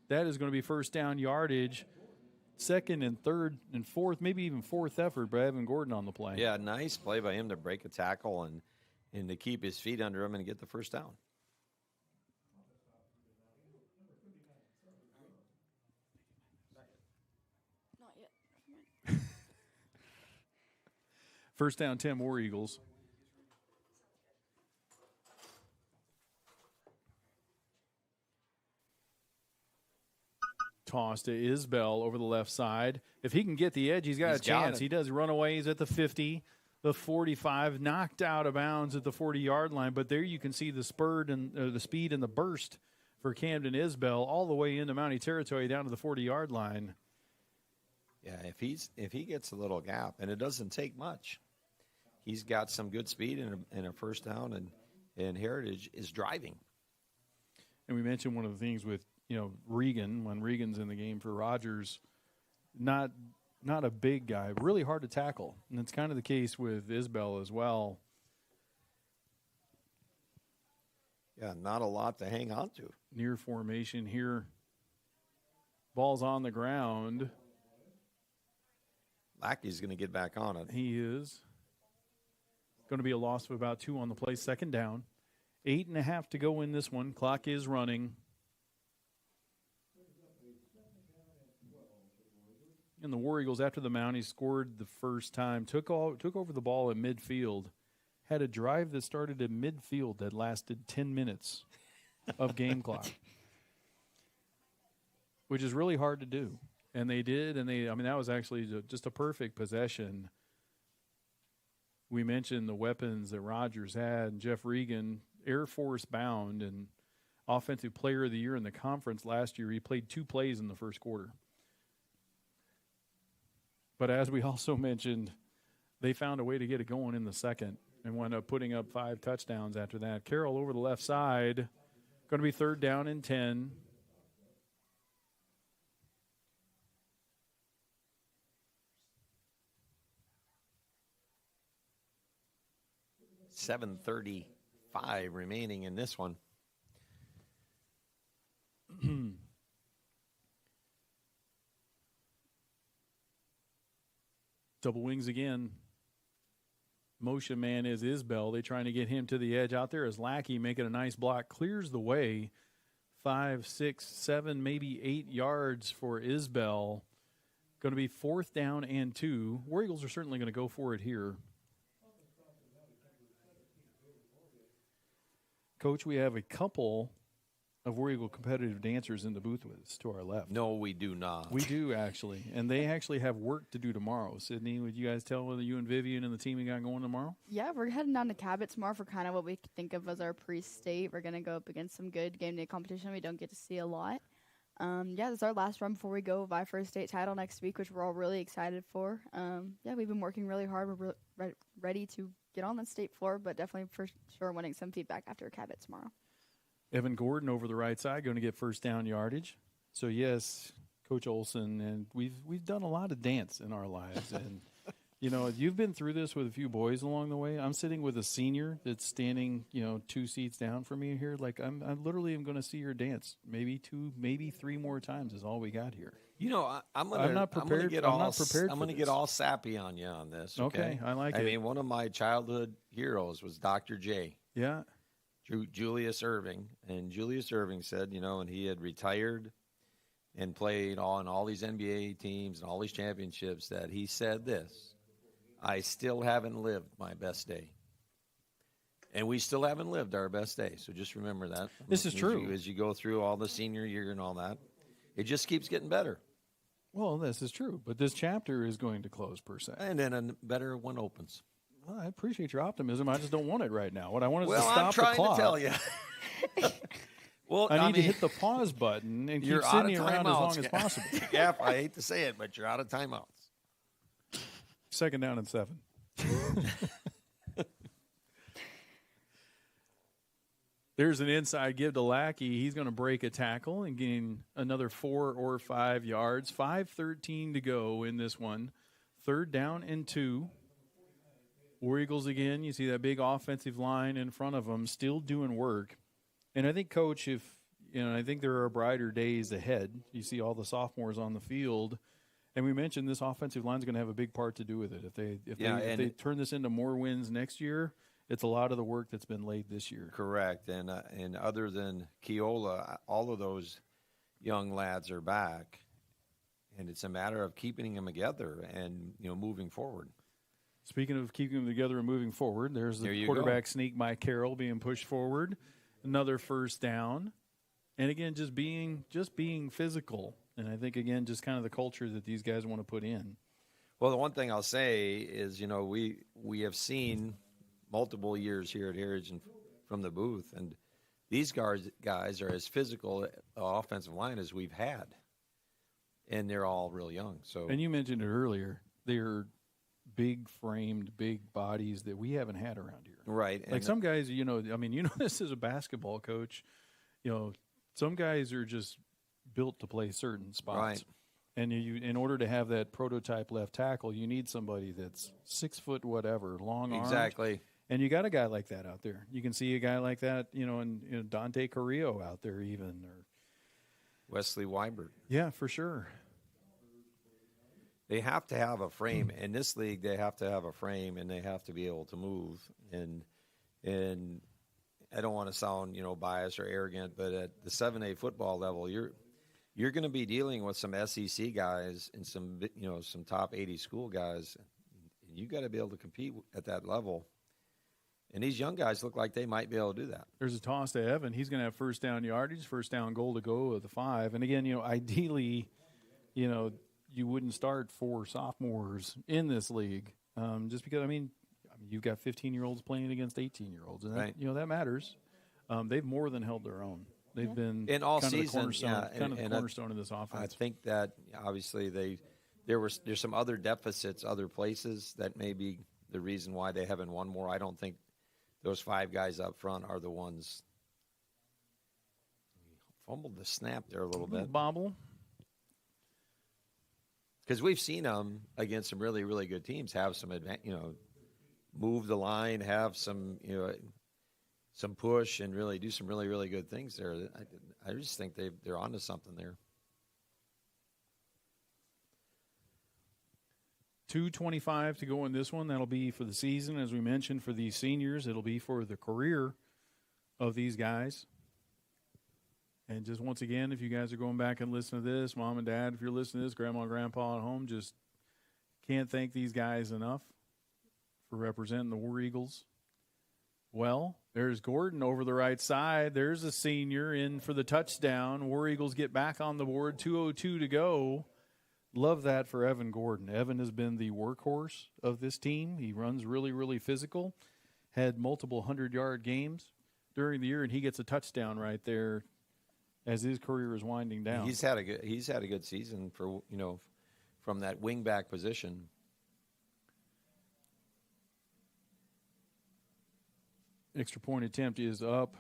That is going to be first down yardage. Second and third and fourth, maybe even fourth effort by Evan Gordon on the play. Yeah, nice play by him to break a tackle and to keep his feet under him and get the first down. Not yet. First down, 10 War Eagles. Toss to Isbell over the left side. If he can get the edge, he's got a chance. He does runaways at the 50, the 45, knocked out of bounds at the 40-yard line. But there you can see the spurt and the speed and the burst for Camden Isbell all the way into Mountie territory down to the 40-yard line. Yeah, if he gets a little gap, and it doesn't take much, he's got some good speed and a first down, and Heritage is driving. And we mentioned one of the things with Regan, when Regan's in the game for Rogers, not a big guy, really hard to tackle. And it's kind of the case with Isbell as well. Yeah, not a lot to hang on to. Near formation here. Ball's on the ground. Lackey's going to get back on it. He is. Going to be a loss of about 2 on the play. Second down. 8.5 to go in this one. Clock is running. And the War Eagles, after the Mounties scored the first time, took over the ball at midfield, had a drive that started at midfield that lasted 10 minutes of game clock, which is really hard to do. And they did, and that was actually just a perfect possession. We mentioned the weapons that Rogers had. Jeff Regan, Air Force bound and Offensive Player of the Year in the conference last year. He played 2 plays in the first quarter. But as we also mentioned, they found a way to get it going in the second and wound up putting up 5 touchdowns after that. Carroll over the left side, going to be third down and 10. $7:35 remaining in this one. Double wings again. Motion man is Isbell. They're trying to get him to the edge. Out there is Lackey making a nice block. Clears the way. 5, 6, 7, maybe 8 yards for Isbell. Going to be fourth down and 2. War Eagles are certainly going to go for it here. Coach, we have a couple of War Eagle competitive dancers in the booth with us to our left. No, we do not. We do, actually. And they actually have work to do tomorrow. Sydney, would you guys tell whether you and Vivian and the team you got going tomorrow? Yeah, we're heading down to Cabot tomorrow for kind of what we think of as our pre-state. We're going to go up against some good game day competition we don't get to see a lot. This is our last run before we go vie for a state title next week, which we're all really excited for. We've been working really hard. We're ready to get on the state floor, but definitely for sure wanting some feedback after Cabot tomorrow. Evan Gordon over the right side going to get first down yardage. So, yes, Coach Olson, and we've done a lot of dance in our lives. And, you've been through this with a few boys along the way. I'm sitting with a senior that's standing, 2 seats down from me here. Like, I literally am going to see her dance maybe 2, maybe 3 more times is all we got here. I'm not prepared. I'm going to get all sappy on you on this. Okay, I like it. I mean, one of my childhood heroes was Dr. J. Yeah. Julius Irving. And Julius Irving said, and he had retired and played on all these NBA teams and all these championships, that he said this: I still haven't lived my best day. And we still haven't lived our best day. So just remember that. This is true. As you go through all the senior year and all that, it just keeps getting better. Well, this is true. But this chapter is going to close, per se. And then a better one opens. Well, I appreciate your optimism. I just don't want it right now. What I want is to Well, stop I'm trying the clock. to tell you. Well, I need to mean, hit the pause button and keep you're out Sydney of around as timeouts. long as possible. Gaff, I hate to say it, but you're out of timeouts. 2nd down and 7. There's an inside give to Lackey. He's going to break a tackle and gain another 4 or 5 yards. 5:13 to go in this one. 3rd down and 2. War Eagles again. You see that big offensive line in front of them still doing work. And I think, Coach, I think there are brighter days ahead. You see all the sophomores on the field. And we mentioned this offensive line is going to have a big part to do with it. If they turn this into more wins next year, it's a lot of the work that's been laid this year. Correct. And other than Keola, all of those young lads are back. And it's a matter of keeping them together and, moving forward. Speaking of keeping them together and moving forward, there's the There quarterback sneak by Carroll being pushed forward. Another 1st down. And again, just being physical. And I think, again, just kind of the culture that these guys want to put in. Well, the one thing I'll say is, we have seen multiple years here at Heritage and from the booth, and these guys are as physical offensive line as we've had, and they're all real young. So, and you mentioned it earlier, they're big-framed, big bodies that we haven't had around here. Right. Like some guys, this is a basketball coach. Some guys are just built to play certain spots. Right. And in order to have that prototype left tackle, you need somebody that's 6 foot whatever, long arms. Exactly. And you got a guy like that out there. You can see a guy like that, in Dante Carrillo out there even. Or Wesley Weibert. Yeah, for sure. They have to have a frame. In this league, they have to have a frame, and they have to be able to move. And I don't want to sound, biased or arrogant, but at the 7A football level, you're going to be dealing with some SEC guys and some top 80 school guys. And you got to be able to compete at that level. And these young guys look like they might be able to do that. There's a toss to Evan. He's going to have 1st down yardage, 1st down goal to go at the 5. And again, ideally, you wouldn't start 4 sophomores in this league, just because you've got 15-year-olds playing against 18-year-olds, and right. That matters. They've more than held their own. They've been in all kind season, of the cornerstone of this offense. I think that obviously there's some other deficits, other places that may be the reason why they haven't won more. I don't think those 5 guys up front are the ones. Fumbled the snap there a little bit. Bobble. Because we've seen them against some really, really good teams have some, move the line, have some, some push, and really do some really, really good things there. I just think they're onto something there. 2:25 to go in this one. That'll be for the season, as we mentioned, for these seniors. It'll be for the career of these guys. And just once again, if you guys are going back and listening to this, Mom and Dad, if you're listening to this, Grandma and Grandpa at home, just can't thank these guys enough for representing the War Eagles. Well, there's Gordon over the right side. There's a senior in for the touchdown. War Eagles get back on the board. 2:02 to go. Love that for Evan Gordon. Evan has been the workhorse of this team. He runs really, really physical. Had multiple 100-yard games during the year, and he gets a touchdown right there as his career is winding down. He's had a good season for from that wingback position. Extra point attempt is up.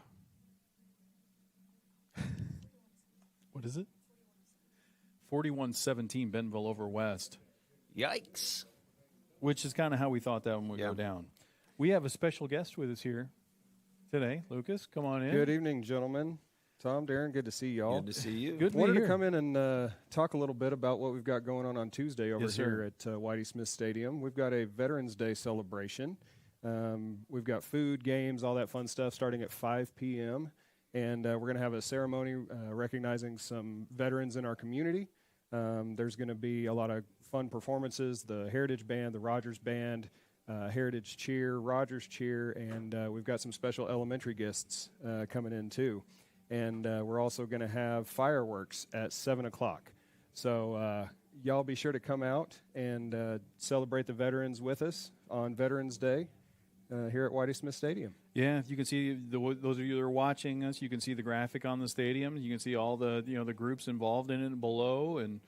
What is it? 41-17 Bentonville over West. Yikes. Which is kind of how we thought that one would go down. We have a special guest with us here today. Lucas, come on in. Good evening, gentlemen. Tom, Darren, good to see y'all. Good to see you. Good to Wanted be to here. come in and talk a little bit about what we've got going on Tuesday over Yes, here at Whitey Smith Stadium. We've got a Veterans Day celebration. We've got food, games, all that fun stuff starting at 5 p.m. And we're going to have a ceremony recognizing some veterans in our community. There's going to be a lot of fun performances, the Heritage Band, the Rogers Band, Heritage Cheer, Rogers Cheer, and we've got some special elementary guests coming in too. And we're also going to have fireworks at 7 o'clock. So y'all be sure to come out and celebrate the veterans with us on Veterans Day here at Whitey Smith Stadium. Yeah, you can see those of you that are watching us. You can see the graphic on the stadium. You can see all the the groups involved in it below, and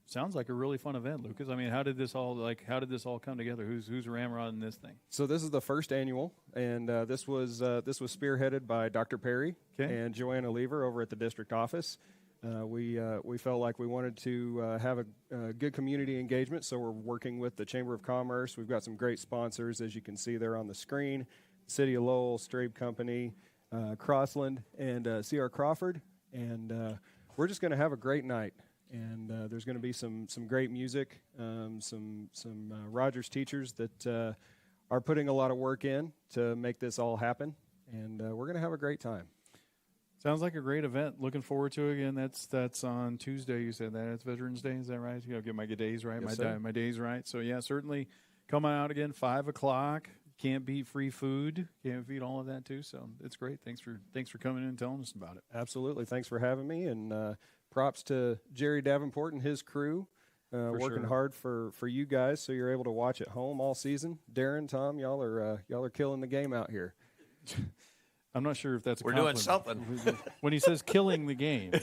sounds like a really fun event, Lucas. I mean, how did this all come together? Who's ramrodding this thing? So this is the first annual, and this was spearheaded by Dr. Perry and Joanna Lever over at the district office. We felt like we wanted to have a good community engagement, so we're working with the Chamber of Commerce. We've got some great sponsors, as you can see there on the screen: City of Lowell, Strabe Company, Crossland, and C.R. Crawford. And we're just going to have a great night. And there's going to be some great music, some Rogers teachers that are putting a lot of work in to make this all happen. And we're going to have a great time. Sounds like a great event. Looking forward to it again. That's on Tuesday. You said that it's Veterans Day. Is that right? Get my days right. Yes, my days right. So yeah, certainly come on out again. 5:00. Can't beat free food. Can't beat all of that too. So it's great. Thanks for coming in and telling us about it. Absolutely. Thanks for having me. And props to Jerry Davenport and his crew working hard for you guys, so you're able to watch at home all season. Darren, Tom, y'all are killing the game out here. I'm not sure if that's a We're compliment. doing something. When he says killing the game.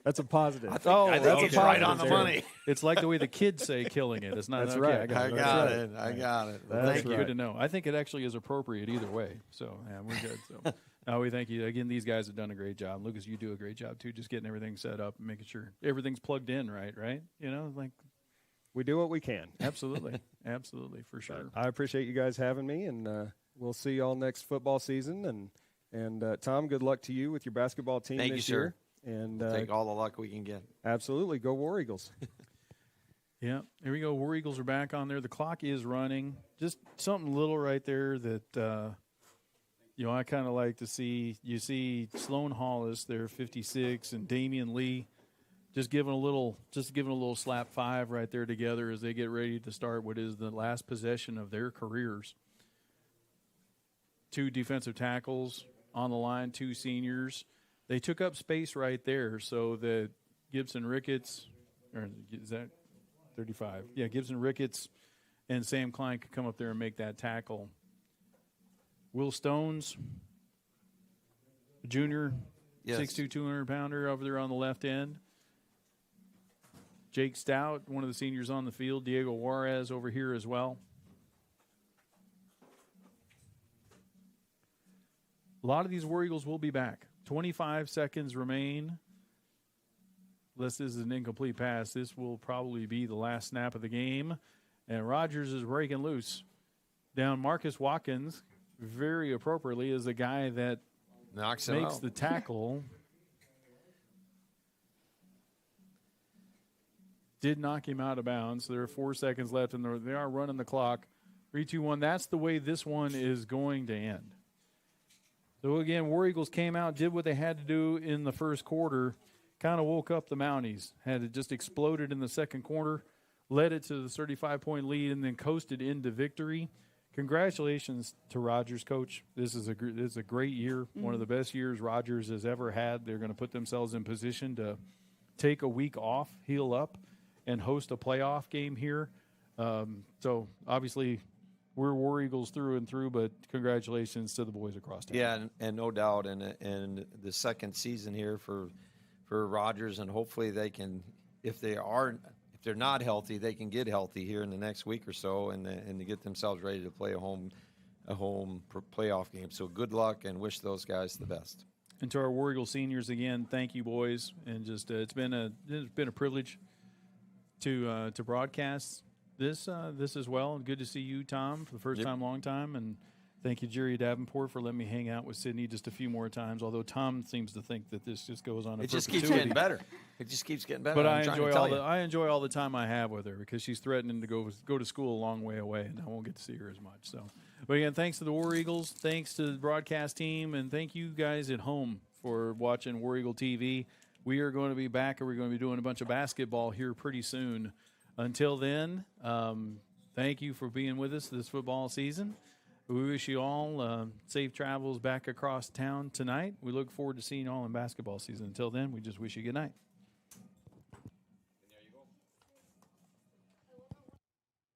That's a positive. I think he's right on the money. It's like the way the kids say killing it. It's not. That's okay, right. I got it. That's Thank you. Good to know. I think it actually is appropriate either way. So yeah, we're good. So no, we thank you again. These guys have done a great job. Lucas, you do a great job too, just getting everything set up and making sure everything's plugged in right. Like We do what we can. absolutely, for sure. I appreciate you guys having me, and we'll see y'all next football season. And Tom, good luck to you with your basketball team Thank you, this sir. year. And Take all the luck we can get. absolutely, go War Eagles. Yeah, here we go. War Eagles are back on there. The clock is running. Just something little right there that I kind of like to see. You see Sloan Hollis there, 56, and Damian Lee just giving a little slap five right there together as they get ready to start what is the last possession of their careers. 2 defensive tackles on the line, 2 seniors. They took up space right there so that Gibson Ricketts, or is that 35? Yeah, Gibson Ricketts and Sam Klein could come up there and make that tackle. Will Stones, junior, Yes. 6'2", 200-pounder over there on the left end. Jake Stout, one of the seniors on the field. Diego Juarez over here as well. A lot of these War Eagles will be back. 25 seconds remain. Unless this is an incomplete pass, this will probably be the last snap of the game. And Rogers is breaking loose. Down Marcus Watkins, very appropriately, is the guy that Knocks him makes out. the tackle. Did knock him out of bounds. So there are 4 seconds left, and they are running the clock. 3, 2, 1. That's the way this one is going to end. So, again, War Eagles came out, did what they had to do in the first quarter, kind of woke up the Mounties. Had it just exploded in the second quarter, led it to the 35-point lead, and then coasted into victory. Congratulations to Rogers, Coach. This is a great year, one of the best years Rogers has ever had. They're going to put themselves in position to take a week off, heal up, and host a playoff game here. So, obviously, we're War Eagles through and through, but congratulations to the boys across town. Yeah, and no doubt, and the second season here for Rogers, and hopefully they can, if they're not healthy, they can get healthy here in the next week or so, and to get themselves ready to play a home playoff game. So good luck, and wish those guys the best. And to our War Eagle seniors again, thank you, boys, and just it's been a privilege to broadcast this as well. And good to see you, Tom, for the first time, long time, and thank you, Jerry Davenport, for letting me hang out with Sydney just a few more times. Although Tom seems to think that this just goes on. It just keeps getting better. It just keeps getting better. But I enjoy all the time I have with her because she's threatening to go to school a long way away, and I won't get to see her as much. So, but again, thanks to the War Eagles, thanks to the broadcast team, and thank you guys at home for watching War Eagle TV. We are going to be back, and we're going to be doing a bunch of basketball here pretty soon. Until then, thank you for being with us this football season. We wish you all safe travels back across town tonight. We look forward to seeing you all in basketball season. Until then, we just wish you good night.